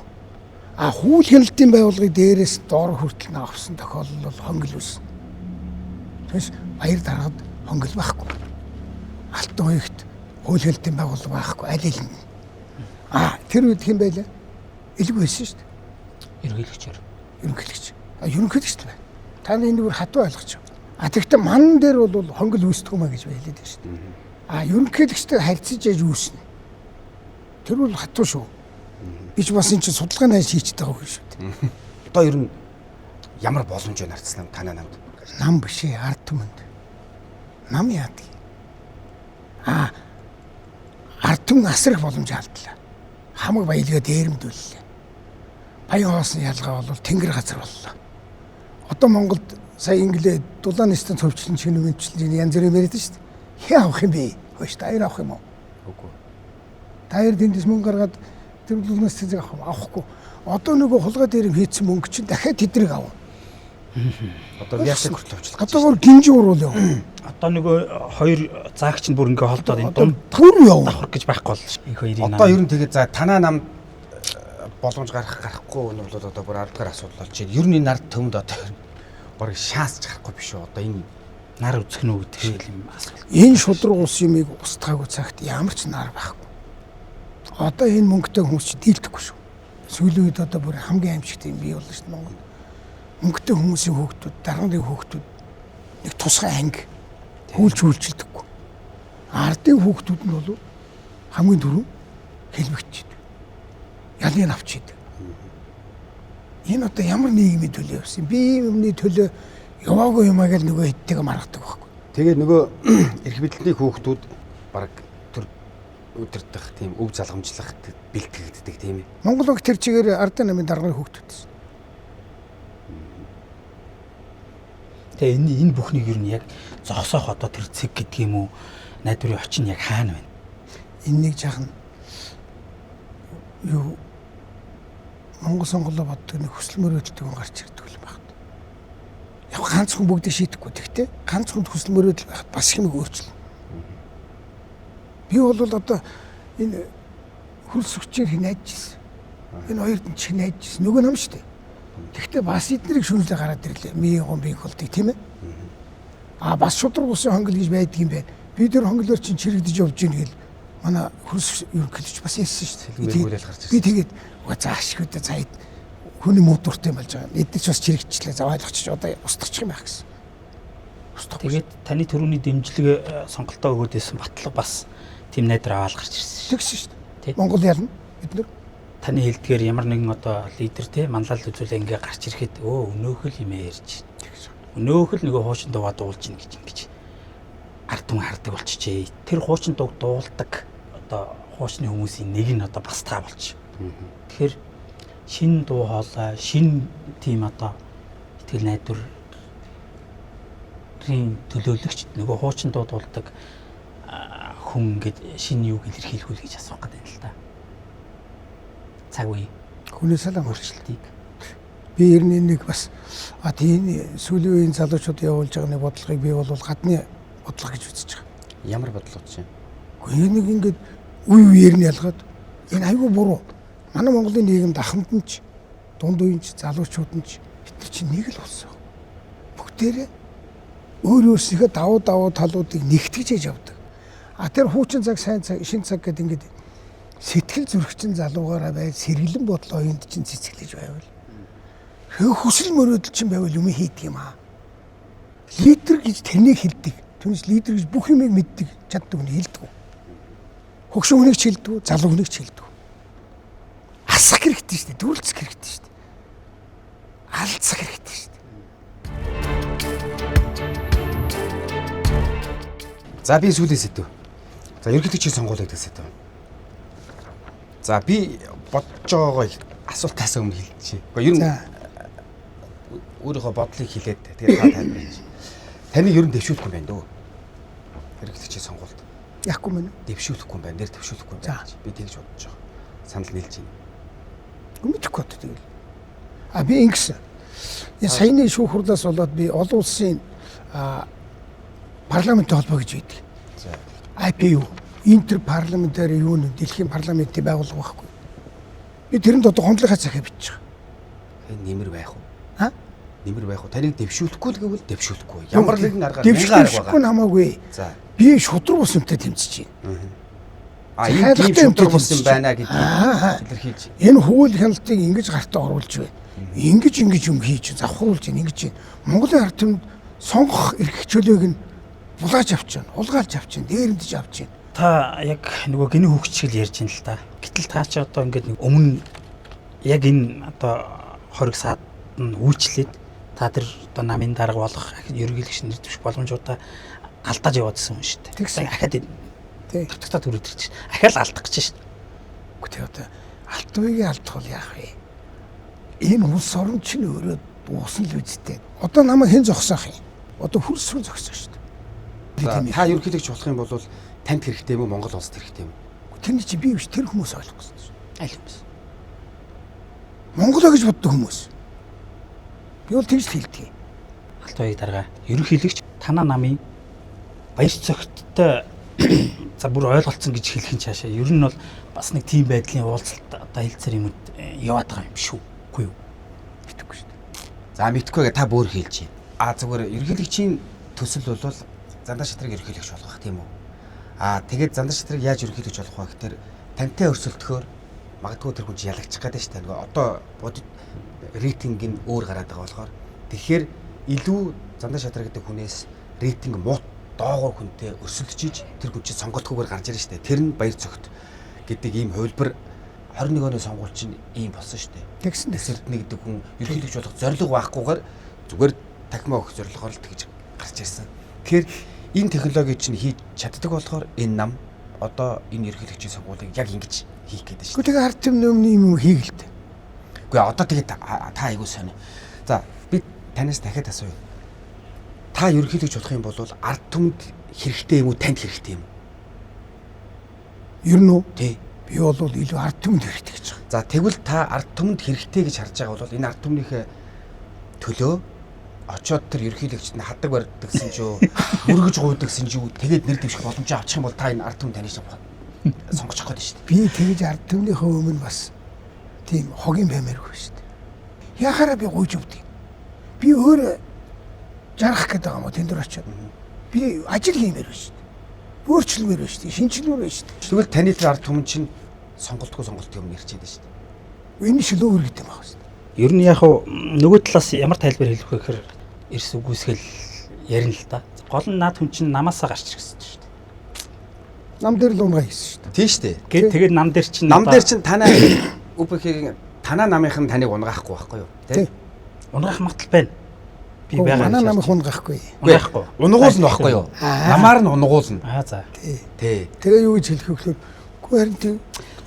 Хууль хяналтын байгууллагыг дээрээс доор хүртэл авсан тохиолдол бол хонгил үүснэ. Тэгээс баяр даргад хонгил байхгүй. Алтан хуягт хууль хяналтын байгууллага байхгүй аль хэлнэ. Тэр үед хэм байлаа? Илгүй байсан шүү дээ. Ерөнхийлөгчөөр. Ерөнхийлөгч л бай. Та энэ бүр хатуу ойлгож байна. Тэгэхдээ манан дээр бол хонгил үүсдэг юм а гэж байлаа дээ шүү дээ. Ерөнхийлөгчтэй харьцаж яж үүснэ. Тэр бол хатуу шүү. Бич бас энэ чинь судалгааны ажил хийчихэд байгаа хүн шүү дээ. Одоо ер нь ямар боломж байна арцлаа танай намд? Нам биш ээ, ард түмэнд. Нам яадаг. Ард түмэн асрах боломж алдлаа. Хамаг баялгаа дээрэмдүүллээ. Баян хоосны ялгаа бол тэнгэр газар боллоо. Одоо Монголд сая инглээ дулаан нэстэн төвчлэн чингэнчлэн янз бүрийн яриад шүү дээ. Хээ авах юм бэ? Хөөш таяр авах юм уу? Үгүй. Таяр дэндээс мөнгө гаргаад тэр дулаанаас цэцэг авахгүй. Одоо нөгөө хулгай дээр хийсэн мөнгө чинь дахиад тэдрийг авах. Одоо яасан хүртэл авчлаа. Одоо бүр гинжи уруул яв. Одоо нөгөө хоёр заагч нь бүр ингээ холдоод энэ дунд түр яв. давхар гэж байхгүй бол энэ хоёрын Одоо ер нь тэгээд за танаа намд боломж гарахгүй нь бол одоо бүр 10 дахь асуудал болж байна. Ер нь энэ ард төмд одоо бараг шаасч гарахгүй биш үү? Одоо энэ нар үзэх нь үү гэдэг шиг юм асуулт. Энэ шудраг ус юмыг устгаагүй цагт ямар ч нар байхгүй. Одоо энэ мөнгөтэй хүмүүс чи дийлдэхгүй шүү. Сүүлийн үед одоо бүр хамгийн аимшигт юм бий болно шүү дээ Монгол. Мөнгөтэй хүмүүсийн хүүхдүүд, дарганы хүүхдүүд нэг тусгай анги хүүлчилдэггүй. Ардын хүүхдүүд нь бол хамгийн түрүү хэлбэгчихэд. Ялын авчихэд. Энэ одоо ямар нийгмийн төлөө явсан. Би юмны төлөө яваагүй юмаа гэл нөгөө хэдтэйг маргадаг байхгүй. тэгээд нөгөө эрх мэдлэлтний хүүхдүүд бараг төр өдөрдөх тийм өв залгамжлах бэлтгэгддэг тийм ээ. Монгол банк тэр чигээр ардын намын дарганы хүүхдүүд. Тэгээ энэ бүхнийг юу нь яг зогсоох одоо тэр цэг гэдэг юм уу? Найдварын очин яг хаана байна? Энэ нэг жаахан юу Монгол сонголоо боддог нэг хүсэл мөрөөдөлтэй хүн гарч ирдэг юм байна. Яг ганцхан бүгдийг шийдэхгүй. Тэгтээ ганцхан хүсэл мөрөөдөл байхад бас хэмээг өөрчлөн. Би бол одоо энэ хөрс хүчээр хинайжсэн. Энэ хоёрд нь хинайжсэн. Нөгөө нам шүү дээ. Тэгтээ бас эднэрийг шүнжлээ гараад ирлээ. Мийн гон бийг болдгийг тийм ээ. Бас шудраг усын хонгил гэж байдаг юм байна. Би тэр хонглоор чинь чирэгдэж явж гин гэл манай хөрс ерөнхийлөгч бас ярьсан шүү дээ. Би тэгээд заашгүйдээ цаад хүний муудуртай болж байгаа. Эдгээр ч бас чирэгчлээ. За ойлгочих одоо устгачих юм байх гэсэн. Тэгээд таны төрөүний дэмжлэг сонголтоо өгөөд байсан батлаг бас тийм найдар аваад гарч ирсэн шүү. Тэгсэн шүү дээ. Монгол ялна бид нар. Таны хэлдгээр ямар нэгэн одоо лидер те манлал үзүүлээ ингээ гарч ирэхэд өнөөхөл юм ярьж байна. Өнөөхөл нөгөө хуучин дуугаа дуулж ийн гэж ингэж ард түмэн хардаг болчихжээ. Тэр хуучин дууг дуулдаг одоо хуучны хүмүүсийн нэг нь одоо бас та болчих. Тэгэхээр шин дуу хоолой, шин тийм одоо итгэл найдварын төлөөлөгч нөгөө хуучин дуу дуулдаг хүн ингээд шин юуг илэрхийлэх үл гэж асуух гэдэг юм л та. Цаг үе хүний салан өөрчлөлтийг би ер нь нэг бас тийм сүүлийн үеийн залуучууд явуулж байгаа нэг бодлогыг би бол гадны бодлого гэж үзэж байгаа. Ямар бодлого чинь? Гэхдээ нэг ингээд үе үеэр нь ялгаад энэ айгүй буруу. Манай Монголын нийгэмд ахмад нь ч дунд үеийн ч залуучууд нь ч бид чинь нэг л болсон. Бүгдээрээ өөр өөрсдийнхөө давуу талуудыг нэгтгэж явдаг. Тэр хуучин цаг, сайн цаг, шин цаг гэдэг ингээд сэтгэл зүрхчин залуугаараа бай, сэргэлэн бодлоо энд чинь цэцгэлж байвал. Хүсэл мөрөөдөл чинь байвал юм хийдэг юм аа. Лидер гэж тэрнийг хэлдэг. Түүнээс лидер гэж бүх юмыг мэддэг, чаддаг үнийг хэлдэг. Хөгшин хүнийг ч хэлдэг, залуу хүнийг ч хэлдэг. Асах хэрэгтэй шүү дээ, дүүлцэх хэрэгтэй шүү дээ. Алдсах хэрэгтэй шүү дээ. За би сүүлийн сэдв. За ерөнхийлөгчийн сонгуулийг гэсэн сэдв. За би бодож байгаагаа асуултаас өмнө хэлчихье. Гэхдээ ер нь өөрийнхөө бодлыг хэлээд тэгээд та тайлбарлаж. Таны ер нь дэвшүүлэхгүй юм байна дөө. Ерөнхийлөгчийн сонгуульд. Яахгүй мэн. Дэвшүүлэхгүй юм байна. Нэр дэвшүүлэхгүй юм байна. Би тэгж бодож байгаа. Санал нийлж байна. Мэдхгүй бод тэгэл. Би ингэсэн. Саяны шүүх хурлаас болоод би олон улсын парламентын холбоо гэж байдаг. За. IPU интерпарламентary юун дэлхийн парламентын байгууллага байхгүй. Би тэрэнд одоо хондлогоо захиа бичиж байгаа. Нэмэр байх уу? Нэмэр байх уу? Таныг дэвшүүлэхгүй л гэвэл дэвшүүлэхгүй. Ямар нэгэн аргаар дэвшүүлэхгүй хамаагүй. За. Би шудраг ус юмтай тэмцэж байна. Энэ тийм шудраг ус юм байна гэдгийг илэрхийлж. Энэ хууль хяналтыг ингэж гартаа оруулж байна. Ингэж юм хийж завхруулж байна. Ингэж байна. Монголын ард түмэнд сонгох эрх чөлөөг нь булааж авч байна. Улгаалж авч байна. Дээрэмдэж авч байна. Та яг нөгөө гинэ хөгчгөл ярьж байна л да. Гэтэл та чи одоо ингээд нэг өмнө яг энэ одоо хориг саад нь үйлчлээд та тэр одоо намын дарга болох ерөнхийлөгч нэрдэвш боломжуудаа алдаж яваадсэн юм шүү дээ. Тэгсэн. Ахаад Тий. татгатаа төрөд ирж чинь. Ахаад алдах гэж шүү дээ. Гэхдээ одоо алтвыгийн алдах бол яах вэ? Энэ улс орн чинь өөрөө дуусна л үсттэй. Одоо намайг хэн зогсоох юм? Одоо хөрсрөн зогсоо шүү дээ. Та ерөнхийлөгч болох юм бол танд хэрэгтэй юм уу? Монгол улсад хэрэгтэй юм уу? Тэрний чи би биш тэр хүмүүс ойлгох гэсэн шүү. Аль хүмүүс? Монголоо гэж боддог хүмүүс. Би бол тэгж хэлдэг. Алтвайг дарга ерөнхийлөгч танаа намын баяр цогттой за бүр ойлголцсон гэж хэлэх нь цаашаа ер нь бол бас нэг тийм байдлын уулзалт одоо хэлцэр юмуд яваад байгаа юм шүү. Үгүй юу? Мэдхгүй шүү дээ. За мэдхгүй та бүр хэлж байна. Зүгээр ерөнхийлөгчийн төсөл бол зандар шатрыг ерөнхийлөгч болгох тийм үү? Тэгээд зандар шатрыг яаж ерөнхийлөгч болгох вэ гэхээр тантай өрсөлдөхөөр магадгүй тэр хүн чинь ялагчих гээд шүү дээ. Нөгөө одоо бодит рейтинг нь өөр гараад байгаа болохоор тэгэхээр илүү зандар шатраа гэдэг хүнээс рейтинг муу доогуур хүнтэй өрсөлдөж тэр хүн чинь сонголтгүйгээр гарч ирж штэ. Тэр нь баяр цогт гэдэг ийм хувилбар 21 оны сонгуульд чинь ийм болсон штэ. Тэгсэн Эсэрдэнэ гэдэг хүн ерөнхийлөгч болох зорилго байхгүйгээр зүгээр тахимаа өгөх зорилгоор л тэгж гарч ирсэн. Тэгэхээр энэ технологи чинь хийж чаддаг болохоор энэ нам одоо энэ ерөнхийлөгчийн сонгуулийг яг ингэж хийх гэдэг штэ. Гэхдээ ард түмний өмнө юм хийгэлтэй. Үгүй одоо тэгээд та айгуу сонио. За би танаас дахиад асууя. Та ерөнхийлөгч болох юм бол ард түмэнд хэрэгтэй юм уу, танд хэрэгтэй юм уу? Ер нь үү? Тий. Би бол илүү ард түмэнд хэрэгтэй гэж байгаа. За тэгвэл та ард түмэнд хэрэгтэй гэж харж байгаа бол энэ ард түмнийхээ төлөө очоод тэр ерөнхийлөгчд нь хадаг барьдагсан ч юу, өргөж гуйдагсан ч юу, тэгээд нэр дэвших боломжоо авчих юм бол та энэ ард түмэнд таньж сонгочих гээд шүү дээ. Би тэгж ард түмнийхөө өмнө бас тийм хогийн баймааргүй шүү дээ. Яхаараа би гуйж өгдөг. Би өөр жаргах гэдэг юм уу тэнд дөр очиод. Би ажил хиймээр байна шүү дээ. Өөрчлөлмөр байна шүү дээ. Шинжилмээр байна шүү дээ. Тэгвэл таны тэр ард түмэн чинь сонголтгүй юм ярьчихэд байна шүү дээ. Энэ шилөө үргэлт юм байна шүү дээ. Ер нь яг нөгөө талаас ямар тайлбар хэлэх вэ гэхээр эрс үгүйсгэл ярина л да. Гол нь наад хүн чинь намаасаа гарч ирсэн шүү дээ. Нам дээр л унгаа хийсэн шүү дээ. Тийм шүү дээ. Тэгээд нам дээр чинь танаа УПХ-гийн танаа намынхан таныг унгаахгүй байхгүй юу? Тий. унгаах магадлал байна. Би байгаа. Манай намайг унгаахгүй. Унгаахгүй. Унгуулна байхгүй юу? Намаар нь унгуулна. За. Тий. Тэгээ юу гэж хэлэх вэ гэхээр үгүй харин тийм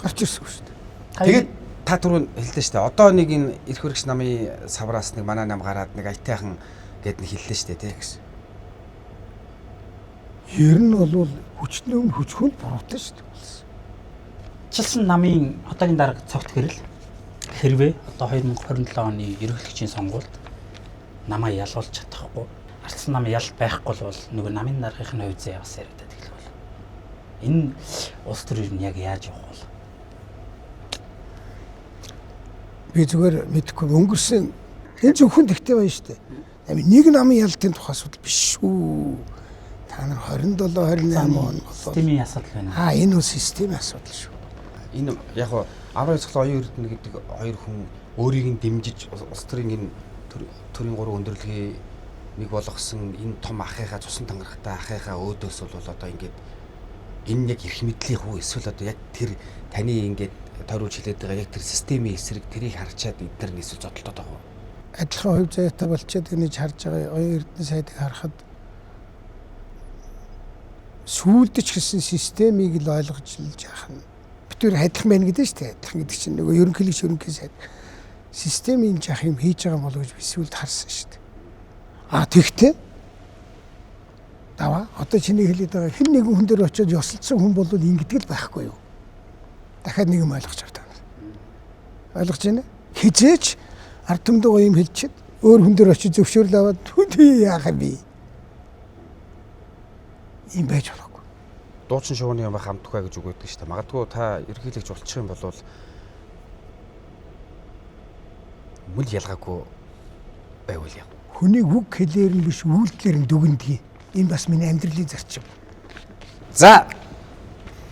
гарч ирсэн шүү дээ. Тэгээд та түрүүн хэллээ шүү дээ. Одоо нэг энэ эрх хөргөч намын савраас нэг манай нам гараад нэг айтайхан гэд нэг хэллээ шүү дээ, тий. Ер нь бол хүчний өмнө хүчгүй буруутай шүү дээ. Чилсэн намын одоогийн дарга цогт гэрэл хэрвээ одоо 2027 оны ерөнхийлөгчийн сонгуульд намаа ялуулж чадахгүй ардсан нам ял байхгүй бол нөгөө намын даргын хувьд зэ бас яриад байдаг л бол энэ улс төрийн яг яаж явах вэ? Би зүгээр мэдэхгүй өнгөрсөн энэ зөвхөн тэгтэй байна шүү дээ. Нэг намын ялтын тухай асуудал биш шүү. Та нар 27 28 он болоо. Системийн асуудал байна. Энэ бол системийн асуудал шүү. Энэ яг хоо аврал цоглон оюун эрдэнэ гэдэг хоёр хүн өөрийг нь дэмжиж улс төрийн энэ төрийн 3 өндөрлөгийг нэг болгосон энэ том ахыхаа цусан тангарахтай ахыхаа өөдөөс бол одоо ингээд энэ яг эрх мэдлийн хүү эсвэл одоо яг тэр таны ингээд тойруулж хэлээд байгаа яг тэр системийн эсрэг тэрийг харчаад эдгээр нь эсвэл зодтолтоод байгаа. Адилхан хувь заяатай болчиход гэж харж байгаа оюун эрдэнэ сайдыг харахад сүүлдэж гисэн системийг л ойлгож яах нь битүүр адилхан байна гэдэг шүү дээ. Адилхан гэдэг чинь нөгөө ерөнхий сайд системийн жах юм хийж байгаа болов гэж би сүүлд харсан шүү дээ. Тэгтээ даваа одоо чиний хэлээд байгаа хэн нэгэн хүн дээр очиод ёслцсон хүн бол ингэдэг л байхгүй юу? Дахиад нэг юм ойлгож байна. Ойлгож байна? Хизээч ард түмдэг юм хэлчихэд өөр хүн дээр очиж зөвшөөрөл аваад түнтэй яах юм бэ? Ийм байж болохгүй. Дуучин шувууны юм хамт тухай гэж үг өгдөг шүү дээ. Магадгүй та ерөнхийлөгч болчих юм бол мөл ялгаагүй байвал яа. Хүний үг хэлээр нь биш үйлдэлээр нь дүгнэдэг. Энэ бас миний амьдралын зарчим. За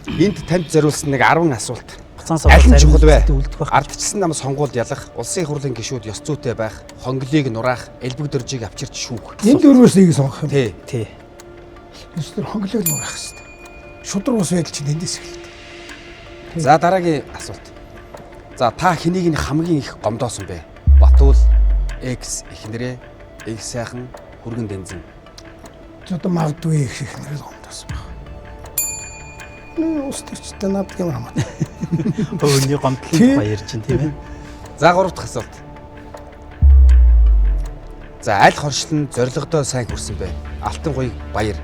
энд танд зориулсан нэг 10 асуулт. Буцаанаас Аль нь чухал вэ? үлдэх байх. Ардчилсан нам сонгуульд ялах, улсын их хурлын гишүүд ёс зүйтэй байх, хонглыг нураах, элбэг дөржийг авчирч шүүх. Энэ дөрвөөс нэг сонгох юм. Тий. Эсвэл хонглог нуурах хэрэгтэй. Шудраг ус байдал чинь эндээс эхэлдэг. За дараагийн асуулт. За та хэнийг нь хамгийн их гомдоосон бэ? Батуул, X эхнэрээ, X сайхан, хүргэн дэнзэн. Одоо магадгүй их нэрэл гомдоос баг. Устэрчтэй надад юм хамаа. Өөний гомдлын тухай ярьж байна тийм ээ. За гурав дахь асуулт. За аль хоршлон зоригтой сайн хүрсэн бэ? Алтан гуйг баяр,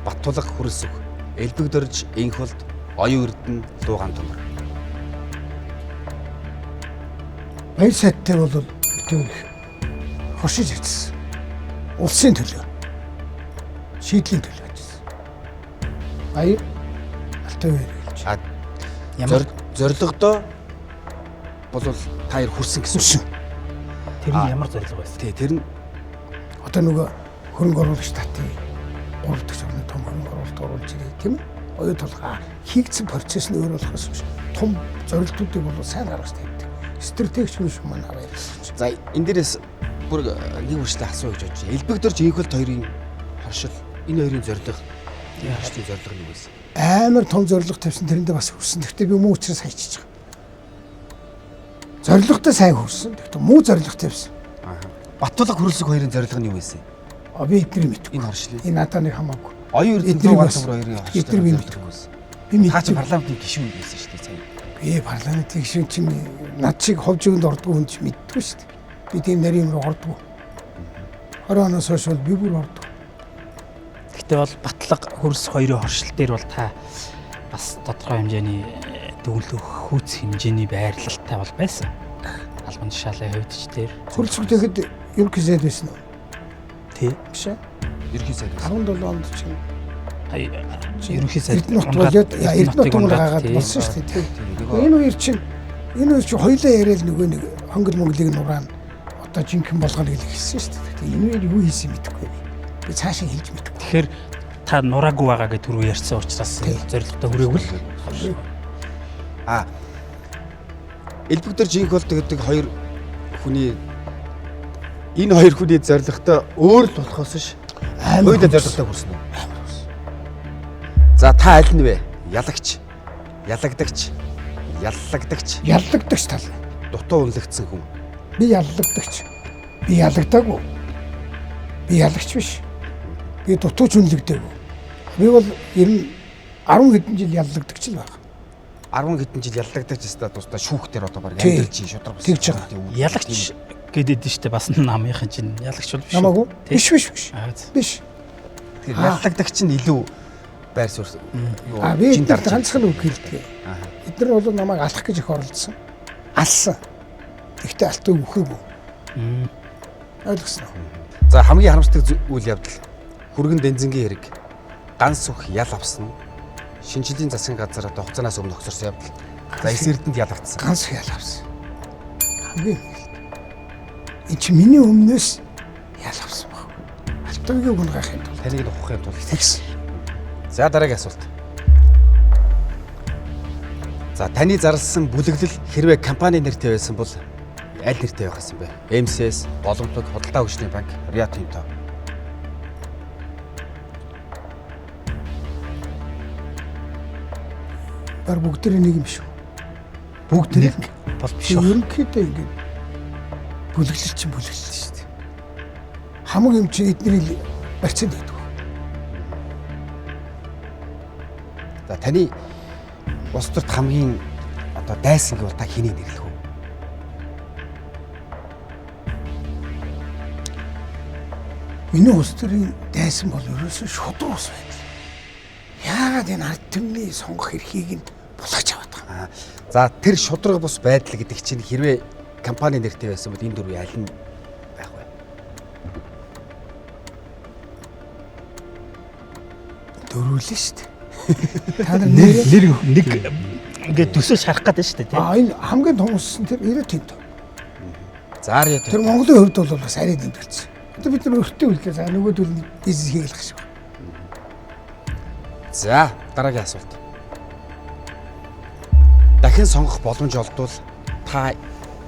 Баттулга хүрэлсүх, элбэг дөрж инхулд, оюун эрдэнэ, дуугаан төмөр. Баяр сайдтай бол битүүр хошиж ажилласан. Улсын төлөө. Шийдлийн төлөө ажилласан. Баяр алтай байж. Ямар зоригтой бол та хоёр хүрсэн гэсэн үг. тэр нь ямар зорилго байсан? Тий, тэр нь Одоо нөгөө хөрөнгө оруулагч татыг 3 дахь орны том хөрөнгө оруулалт оруулж ирээ тийм ээ. Оюу толгой хийгдсэн процесс нь өөр болохоос биш. Том зорилтуудыг бол сайн гаргаж тавьдаг. Стратегч хүн шиг манай баярлалаа. за энэ дээрээс бүр нэг үржлээ асуу гэж бодож байна. Элбэг дөрж инхэлт хоёрын хоршил энэ хоёрын зорилго яаштай зорилго нь юу вэ? Амар том зорилго тавьсан тэрэндээ бас хүрсэн. Гэхдээ би муу учраас хайчиж байгаа. Зорилготой сайн хүрсэн. Гэхдээ муу зорилго тавьсан. Баттулга хүрэлсүх хоёрын зорилго нь юу вэ? Би эдгээр мэдгүй. Энэ хоршлыг. Энэ надад нэг хамаагүй. Оюун эрдэнэ дуугаан төмөр хоёрын хоршлыг. Эдгээр би мэдгүй. Би Та чи мэдгүй. парламентын гишүүн байсан шүү дээ сая. Би парламентын гишүүн чинь над шиг ховжигонд ордгоо хүн чинь мэддэггүй шүү дээ. Би тийм нарийн руу ордгоо. 20 оноос хойш бол би бүр ордгоо. Гэхдээ бол батлага хөрс хоёрын хоршил дээр бол та бас тодорхой хэмжээний дүнлэх хүүц хэмжээний байрлалтай бол байсан. Албан тушаалын хувьд ч дээр Хөрөлцөг тэгэхэд ерөнхий сайд байсан уу? тий. Биш ээ. Ерхий сайд. 17 онд чинь Ерөнхий сайд Эрдэнэт болоод Эрдэнэт гаагаад болсон шүү дээ. Энэ хоёр чинь хоёулаа яриад нөгөө нэг хонгол монголыг нураана. Одоо жинхэнэ болгоно гэж хэлсэн шүү дээ. Тэгээ энэ хоёр юу хийсэн мэдэхгүй би. Би цаашаа хэлж мэдэхгүй. тэгэхээр та нураагүй байгаа гэж түрүү ярьсан учраас зорилготой хүрээгүй л. Элбэг дөрж инхэлт гэдэг хоёр хүний энэ хоёр хүний зорилготой өөр л болохоос ш. Хоёулаа зорилготой хүрсэн үү? За та аль нь вэ? Ялагч, ялагдагч, яллагдагч, Яллагдагч тал. дутуу үнэлэгдсэн хүн. Би яллагдагч. Би ялагдаагүй. Би ялагч биш. Би дутууч үнэлэгдээгүй. Би бол ер нь 10 хэдэн жил яллагдагч л байна. 10 хэдэн жил яллагдагч өстой тусдаа шүүх дээр одоо баг Тий. амьдрал чинь шудраг Тэгж байгаа. Ялагч гэдэг нь шүү дээ бас намынхан чинь ялагч бол биш. Намаагүй. Тий. Биш. За. Биш. Тэр яллагдагч нь илүү байр суурь. Би жин эдгээр дарж. ганцхан үг хэлдэг. Эдгээр бол намайг алах гэж их оролдсон. Алсан. Гэхдээ алтыг өгөөгүй. Ойлгосноо. За хамгийн харамсдаг үйл явдал хүргэн дэнзэнгийн хэрэг ганц сүх ял авсан. Шинжлэлийн засгийн газар одоо хугацаанаас өмнө огцорсон явдал. За эс эрдэнд ялагдсан. Ганц ял авсан. хамгийн ихэнх. Энд чи миний өмнөөс ял авсан баг. Алтайгийн хүн гахын тулд Таныг нь ухахын тулд тэгсэн. За дараагийн асуулт. За таны зарласан бүлэглэл хэрвээ компани нэртэй байсан бол аль нэртэй байх юм бэ? MCS, Боломжтой Худалдаа Хөгжлийн банк, Rio Tinto. Бар бүгдээрээ нэг юм шүү. Бүгдээрээ бол биш байна. ерөнхийдөө ингээд бүлэглэл чинь бүлэглэл шүү дээ. Хамаг юм чи эдний барьцаанд байдаг. За таны улс төрт хамгийн одоо дайсан гэвэл та хэнийг нэрлэх вэ? Миний улс төрийн дайсан бол ерөөсөө шудраг ус байна. Яагаад энэ ард түмний сонгох эрхийг нь булгаж аваад байгаа. За тэр шудраг бус байдал гэдэг чинь хэрвээ компани нэртэй байсан бол энэ дөрвийн аль нь байх вэ? Дөрвөлээ шүү дээ. Та нар нэр нэг ингээд төсөө шарах гэдэг шүү дээ тийм. энэ хамгийн том улс нь тэр Rio Tinto. За Rio Тэр Tinto. Монголын хувьд бол бас арай дэмжүүлсэн. Одоо бид нар өртөө үлдээ за нөгөөдөл нь бизнес хийх л гэж байна. За дараагийн асуулт. Дахин сонгох боломж олдвол та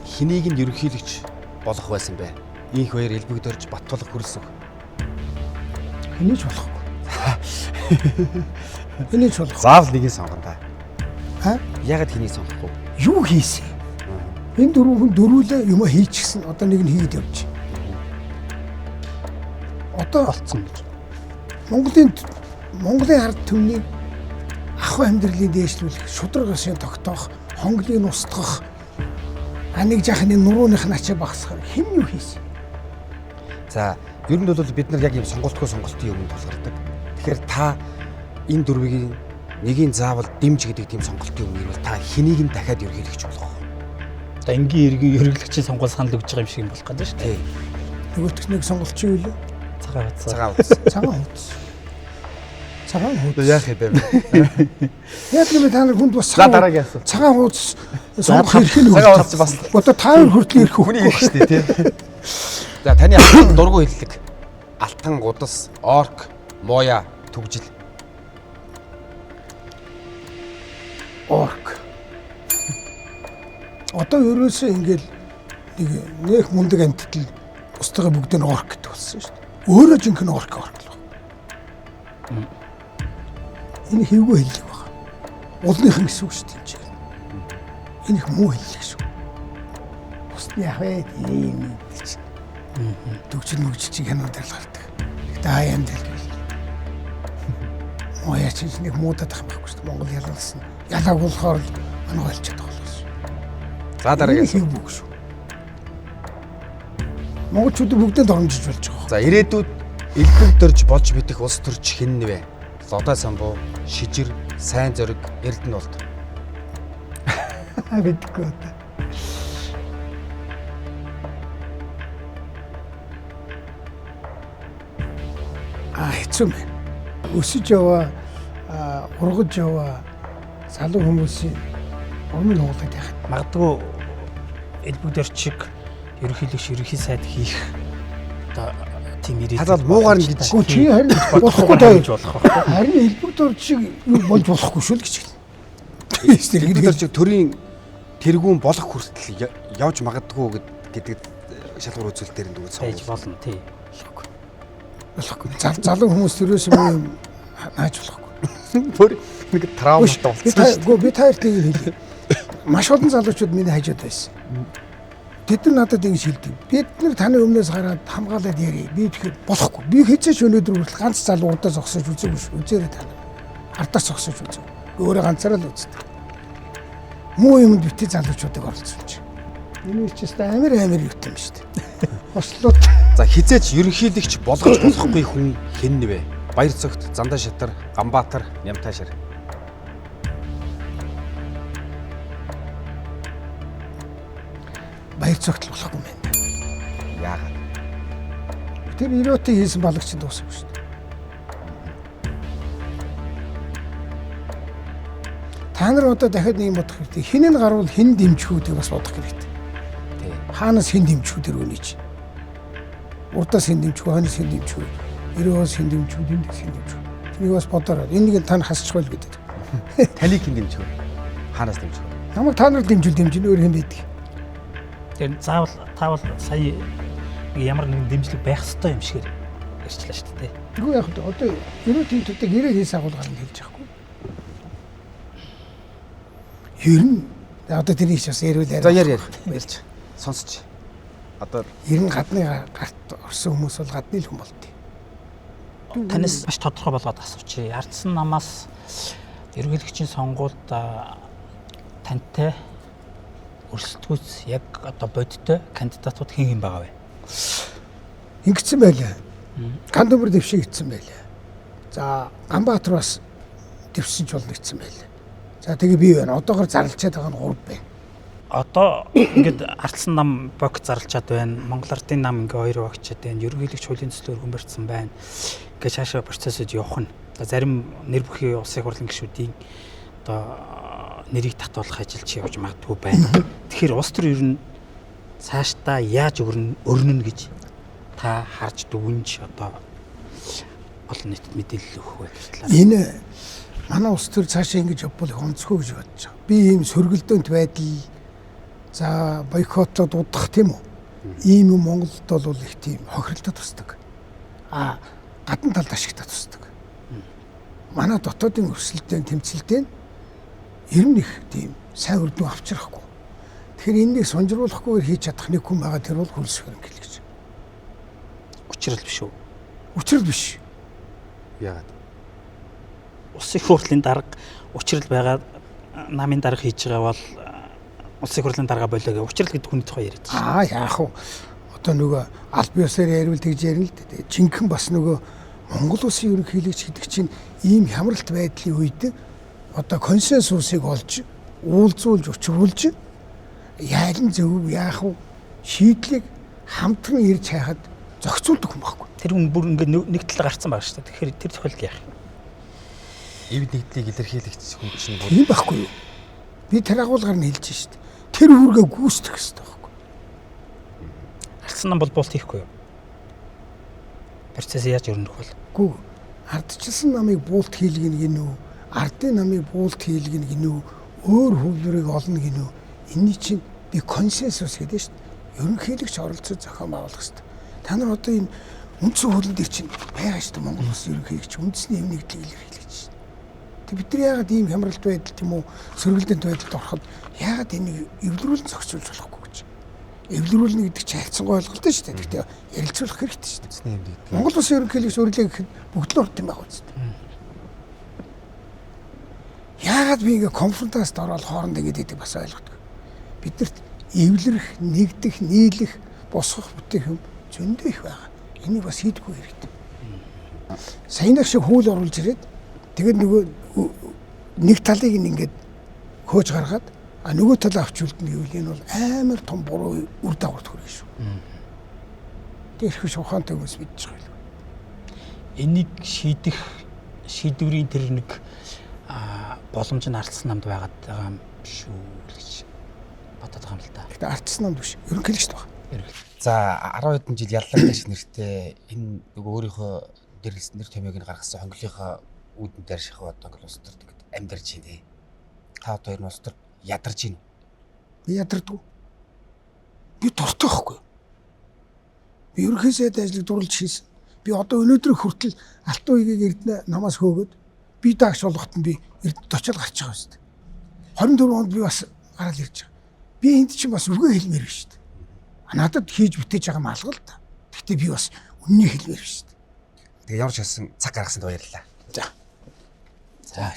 хэнийг нь ерөнхийлөгч болох байсан бэ? Инх баяр элбэгдэрж Баттулга хүрэлсэх. Энийг ч болохгүй. Энийг ч болох. Заавал нэгийг сонгоно та. Аа? Ягаад хэнийг сонгохгүй? Юу хийсэн? Энэ дөрвөн хүн дөрвөлээ юм хийчихсэн. Одоо нэг нь хийгээд явж. Одоо Болцсон гэж. Монголын ард түмнийг ахуй амьдралыг дээшлүүлэх, шудраг өсөй тогтоох, хонглыг нь устгах, нэг жахны нурууных нь ачаа багасгах хэн юу хийсэн? За ер нь бол бид нар яг юм сонголтын өмнө тулгардаг. Тэгэхээр та энэ дөрвийг нэгийг заавал дэмж гэдэг тийм сонголтын өмнө ирвэл та хэнийг нь дахиад ерөнхийлөгч болох вэ? Одоо энгийн иргэн ерөнхийлөгчийн сонгуул санал өгж байгаа юм шиг юм болох гэдэг шүү дээ. Нөгөөх нэг сонголт чи юу вэ? Цагаан утсаа. Цагаан утас. Цагаан хуудас. Цагаан хуудас. Яах юм бэ? Яг нэг та нар хүнд бас За дараагийн асуулт. цагаан хуудас сонгох эрх нь Цагаан хуудас бас одоо таар хүртэл ирэх хүний ирэх шүү дээ тийм. За таны алтан дургуй хэллэг. Алтан гудас, орк, моя, түгжил. орк. Одоо ерөөсөө ингээл нэг мундаг амьтдал устгаа бүгд нь орк гэдэг болсон шүү дээ. Өөрөө жинхэнэ орк л байна. Энэ хэвгүй хэллэг байна. Улных нь гэсэн үг шүү дээ. Энэ их муу хэллэг шүү. Бусдны яваад ийм гэж. Төгжил мөгжил чи хянаад л гардаг. Даяан дэл. Моя чи нэг муудаад байгаа юм байхгүй шүү дээ. Монгол ялгалсан. Ялаг болохоор л ангаа олчиход байгаа юм шүү. За дараагийн асуулт. Хэвгүй шүү. Монголчууд бүгдэд оромжиж болж байгаа. За ирээдүйд элбэгдэрж болж мэдэх улс төрч хэн нэвэ? Лодой самбуу, шижир, сайн зориг, эрдэнэ болд. Мэдгүй одоо. Хэцүү мэн. Өсөж яваа, ургаж яваа залуу хүмүүсийн өмнө нуулаад яхад. Магадгүй элбэгдэрчиг ерөнхий сайд хийх одоо тийм ирээд. Талбай муугаар нь гэж. Гү чи харин болохгүй гэж болох байхгүй. Харин элбэгдэр шиг болж болохгүй шүү л гэж хэлнэ. Элбэгдэрч төрийн тэргүүн болох хүртэл явж магадгүй гэдэг шалгуур үзүүл дээр нь дүгэл Байж болно тий. Болохгүй. Залуу хүмүүс төрөөс юм нааж болохгүй. Бүр нэг трауматай болчихсон. Би таар тийм хэлээ. Маш олон залуучууд миний хажууд байсан. Тэд нар надад ингэж хэлдэг. Бид нар таны өмнөөс хараад хамгаалаад ярив. Би тэгэхээр болохгүй. Би хэзээ ч өнөөдөр хүртэл ганц залуу удаа зогсож үзээгүй шүү. Үзээрэй та нар. Ардаас зогсож үзээ. Өөрөө ганцаараа л үздэг. Муу юмд битээ залуучуудыг оролцуулж. Энэ ч тест амар юм шүү дээ. Ослууд. За хизээч ерөнхийлөгч болгож болохгүй хүн хэн нэвэ? Баяр цогт, Зандаа Шатар, Ганбаатар, Нямтаашир. Баяр цогт болохгүй мэн. Яагаад? Тэр Риотын хийсэн балагчд дуусах шүү дээ. Та нар одоо дахиад нэг юм бодох хэрэгтэй. Хинэн гарвал хэн дэмжих үү гэж бас бодох хэрэгтэй. Тий. Хаанаас хэн дэмжих вэ өнийч? Урдаас хэн дэмжих вэ? Хойноос хэн дэмжих вэ? Өрөөс хэн дэмжих вэ? Эндээс хэн дэмжих вэ? Тэрийг бас бодороо. Энийг тань хасчих байл гэдэг. Таныг хэн дэмжих вэ? Хаанаас дэмжих вэ? Намайг та нар дэмжин өөр хэн байдаг? Тэгэхээр заавал таавал сая ямар нэгэн дэмжлэг байх ёстой юм шиг ярьчлаа шүү дээ. Тэгвэл яг одоо ерөөдийн төвтэй гэрээ хийсэн агуулгаар нь хэлж байхгүй. Ер нь одоо тэрийг ч бас ярил. За ярьж. Сонсч. Одоо ер нь гадны гарт орсон хүмүүс бол гадны л хүн болдгийг. Танаас маш тодорхой болгоод асуучих. Ардсан намаас ерөнхийлөгчийн сонгуульд тантай өрсөлдөхүйц яг одоо бодиттой кандидатууд хэн байгаа вэ? Ингэсэн байлаа. Гандамөр дэвшиг ицсэн байлаа. За Ганбаатар бас дэвшин ч болно гэсэн байлаа. За тэгээ би байна. Одоогор зарлчаад байгаа нь 3 байна. Одоо ингээд ардсан нам бог зарлчаад байна. Монгол Ардын нам ингээ 2 багчаад байна. Ерөнхийлөгч хуулийн төслөөр хөнбөрцсөн байна. Ингээ цаашаа процессыг явах нь. Зарим нэр бүхий улсын хурлын гишүүдийн одоо нэрийг татуулах ажил чи явж магадгүй байна. Тэгэхээр улс төр ер нь цаашдаа яаж өрнөнө гэж та харж дүгнж одоо олон нийтэд мэдээлэл өгөх вэ гэхлээр. Энэ манай улс төр цаашаа ингэж явбал онцгүй гэж бодож байгаа. Би ийм сөргөлдөөнт байдал за бойкотлоод удах тийм үү? Ийм юм Монголд бол их тийм хохиролтой тусдаг. Гадна талд ашигтай тусдаг. Манай дотоодын өрсөлдөөн тэмцэлтэй ер нь их тийм сайн үр дүн авчрахгүй. Тэгэхээр энийг сонжруулахгүйгээр хийж чадах нэг хүн байгаа тэр бол хөлс хөрөнгө гэж. Учрал биш үү? Учрал биш. яагаад? Улсын хурлын дарга учрал байгаа намын дарга хийж байгаа бол улсын хурлын дарга болоо. Учрал гэдэг хүний тухай яриад байна. Яах вэ? Одоо нөгөө аль биесээр ярил тэгж ярина л дээ. Жинхэнэ бас нөгөө Монгол улсын ерөнхийлөгч гэдэг чинь ийм хямралт байдлын үед одоо консенсусыг олж уулзуулж учруулж яалан зөв яах вэ? Шийдлийг хамтран ирж хайхад зохицуулдаг хүн байхгүй. Тэр хүн бүр ингээд нэг тал гарцсан байгаа шүү дээ. Тэгэхээр тэр тохиолдол яах вэ? Эв нэгдлийг илэрхийлэгч хүн чинь Тийм байхгүй юу? Би тэр агуулгаар нь хэлж шүү дээ. Тэр үүргээ гүйцэтгэх хэрэгтэй байхгүй. Ардсан нам бол булт хийхгүй юу? Процесс яаж өрнөх вэ? Гүү. Ардчилсан намыг буулт хийлгэн гинүү? Ардын намыг буулт хийлгэн гинүү? Өөр хөвлөрийг олно гинүү? Энийн чинь би консенсус гэдэг шүү дээ. Ерөнхийлөгч оролцож зохион байгуулах хэрэгтэй. Та нар одоо энэ үндсэн хуулийн дээр чинь байгаа шүү дээ. Монгол улсын ерөнхийлөгч үндэсний эв нэгдлийг илэрхийлж шүү дээ. Тэг бид нар яагаад ийм хямралт байдал тийм үү сөргөлдөөнт байдалд ороход яагаад энийг эвлэрүүлэн зохицуулж болохгүй гэж. Эвлэрүүлнэ гэдэг чинь хайцсан ойлголт шүү дээ. Гэхдээ ярилцуулах хэрэгтэй шүү дээ. Монгол улсын ерөнхийлөгч өрлөө гэхэд бүгд л орд юм байгаа үст. Яагаад би ингээ конфронтацид ороод хоорондоо ингэдэг бас ойлгодог. Биднэрт эвлэрэх, нэгдэх, нийлэх, босгох бүтээх юм зөндөө их байгаа. Энийг бас хийдэггүй хэрэгтэй. Саяны шиг хууль оруулж ирээд тэгээд нөгөө нэг талыг ингээд хөөж гаргаад нөгөө талаа авч үлдэнэ гэвэл энэ бол амар том буруу үр дагавар төрөх шүү. Тэрхүү ухаантай хүмүүс мэдж байгаа юм. Энийг шийдэх шийдвэрийн тэр нэг боломж нь ардсан намд байгаад байгаа юм шүү гэж бодоод байгаа юм л да. Гэхдээ ардсан намд биш. Ерөнхийлөгчд байгаа. За 10 хэдэн жил яллаг гэж нэртэй энэ нөгөө өөрийнхөө нэр томьёог нь гаргасан хонглынхаа үүдэн дээр шахав одоо ингээл улс төр гэдэг амьдарч байна. Та одоо энэ улс төр ядарч байна. Би ядардгүй. Би дуртай байхгүй. Би ерөнхий сайд ажлыг дурлж хийсэн. Би одоо өнөөдөр хүртэл Алтан уягийг Эрдэнэ намаас хөөгөөд би даагч болгоход нь би Эрдэнэт очиод гарч байгаа шүү дээ. 24 онд би бас гараад ирж байгаа. Би энд чинь бас үгээ хэлмээр биш шүү дээ. Надад хийж бүтээж байгаа юм алга л та. Гэхдээ би бас үннийг хэлмээр биш шүү дээ. Тэгээ ямар ч хэлсэн цаг гаргасан баярлалаа. За.